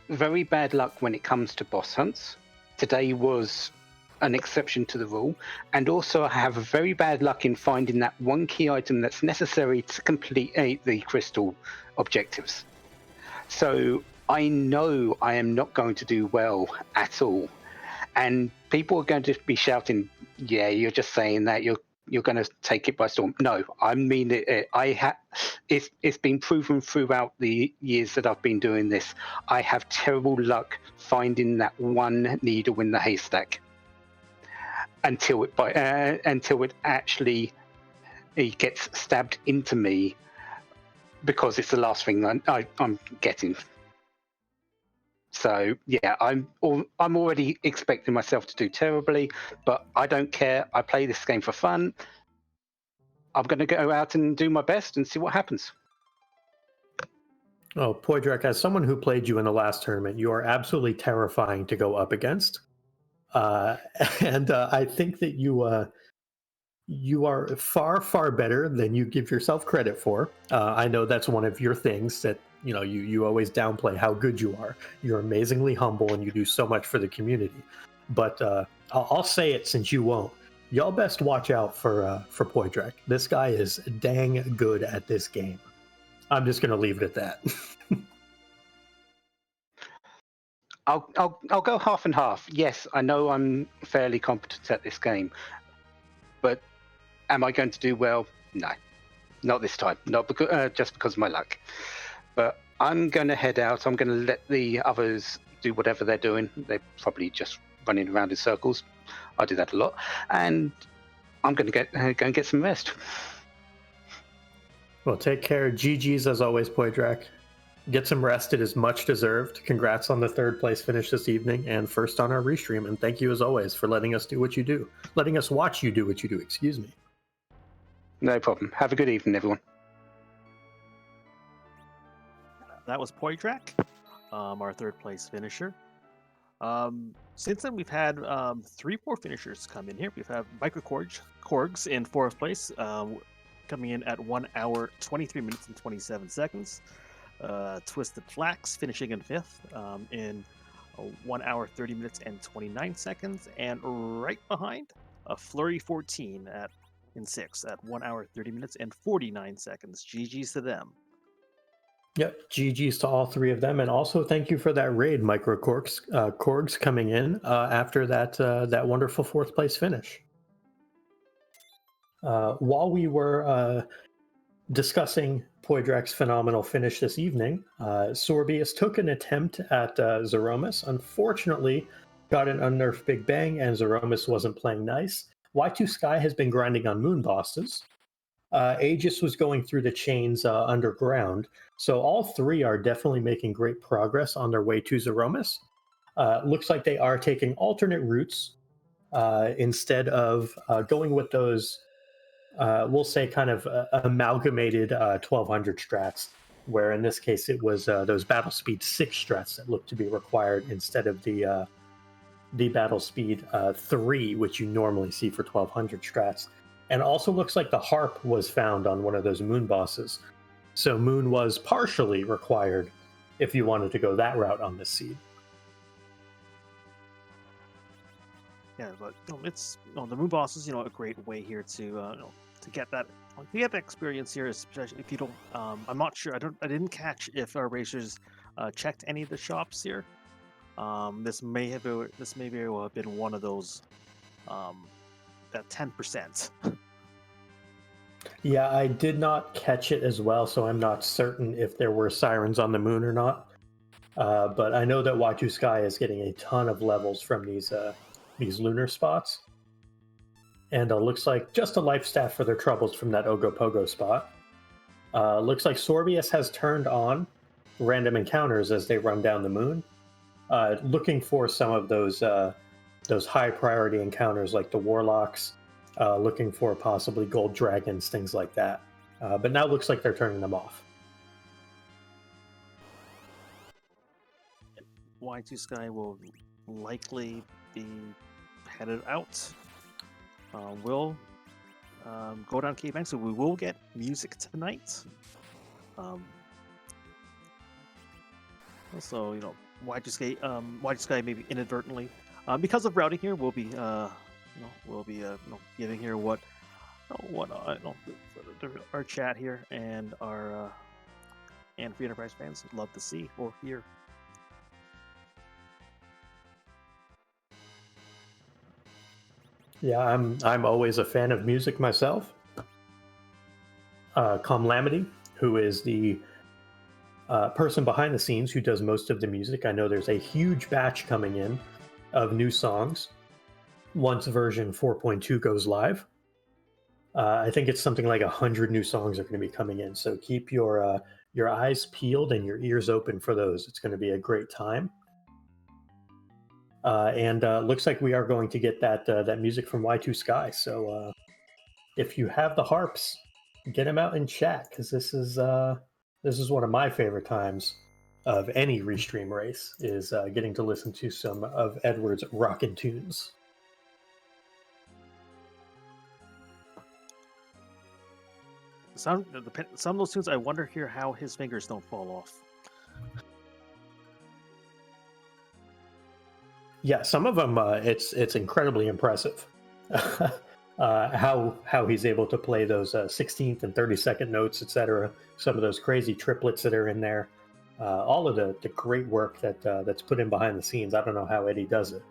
very bad luck when it comes to boss hunts. Today was an exception to the rule, and also I have very bad luck in finding that one key item that's necessary to complete the crystal objectives. So I know I am not going to do well at all, and people are going to be shouting, "Yeah, you're just saying that. You're going to take it by storm." No, I mean it. It's been proven throughout the years that I've been doing this. I have terrible luck finding that one needle in the haystack until it actually gets stabbed into me, because it's the last thing I'm getting. So yeah, I'm already expecting myself to do terribly, but I don't care. I play this game for fun. I'm going to go out and do my best and see what happens. Oh, Poydrak, as someone who played you in the last tournament, you are absolutely terrifying to go up against. And I think that you are far, far better than you give yourself credit for. I know that's one of your things that you always downplay how good you are. You're amazingly humble and you do so much for the community. But I'll say it since you won't. Y'all best watch out for Poydrak. This guy is dang good at this game. I'm just going to leave it at that. I'll go half and half. Yes, I know I'm fairly competent at this game, but am I going to do well? No, not this time. Not because just because of my luck. But I'm going to head out. I'm going to let the others do whatever they're doing. They're probably just running around in circles. I do that a lot, and I'm going to go and get some rest. Well, take care. GG's as always, Poydrak. Get some rest. It is much deserved. Congrats on the third place finish this evening and first on our restream. And thank you as always for letting us do what you do, letting us watch you do what you do. Excuse me. No problem. Have a good evening, everyone. That was Poitrak, our third place finisher. Since then, we've had 3 more finishers come in here. We've had Korgs in 4th place, coming in at 1 hour, 23 minutes, and 27 seconds. Twisted Flax finishing in 5th in 1 hour, 30 minutes, and 29 seconds. And right behind, Flurry 14 in 6th at 1 hour, 30 minutes, and 49 seconds. GG's to them. Yep, GG's to all 3 of them, and also thank you for that raid, Micro Korgs coming in after that wonderful 4th place finish. While we were discussing Poidrak's phenomenal finish this evening, Sorbius took an attempt at Zeromus. Unfortunately, got an unnerfed Big Bang, and Zeromus wasn't playing nice. Y2 Sky has been grinding on moon bosses. Aegis was going through the chains underground. So all 3 are definitely making great progress on their way to Zeromus. Looks like they are taking alternate routes instead of going with those, we'll say, kind of amalgamated 1200 strats, where in this case it was those battle speed 6 strats that looked to be required instead of the battle speed 3, which you normally see for 1200 strats. And also looks like the harp was found on one of those moon bosses. So moon was partially required if you wanted to go that route on this seed. Yeah, but it's the moon boss is a great way here to get that experience here, especially if you don't. I'm not sure. I didn't catch if our racers checked any of the shops here. This may have been one of those that 10%. Yeah, I did not catch it as well, so I'm not certain if there were sirens on the moon or not. But I know that Y2 Sky is getting a ton of levels from these lunar spots. And looks like just a life staff for their troubles from that Ogopogo spot. Looks like Sorbius has turned on random encounters as they run down the moon, looking for some of those high priority encounters like the Warlocks, looking for possibly gold dragons, things like that. But now it looks like they're turning them off. Y2 Sky will likely be headed out. We'll go down Cave Bank, so we will get music tonight. Also, Y2 Sky maybe inadvertently, because of routing here, we'll be giving here what our chat here and our and Free Enterprise fans would love to see or hear. Yeah, I'm always a fan of music myself. Comlamity, who is the person behind the scenes who does most of the music. I know there's a huge batch coming in of new songs once version 4.2 goes live. I think it's something like 100 new songs are going to be coming in. So keep your eyes peeled and your ears open for those. It's going to be a great time. And looks like we are going to get that music from Y2 Sky. So if you have the harps, get them out in chat, because this is one of my favorite times of any restream race, is getting to listen to some of Edward's rockin' tunes. Some of those tunes, I wonder here how his fingers don't fall off. Yeah, some of them, it's incredibly impressive how he's able to play those 16th and 32nd notes, etc. Some of those crazy triplets that are in there. All of the great work that's put in behind the scenes. I don't know how Eddie does it.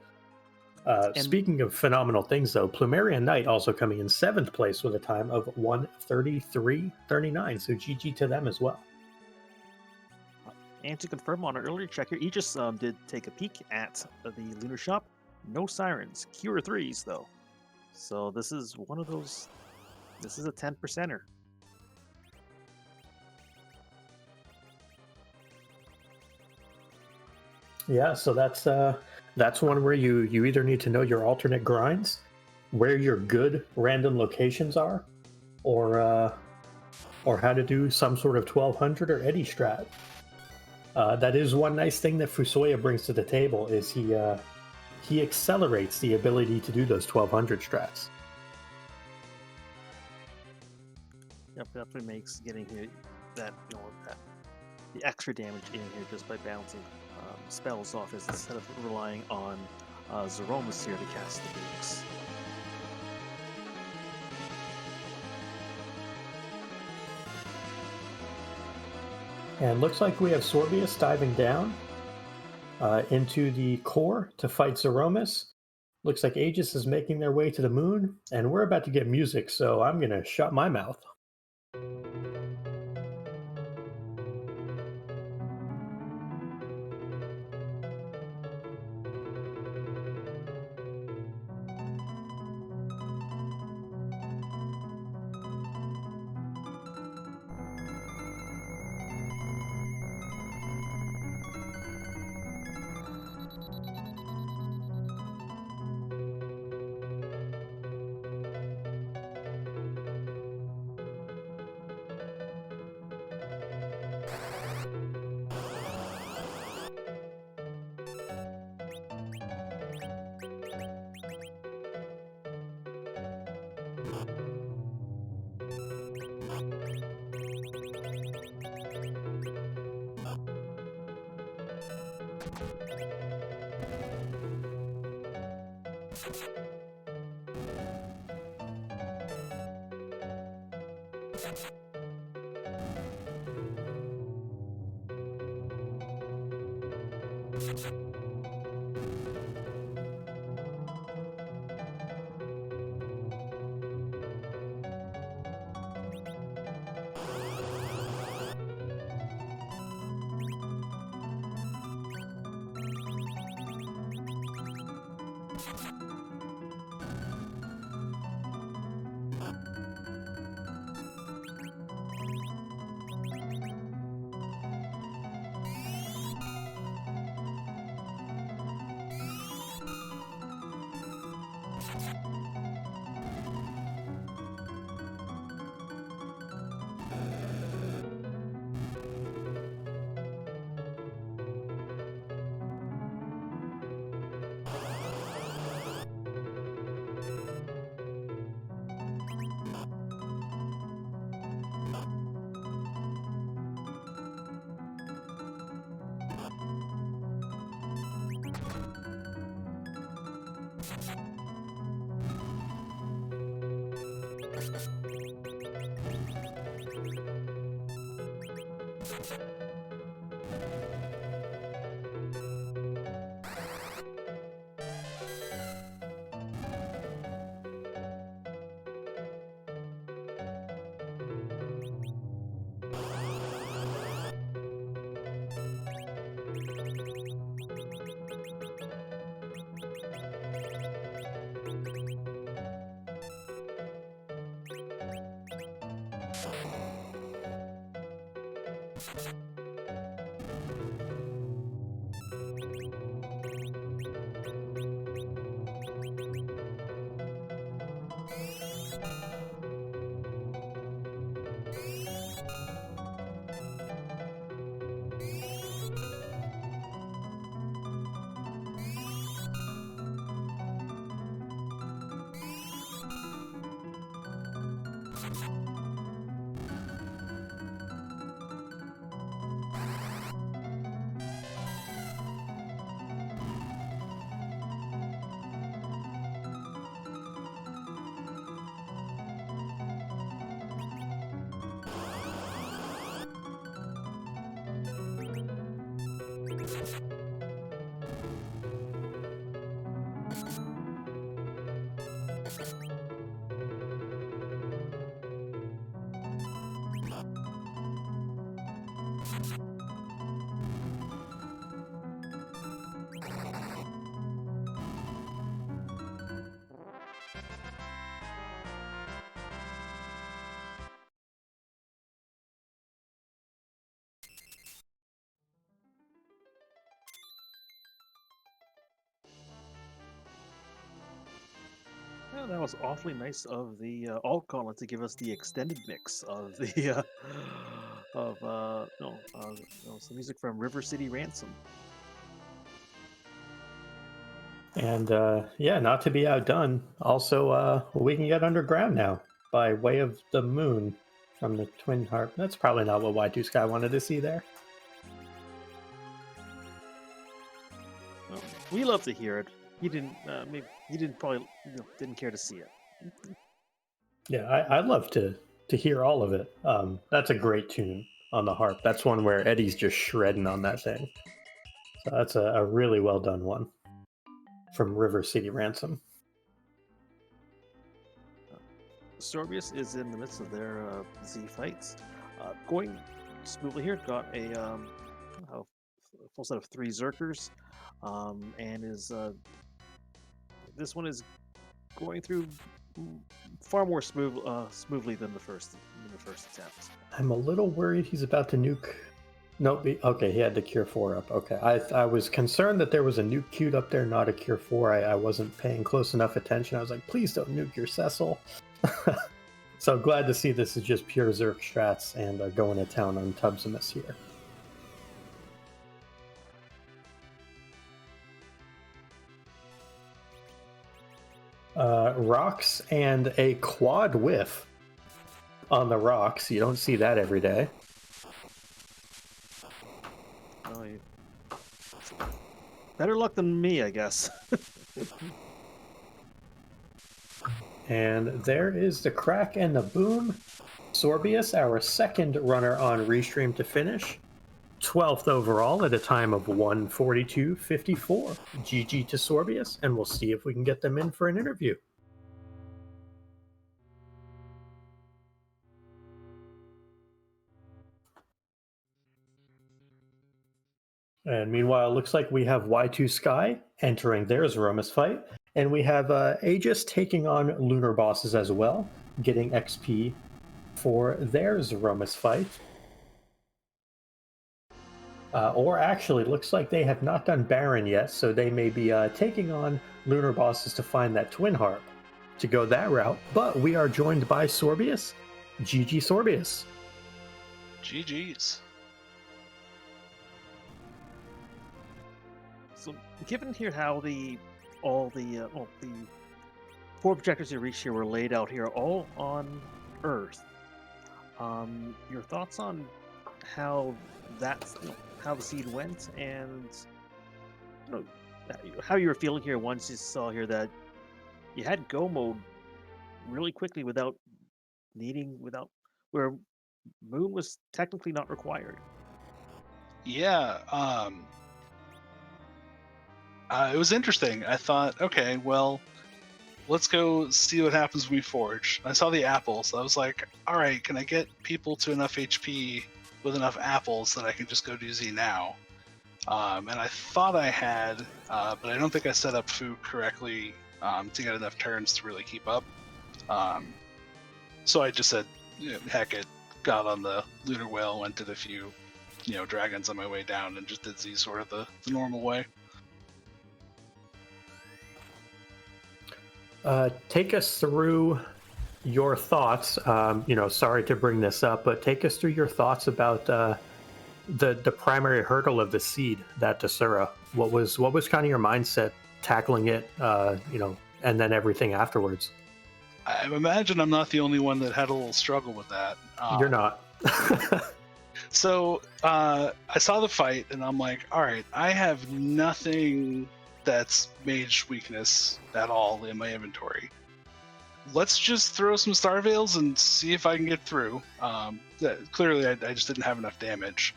Speaking of phenomenal things, though, Plumerian Knight also coming in 7th place with a time of 1:33:39. So GG to them as well. And to confirm on an earlier check here, Aegis did take a peek at the lunar shop. No sirens. Cure 3s, though. So this is one of those. This is a 10%er. Yeah, so that's one where you either need to know your alternate grinds, where your good random locations are, or how to do some sort of 1200 or Eddy strat. That is one nice thing that Fusoya brings to the table is he accelerates the ability to do those 1200 strats. Yep, definitely makes getting here that that the extra damage in here just by bouncing spells off is instead of relying on Zeromus here to cast the nukes. And looks like we have Sorbius diving down into the core to fight Zeromus. Looks like Aegis is making their way to the moon, and we're about to get music, so I'm gonna shut my mouth. That was awfully nice of the alt caller to give us the extended mix of the of no, some music from River City Ransom. And yeah, not to be outdone. Also, we can get underground now by way of the moon from the Twin Harp. That's probably not what Y2 Sky wanted to see there. Well, we love to hear it. He didn't. Maybe he didn't probably didn't care to see it. Yeah, I love to hear all of it. That's a great tune on the harp. That's one where Eddie's just shredding on that thing. So that's a really well done one from River City Ransom. Sorbius is in the midst of their Z fights, going smoothly here. Got a full set of 3 Zerkers, and is this one is going through far more smoothly than the first attempt. I'm a little worried he's about to nuke. Nope. Okay, he had the Cure 4 up. Okay, I was concerned that there was a nuke queued up there, not a Cure 4. I wasn't paying close enough attention. I was like, please don't nuke your Cecil. So glad to see this is just pure Zerk strats and going to town on Tubsimus here. Rocks and a quad whiff on the rocks. You don't see that every day. Oh, better luck than me, I guess. And there is the crack and the boom. Sorbius, our second runner on Restream to finish. 12th overall at a time of 1:42.54. GG to Sorbius, and we'll see if we can get them in for an interview. And meanwhile, it looks like we have Y2 Sky entering their Zeromus fight, and we have Aegis taking on Lunar Bosses as well, getting XP for their Zeromus fight. Or actually, looks like they have not done Baron yet, so they may be taking on Lunar Bosses to find that Twin Harp to go that route. But we are joined by Sorbius. GG Sorbius. GG's. So, given here how all the 4 projectors you reached here were laid out here, all on Earth, your thoughts on how how the seed went, and how you were feeling here once you saw here that you had go mode really quickly without where Moon was technically not required. Yeah, it was interesting. I thought, okay, well, let's go see what happens when we forge. I saw the apples. I was like, all right, can I get people to enough HP with enough apples that I can just go do Z now? And I thought I had, but I don't think I set up food correctly to get enough turns to really keep up. So I just said, heck it, got on the Lunar Whale, went to a few, dragons on my way down, and just did Z sort of the normal way. Take us through your thoughts. Sorry to bring this up, but take us through your thoughts about the primary hurdle of the seed, that Dasura. What was kind of your mindset tackling it, and then everything afterwards? I imagine I'm not the only one that had a little struggle with that. You're not. So I saw the fight, and I'm like, all right, I have nothing that's mage weakness at all in my inventory. Let's just throw some Star Veils and see if I can get through. Clearly, I just didn't have enough damage.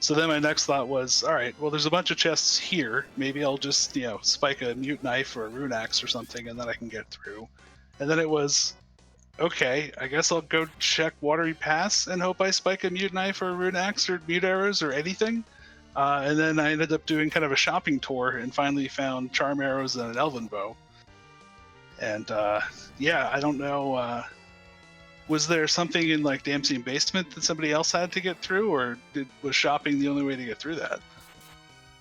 So then my next thought was, all right, well, there's a bunch of chests here. Maybe I'll just, spike a Mute Knife or a Rune Axe or something, and then I can get through. And then it was, okay, I guess I'll go check Watery Pass and hope I spike a Mute Knife or a Rune Axe or Mute Arrows or anything. And then I ended up doing kind of a shopping tour and finally found Charm Arrows and an Elven Bow. And I don't know, was there something in like Damsey Basement that somebody else had to get through, or was shopping the only way to get through that?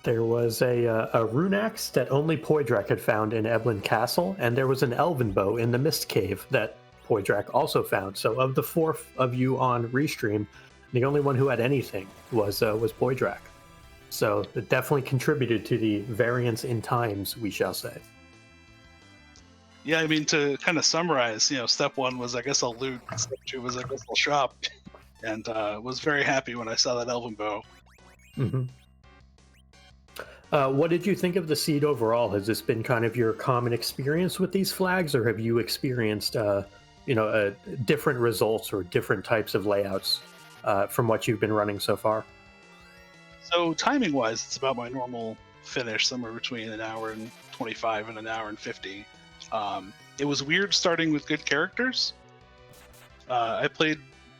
There was a rune axe that only Poydrak had found in Eblin Castle, and there was an elven bow in the Mist Cave that Poydrak also found. So, of the four of you on Restream, the only one who had anything was Poydrak. So, it definitely contributed to the variance in times, we shall say. Yeah, I mean, to kind of summarize, step one was I guess I'll loot. Step two was I guess I'll shop, and was very happy when I saw that elven bow. Mm-hmm. What did you think of the seed overall? Has this been kind of your common experience with these flags, or have you experienced, different results or different types of layouts from what you've been running so far? So timing-wise, it's about my normal finish, somewhere between an hour and 25 and an hour and 50. It was weird starting with good characters. I played,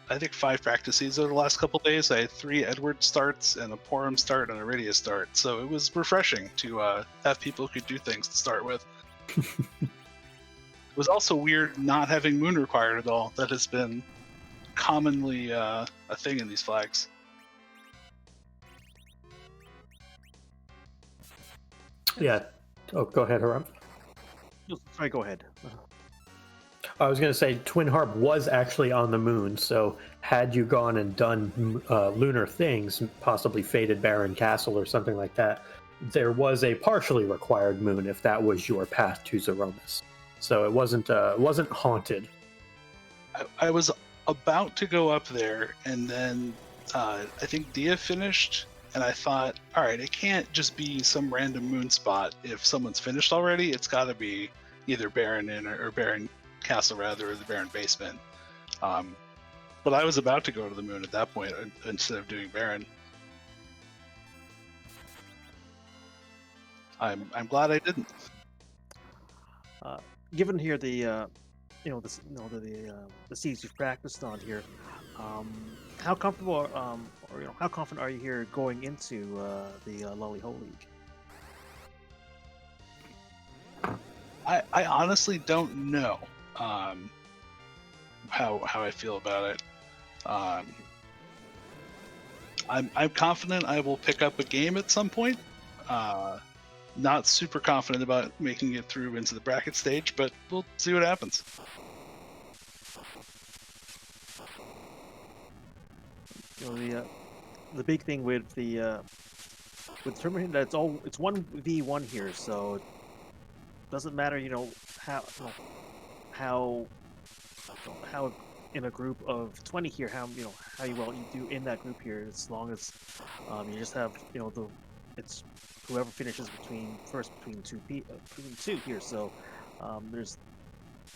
I think, 5 practices over the last couple days. I had 3 Edward starts and a Porum start and a Rydia start, so it was refreshing to have people who could do things to start with. It was also weird not having Moon required at all. That has been commonly a thing in these flags. Yeah. Oh, go ahead, Haram. Sorry, go ahead. I was going to say Twin Harp was actually on the moon, so had you gone and done lunar things, possibly Fated Baron Castle or something like that, there was a partially required moon if that was your path to Zeromus. So it wasn't haunted. I was about to go up there, and then I think Dia finished, and I thought, all right, it can't just be some random moon spot. If someone's finished already, it's got to be either Baron Inn or Baron Castle, rather, or the Baron Basement. But I was about to go to the moon at that point instead of doing Baron. I'm glad I didn't. Given here the seeds you've practiced on here, how comfortable or how confident are you here going into the LaliHo League? I honestly don't know how I feel about it. I'm confident I will pick up a game at some point. Not super confident about making it through into the bracket stage, but we'll see what happens. The big thing with the tournament that it's 1v1 here, so it doesn't matter how in a group of 20 here how well you do in that group here, as long as you just have it's whoever finishes between two here. So there's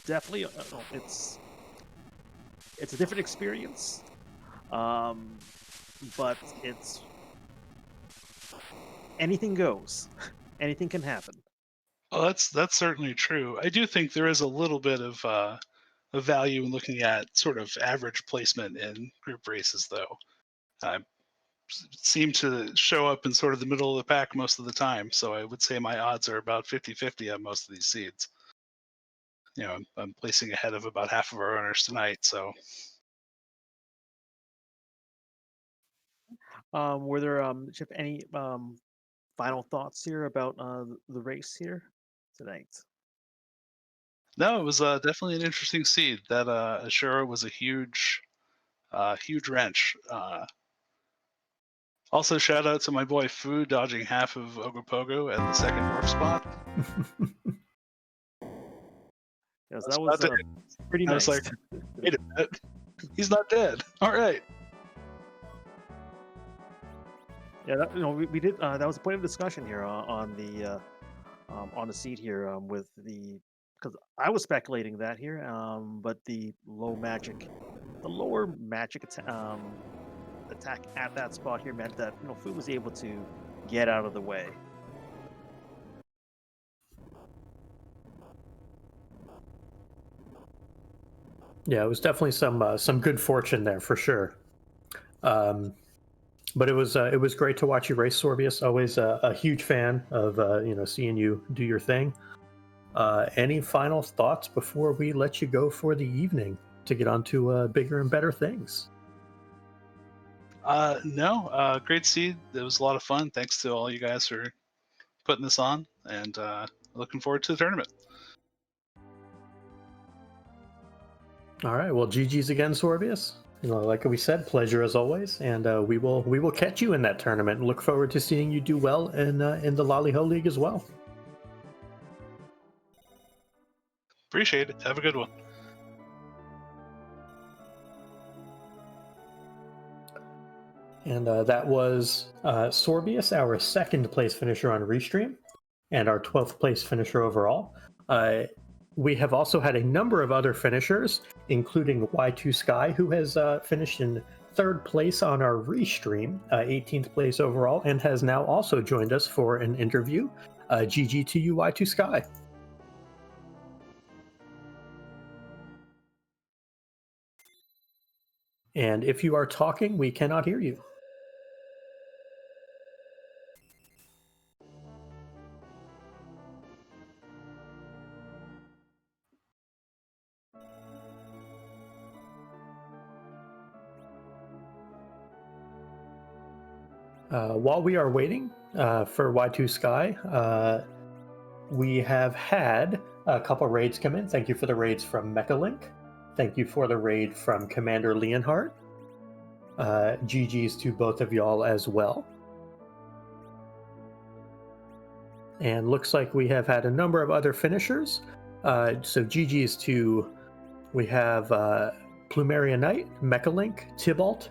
definitely it's a different experience, but it's anything goes. Anything can happen. Well, that's certainly true. I do think there is a little bit of value in looking at sort of average placement in group races, though. I seem to show up in sort of the middle of the pack most of the time, so I would say my odds are about 50-50 on most of these seeds. I'm placing ahead of about half of our owners tonight, so. Were there Chip, any final thoughts here about the race here tonight? No, it was definitely an interesting seed. That Ashura was a huge wrench. Also, shout out to my boy Fu dodging half of Ogopogo at the second dwarf spot. Yes, that was pretty nice. I was like, wait a minute, he's not dead. All right. Yeah, we did. That was a point of discussion here on the seed here with because I was speculating that here, but the lower magic attack at that spot here meant that Fu was able to get out of the way. Yeah, it was definitely some good fortune there for sure. But it was great to watch you race, Sorbius. Always a huge fan of seeing you do your thing. Any final thoughts before we let you go for the evening to get on to bigger and better things? No, great seed. It was a lot of fun. Thanks to all you guys for putting this on, and looking forward to the tournament. All right. Well, GG's again, Sorbius. Like we said, pleasure as always, and we will catch you in that tournament. Look forward to seeing you do well in the LaliHo League as well. Appreciate it. Have a good one. And that was Sorbius, our second place finisher on Restream, and our 12th place finisher overall. We have also had a number of other finishers, including Y2 Sky, who has finished in third place on our Restream, 18th place overall, and has now also joined us for an interview. GG to you, Y2 Sky. And if you are talking, we cannot hear you. While we are waiting for Y2 Sky, we have had a couple raids come in. Thank you for the raids from Mechalink. Thank you for the raid from Commander Leonhardt. GG's to both of y'all as well. And looks like we have had a number of other finishers. So GG's to, we have Plumeria Knight, Mechalink, Tybalt,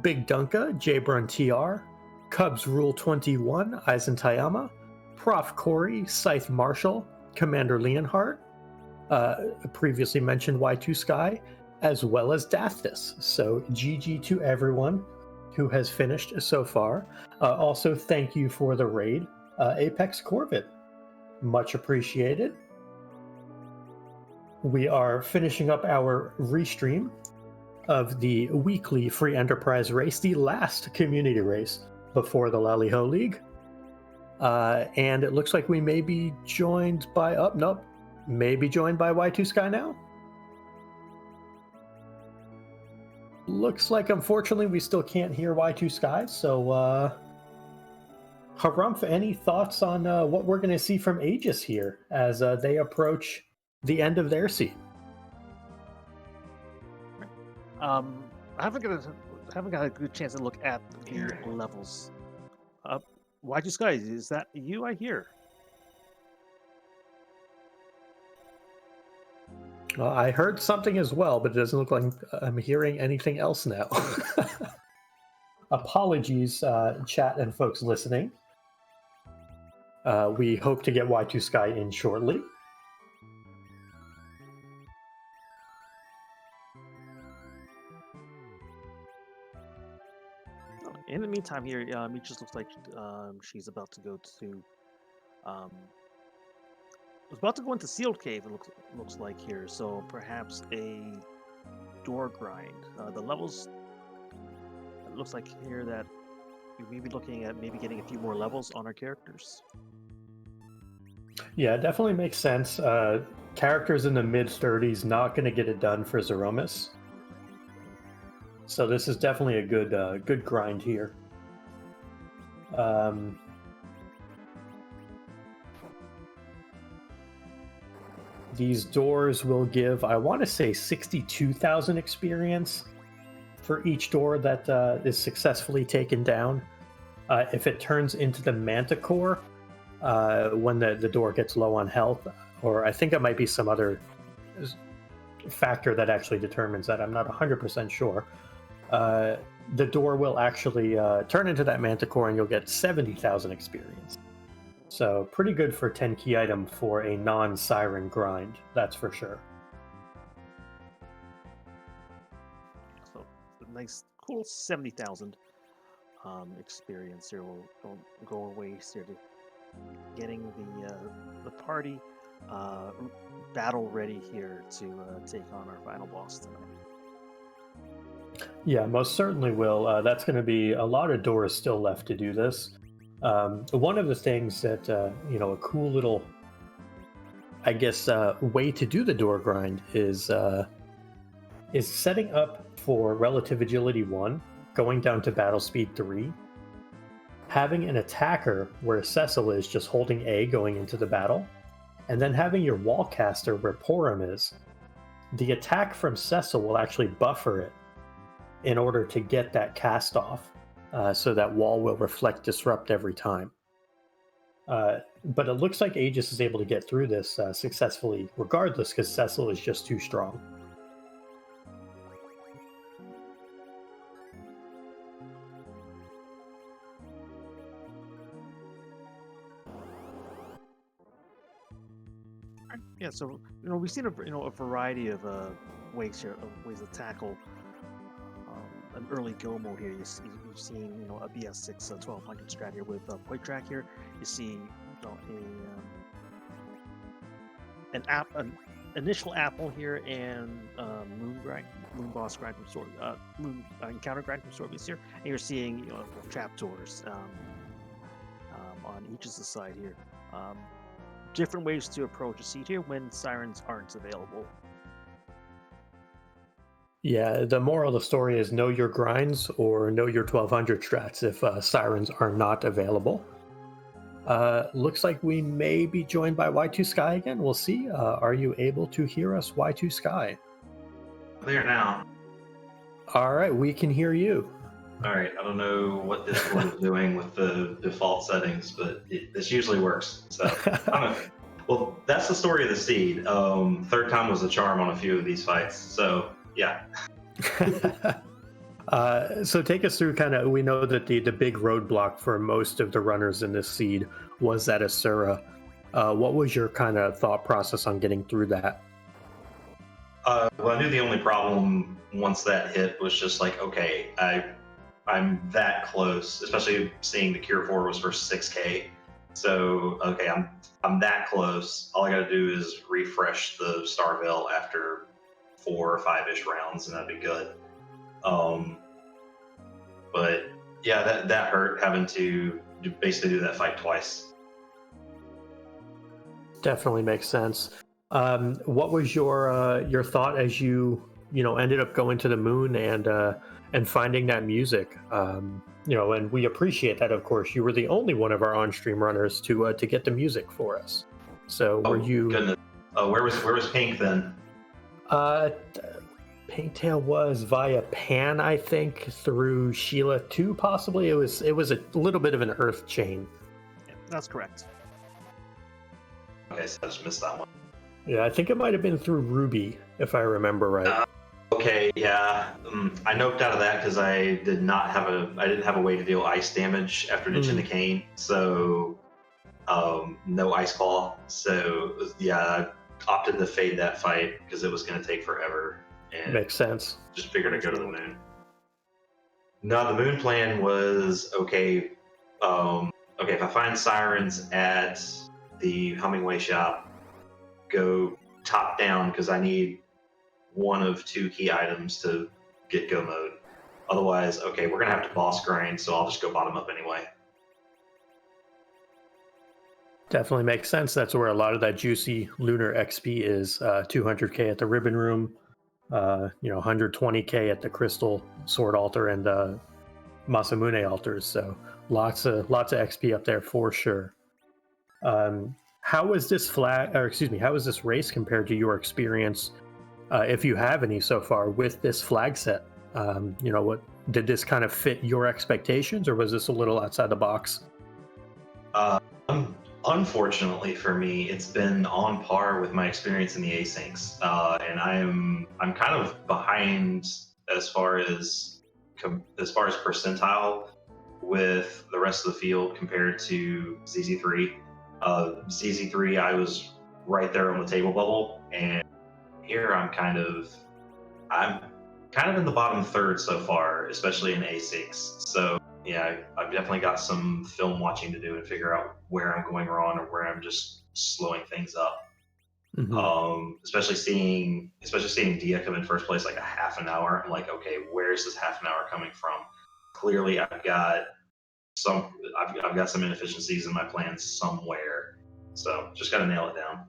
Big Dunka, Jbrun TR, Cubs Rule 21, Aizen Tayama, Prof. Corey, Scythe Marshall, Commander Leonhardt, previously mentioned Y2 Sky, as well as Dathis. So GG to everyone who has finished so far. Also, thank you for the raid, Apex Corvid. Much appreciated. We are finishing up our restream of the weekly free enterprise race, the last community race before the LaliHo League. And it looks like we may be joined by, maybe joined by Y2 Sky now. Looks like, unfortunately, we still can't hear Y2 Sky, so Harumph, any thoughts on what we're going to see from Aegis here as they approach the end of their seat? I haven't got a good chance to look at the levels. Y2 Sky, is that you I hear? I heard something as well, but it doesn't look like I'm hearing anything else now. Apologies, chat and folks listening. We hope to get Y2 Sky in shortly. In the meantime, here, it just looks like she's about to go to. Was about to go into Sealed Cave. It looks like here, so perhaps a door grind. The levels. It looks like here that we may be looking at maybe getting a few more levels on our characters. Yeah, it definitely makes sense. Characters in the mid-30s not going to get it done for Zeromus. So this is definitely a good grind here. These doors will give, I want to say, 62,000 experience for each door that is successfully taken down. If it turns into the Manticore, when the door gets low on health, or I think it might be some other factor that actually determines that. I'm not 100% sure. The door will actually turn into that Manticore and you'll get 70,000 experience. So pretty good for 10 key item for a non-Siren grind, that's for sure. So a nice, cool 70,000 experience here. We'll go our ways here to getting the party battle ready here to take on our final boss tonight. Yeah, most certainly will. That's going to be a lot of doors still left to do this. One of the things that, a cool little, I guess, way to do the door grind is setting up for Relative Agility 1 going down to battle speed 3, having an attacker where Cecil is just holding A going into the battle, and then having your wall caster where Porum is, the attack from Cecil will actually buffer it in order to get that cast off, so that wall will reflect disrupt every time. But it looks like Aegis is able to get through this successfully regardless, because Cecil is just too strong. Yeah, so we've seen a variety of ways here, of ways to tackle an early go mode here. You've seen a BS6 1200 strat here with point track here. You see an initial apple here and moon boss grind from sword, moon encounter grind from sword here, and you're seeing trapdoors on Aegis' side here. Different ways to approach a seed here when sirens aren't available. Yeah, the moral of the story is know your grinds or know your 1200 strats if sirens are not available. Looks like we may be joined by Y2 Sky again. We'll see. Are you able to hear us, Y2 Sky? There now. All right, we can hear you. All right, I don't know what Discord is doing with the default settings, but this usually works. So, I don't know. Well, that's the story of the seed. Third time was a charm on a few of these fights. So, yeah. So take us through we know that the big roadblock for most of the runners in this seed was that Asura. What was your kind of thought process on getting through that? Well, I knew the only problem once that hit was just like, okay, I'm that close, especially seeing the Cure 4 was for 6K. So, okay, I'm that close. All I got to do is refresh the Star Veil after 4 or 5-ish rounds, and that'd be good. But yeah, that hurt having to basically do that fight twice. Definitely makes sense. What was your thought as you ended up going to the moon and finding that music? And we appreciate that. Of course, you were the only one of our on-stream runners to get the music for us. So were you? Goodness. Where was Pink then? Pinktail was via Pan, I think, through Sheila 2, possibly. It was a little bit of an Earth chain. Yeah, that's correct. Okay, so I just missed that one. Yeah, I think it might have been through Ruby, if I remember right. Okay, yeah. I noped out of that because I didn't have a way to deal ice damage after ditching the cane, so no ice ball. So yeah, I opted to fade that fight because it was going to take forever. And makes sense. Just figured I'd go to the moon. No, the moon plan was okay. Okay, if I find sirens at the Hummingway shop, go top down because I need one of 2 key items to get go mode. Otherwise, okay, we're gonna have to boss grind, so I'll just go bottom up anyway. Definitely makes sense. That's where a lot of that juicy lunar XP is. 200k at the Ribbon Room, 120k at the Crystal Sword Altar and Masamune altars. So lots of XP up there for sure. How was this how was this race compared to your experience, if you have any so far, with this flag set? What did this kind of fit your expectations, or was this a little outside the box? Unfortunately for me, it's been on par with my experience in the asyncs, and I'm kind of behind as far as percentile with the rest of the field compared to ZZ3. ZZ3, I was right there on the table bubble, and here I'm kind of in the bottom third so far, especially in A6. So yeah, I've definitely got some film watching to do and figure out where I'm going wrong or where I'm just slowing things up. Mm-hmm. Especially seeing Dia come in first place like a half an hour. I'm like, okay, where's this half an hour coming from? Clearly, I've got some inefficiencies in my plans somewhere. So just got to nail it down.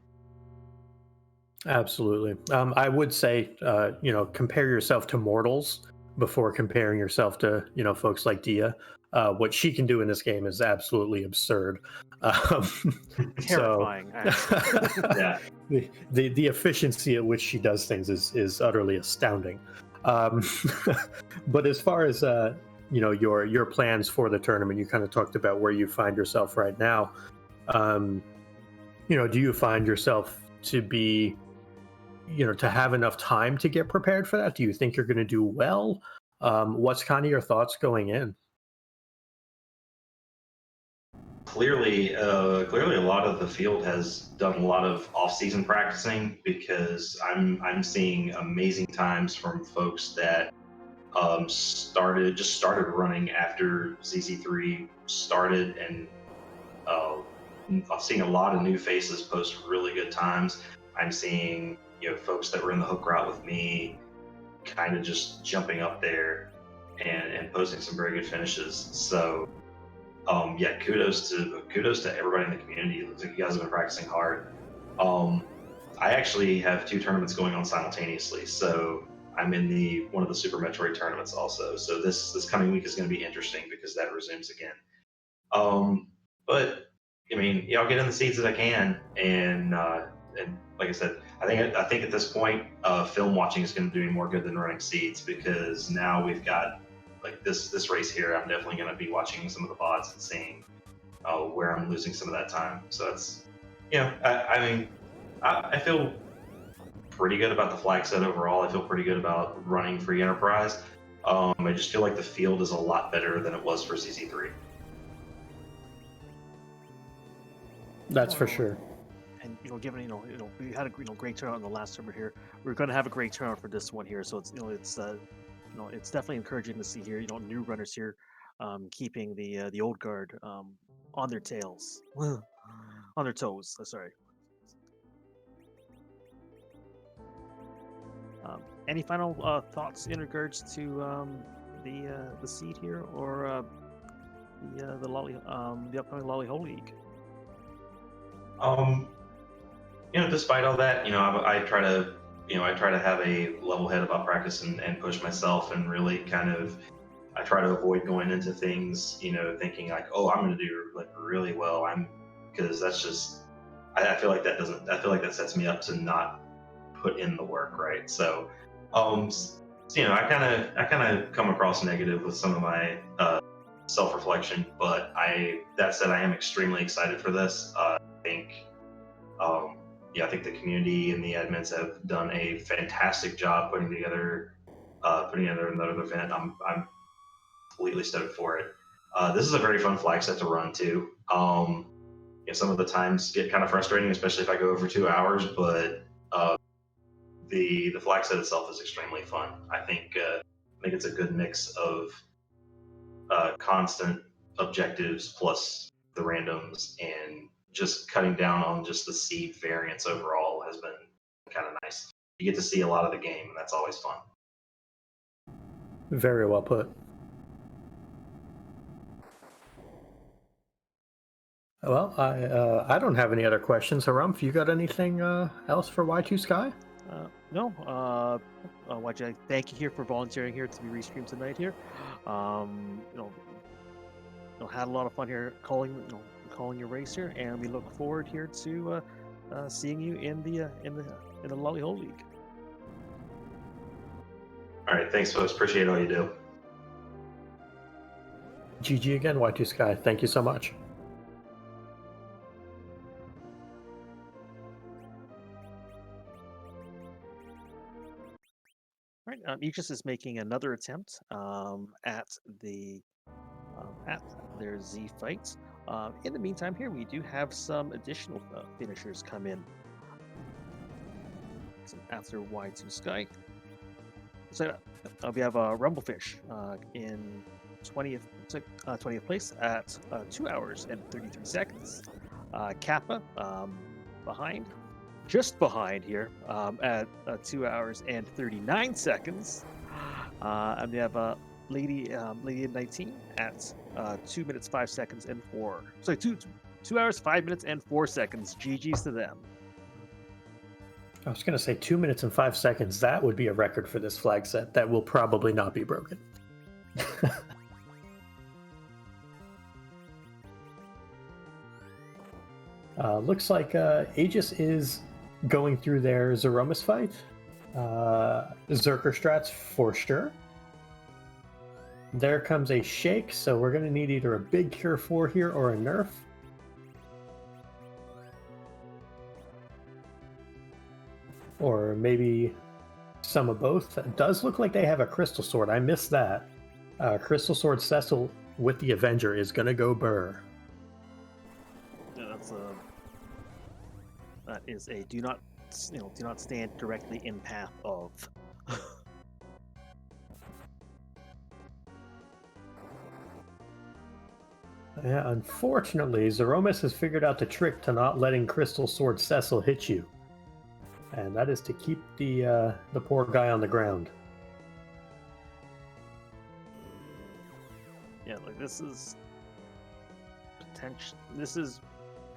Absolutely. I would say, compare yourself to mortals before comparing yourself to folks like Dia. What she can do in this game is absolutely absurd. Um, so Terrifying, actually. Yeah. the efficiency at which she does things is utterly astounding. Um, but as far as your plans for the tournament, you kind of talked about where you find yourself right now. Um, do you find yourself to be to have enough time to get prepared for that? Do you think you're going to do well? What's kind of your thoughts going in? Clearly, a lot of the field has done a lot of off-season practicing because I'm seeing amazing times from folks that started running after ZZ3 started, and I'm seeing a lot of new faces post really good times. I'm seeing folks that were in the hook route with me kind of just jumping up there and posting some very good finishes. So yeah, kudos to everybody in the community. It looks like you guys have been practicing hard. I actually have 2 tournaments going on simultaneously, so I'm in one of the Super Metroid tournaments also. So this coming week is going to be interesting because that resumes again. But I mean, I'll get in the seats as I can, and like I said, I think at this point, film watching is going to do me more good than running seats because now we've got like this race here. I'm definitely going to be watching some of the VODs and seeing where I'm losing some of that time. So that's I mean, I feel pretty good about the flag set overall. I feel pretty good about running free enterprise. I just feel like the field is a lot better than it was for CC3. That's for sure. And given we had a great turnout in the last tournament here, we're going to have a great turnout for this one here. So it's it's definitely encouraging to see here new runners here, keeping the old guard on their tails, on their toes. Sorry. Any final thoughts in regards to the seed here or the upcoming LaliHo League? Despite all that, I try to have a level head about practice and push myself and really I try to avoid going into things, thinking like, oh, I'm going to do like really well. Because that's just, I feel like that sets me up to not put in the work, right? So, I kind of come across negative with some of my self-reflection, but that said, I am extremely excited for this. I think the community and the admins have done a fantastic job putting together another event. I'm completely stoked for it. This is a very fun flag set to run too. Some of the times get kind of frustrating, especially if I go over 2 hours, but the flag set itself is extremely fun. I think it's a good mix of constant objectives plus the randoms, and just cutting down on just the seed variance overall has been kind of nice. You get to see a lot of the game, and that's always fun. Very well put. Well, I don't have any other questions. Harumph, you got anything else for Y2 Sky? No. YJ, thank you here for volunteering here to be restreamed tonight here. Had a lot of fun here calling your race here, and we look forward here to seeing you in the LaliHo League. All right, thanks, folks. Appreciate all you do. GG again, Y2 Sky. Thank you so much. All right, Aegis is making another attempt at their Z fights. In the meantime, here we do have some additional finishers come in. So after Y2 Sky, so we have Rumblefish in 20th place at 2 hours and 33 seconds. Kappa just behind here at 2 hours and 39 seconds. And we have Lady 19 at 2 minutes 5 seconds and 2 hours 5 minutes and 4 seconds. GG's to them. I was going to say 2 minutes and 5 seconds. That would be a record for this flag set. That will probably not be broken. Looks like Aegis is going through their Zeromus fight. Zerker strats for sure. There comes a shake, so we're going to need either a big Cure 4 here or a nerf. Or maybe some of both. It does look like they have a Crystal Sword. I missed that. Crystal Sword Cecil with the Avenger is going to go burr. Yeah, that is a do not stand directly in path of. Yeah, unfortunately, Zeromus has figured out the trick to not letting Crystal Sword Cecil hit you. And that is to keep the poor guy on the ground. Yeah, like this is potential. This is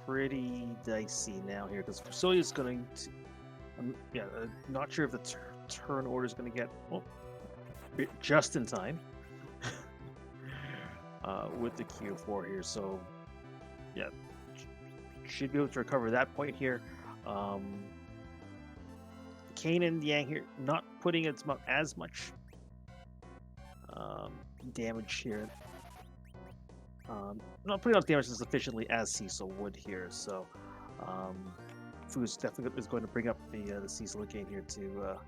pretty dicey now here because Fusoya's going to. Not sure if the turn order is going to get just in time with the Q4 here. So yeah, should be able to recover that point here. Kane and Yang here not putting as much damage here. Not putting out damage as efficiently as Cecil would here. So Fu's definitely is going to bring up the Cecil again here to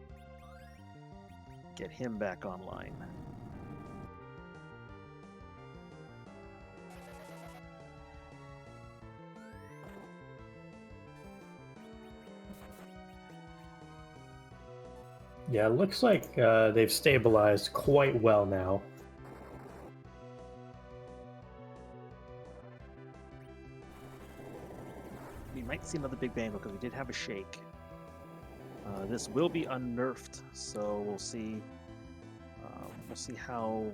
get him back online. Yeah, it looks like they've stabilized quite well now. We might see another big bang because we did have a shake. This will be unnerfed, so we'll see. We'll see how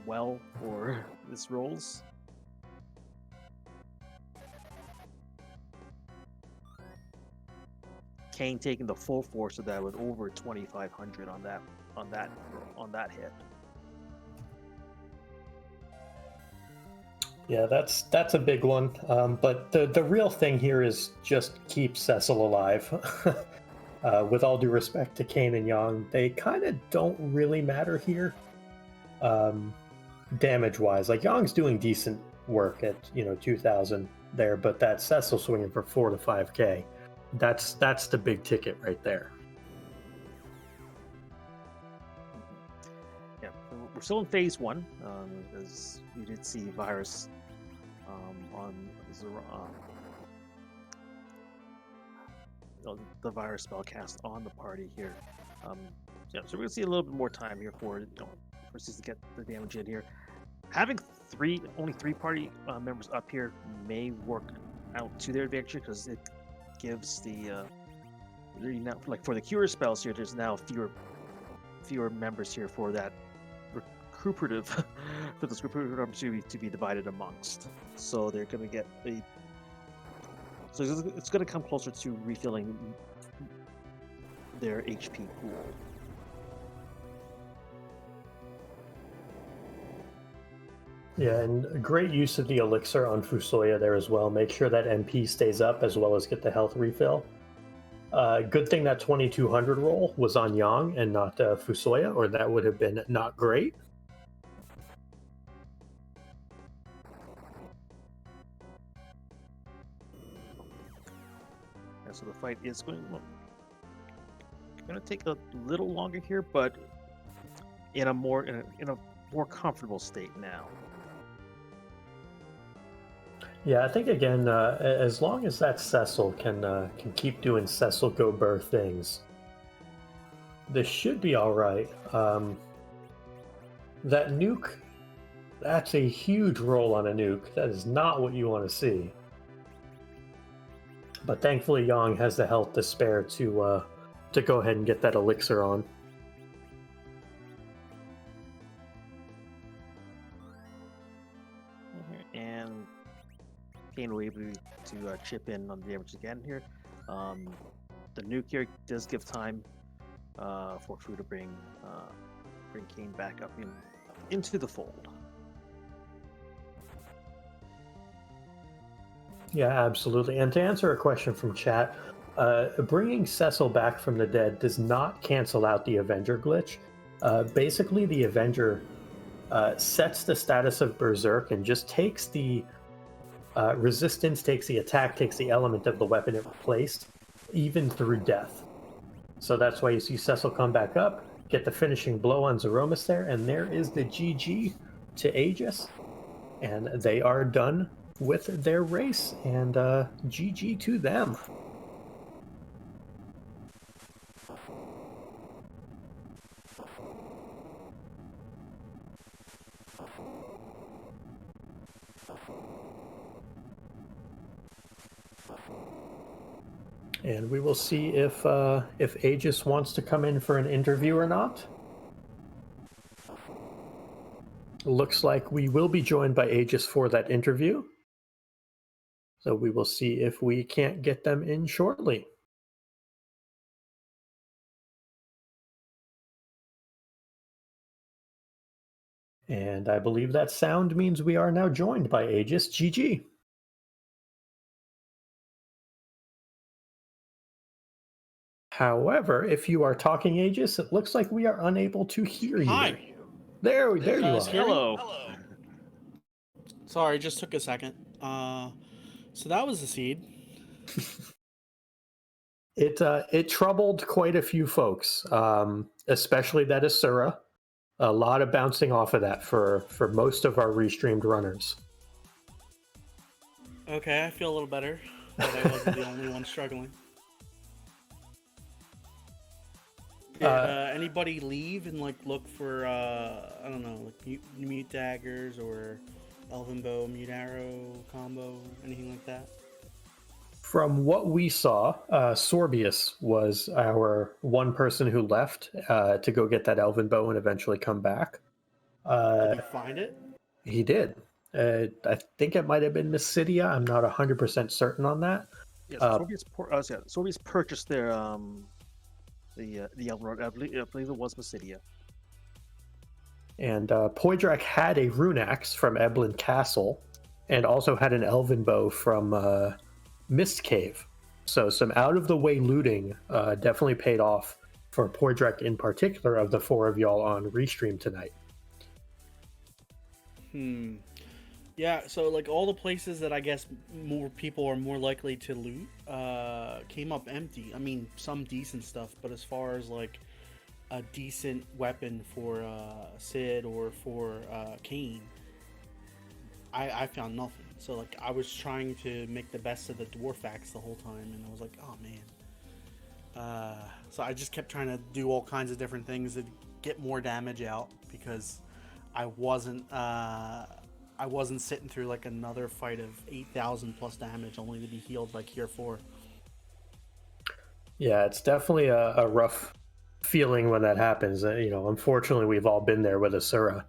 well or this rolls. Kane taking the full force of that with over 2,500 on that hit. Yeah, that's a big one. But the real thing here is just keep Cecil alive. With all due respect to Kane and Yang, they kind of don't really matter here, damage-wise. Like Yang's doing decent work at 2,000 there, but that Cecil swinging for 4 to 5k. That's the big ticket right there. Yeah, we're still in phase 1, as you did see Virus on the Virus spell cast on the party here. Yeah, so we're gonna see a little bit more time here for us to get the damage in here. Having only three party members up here may work out to their advantage because it gives for the cure spells here. There's now fewer members here for that recuperative for this recuperative to be divided amongst. So they're going to get so it's going to come closer to refilling their HP pool. Yeah, and a great use of the elixir on Fusoya there as well. Make sure that MP stays up as well as get the health refill. Good thing that 2200 roll was on Yang and not Fusoya, or that would have been not great. And so the fight is going to take a little longer here, but in a more comfortable state now. Yeah, I think again, as long as that Cecil can keep doing Cecil go burr things, this should be all right. That nuke, that's a huge roll on a nuke. That is not what you want to see. But thankfully, Yang has the health to spare to go ahead and get that elixir on. And Kane will be able to chip in on the damage again here. the nuke here does give time for Fu to bring Kane back up into the fold. Yeah, absolutely. And to answer a question from chat, bringing Cecil back from the dead does not cancel out the Avenger glitch. Basically, the Avenger sets the status of Berserk and just takes the resistance, takes the attack, takes the element of the weapon it replaced, even through death. So that's why you see Cecil come back up, get the finishing blow on Zeromus there, and there is the GG to Aegis. And they are done with their race, and GG to them. And we will see if Aegis wants to come in for an interview or not. Looks like we will be joined by Aegis for that interview. So we will see if we can't get them in shortly. And I believe that sound means we are now joined by Aegis. GG. However, if you are talking Aegis, it looks like we are unable to hear you. Hi. There you are. Hello. Sorry, just took a second. So that was the seed. It troubled quite a few folks, especially that Asura. A lot of bouncing off of that for most of our restreamed runners. Okay, I feel a little better, but I wasn't the only one struggling. Did anybody leave and look for I don't know, like mute daggers or elven bow, mute arrow combo, anything like that? From what we saw, Sorbius was our one person who left to go get that elven bow and eventually come back. Did you find it? He did. I think it might have been Mysidia. I'm not 100% certain on that. Yes, Sorbius purchased their the Elven Road. I believe it was Mysidia. And Poydrak had a rune axe from Eblin Castle, and also had an elven bow from Mist Cave. So some out-of-the-way looting definitely paid off for Poydrak in particular of the four of y'all on Restream tonight. Yeah, so all the places that I guess more people are more likely to loot came up empty. I mean, some decent stuff, but as far as a decent weapon for Sid or for Kane, I found nothing. So I was trying to make the best of the dwarf axe the whole time, and I was like, oh man. So I just kept trying to do all kinds of different things to get more damage out, because I wasn't sitting through another fight of 8,000 plus damage only to be healed here 4. Yeah, it's definitely a rough feeling when that happens. Unfortunately, we've all been there with Asura.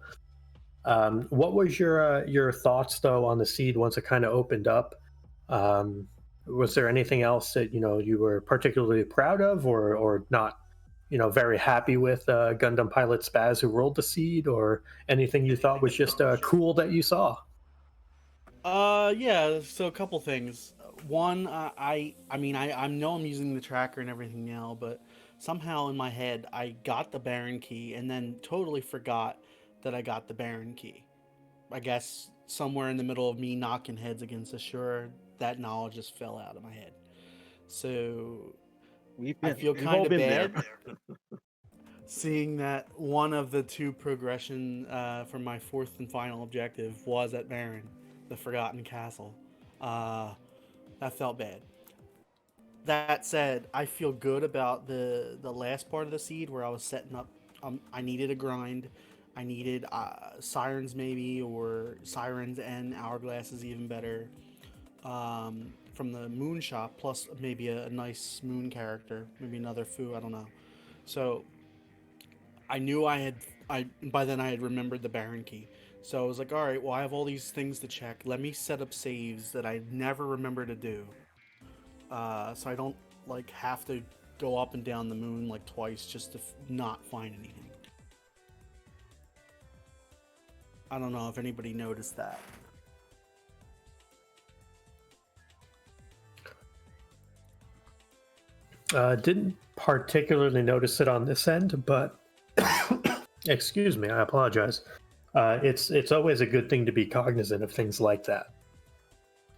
What was your thoughts though on the seed once it kind of opened up? Was there anything else that you were particularly proud of, or not? Very happy with Gundam pilot Spaz who rolled the seed, or anything you thought was just cool that you saw? Yeah. So a couple things. One, I know I'm using the tracker and everything now, but somehow in my head I got the Baron key and then totally forgot that I got the Baron key. I guess somewhere in the middle of me knocking heads against Ashura, that knowledge just fell out of my head. So I feel kind of bad seeing that one of the 2 progression for my 4th and final objective was at Baron, the Forgotten Castle. That felt bad. That said, I feel good about the last part of the seed where I was setting up. I needed a grind. I needed sirens maybe, or sirens and hourglasses even better. From the moon shop, plus maybe a nice moon character, maybe another Fu, I don't know. So I knew by then I had remembered the Baron key. So I was like, all right, well, I have all these things to check. Let me set up saves that I never remember to do. So I don't have to go up and down the moon like twice just to not find anything. I don't know if anybody noticed that. Didn't particularly notice it on this end, but excuse me, I apologize. It's always a good thing to be cognizant of things like that.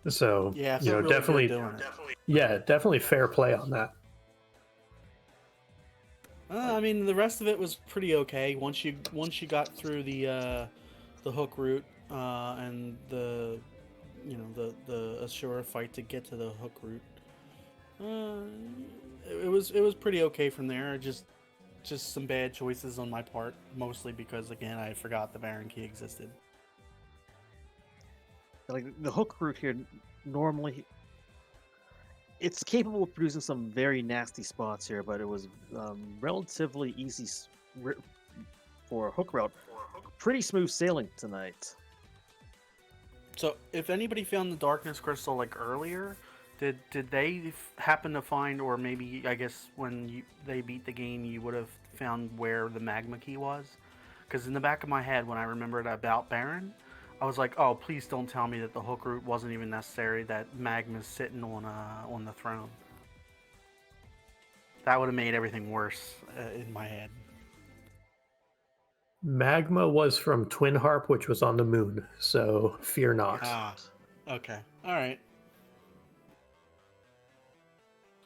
So Yeah, you know, really definitely, definitely fair play on that. I mean, the rest of it was pretty okay. Once you got through the hook route and the the Ashura fight to get to the hook route, it was pretty okay from there. Just some bad choices on my part, mostly because again I forgot the Baron Key existed. Like the hook route here, normally it's capable of producing some very nasty spots here, but it was relatively easy for a hook route. Pretty smooth sailing tonight. So, if anybody found the Darkness Crystal like earlier, did they happen to find, or maybe I guess when they beat the game, you would have found where the Magma Key was? Because in the back of my head, when I remembered about Baron, I was like, oh, please don't tell me that the hook route wasn't even necessary. That Magma's sitting on the throne. That would have made everything worse in my head. Magma was from Twin Harp, which was on the moon, so fear not. Ah, okay. All right.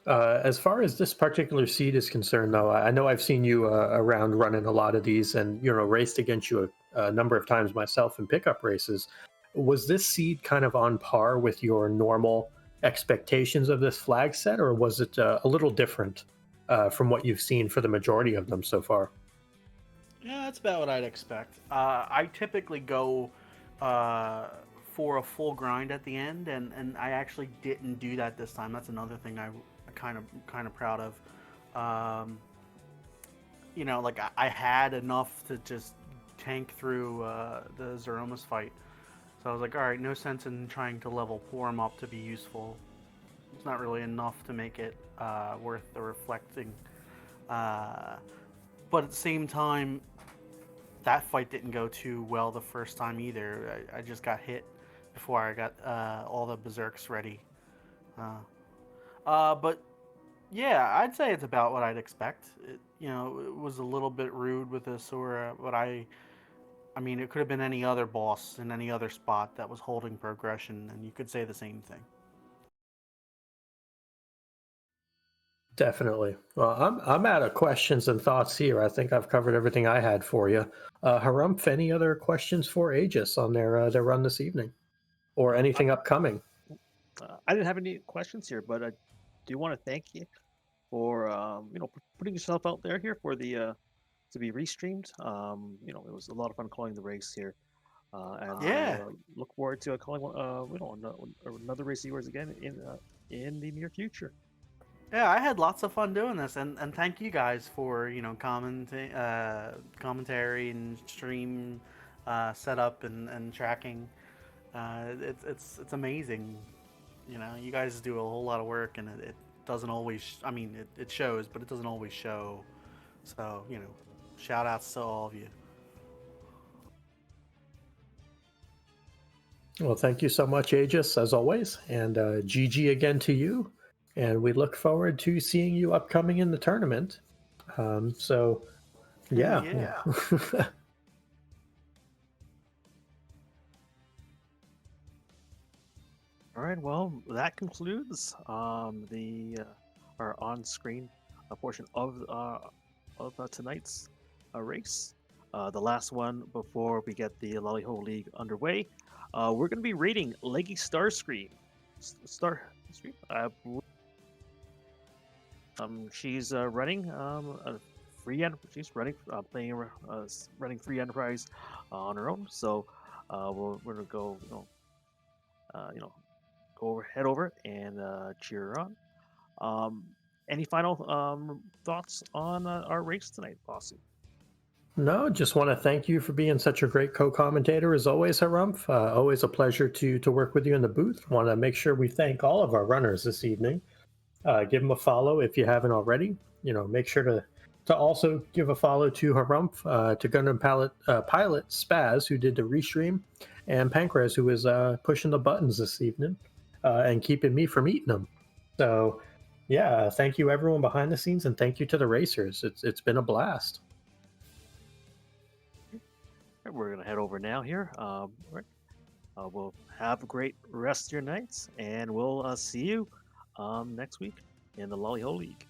As far as this particular seed is concerned, though, I know I've seen you around running a lot of these, and raced against you a number of times myself in pickup races. Was this seed kind of on par with your normal expectations of this flag set, or was it a little different from what you've seen for the majority of them so far? Yeah, that's about what I'd expect. I typically go for a full grind at the end, and I actually didn't do that this time. That's another thing I'm kind of proud of. Like I had enough to just tank through the Zeromus fight. So I was like, all right, no sense in trying to level Porum up to be useful. It's not really enough to make it worth the reflecting. But at the same time, that fight didn't go too well the first time either. I just got hit before I got all the berserks ready. But yeah, I'd say it's about what I'd expect. It was a little bit rude with Asura, but I mean, it could have been any other boss in any other spot that was holding progression, and you could say the same thing. Definitely. Well, I'm out of questions and thoughts here. I think I've covered everything I had for you. Harumph, any other questions for Aegis on their run this evening, or anything upcoming? I didn't have any questions here, but I do want to thank you for putting yourself out there here for the to be restreamed. It was a lot of fun calling the race here, and Yeah. look forward to calling another race of yours again in the near future. Yeah, I had lots of fun doing this, and thank you guys for commentary and stream setup and tracking. It's amazing. You guys do a whole lot of work, and it doesn't always. I mean, it shows, but it doesn't always show. So shout outs to all of you. Well, thank you so much, Aegis, as always, and GG again to you. And we look forward to seeing you upcoming in the tournament. So, yeah. All right. Well, that concludes our on-screen portion of tonight's race. The last one before we get the LaliHo League underway. We're going to be rating Leggy Starscream. She's running a free. She's running running free enterprise on her own. So we're gonna go. Head over and cheer her on. Any final thoughts on our race tonight, Bossy? No, just want to thank you for being such a great co-commentator as always, Harumph. Always a pleasure to work with you in the booth. Want to make sure we thank all of our runners this evening. Give them a follow if you haven't already. make sure to also give a follow to Harumph, to Gundam Pilot Spaz, who did the restream, and Pancrez, who was pushing the buttons this evening and keeping me from eating them. So, yeah, thank you everyone behind the scenes, and thank you to the racers. It's been a blast. We're gonna head over now here. Right. We'll have a great rest of your nights, and we'll see you next week in the LaliHo League.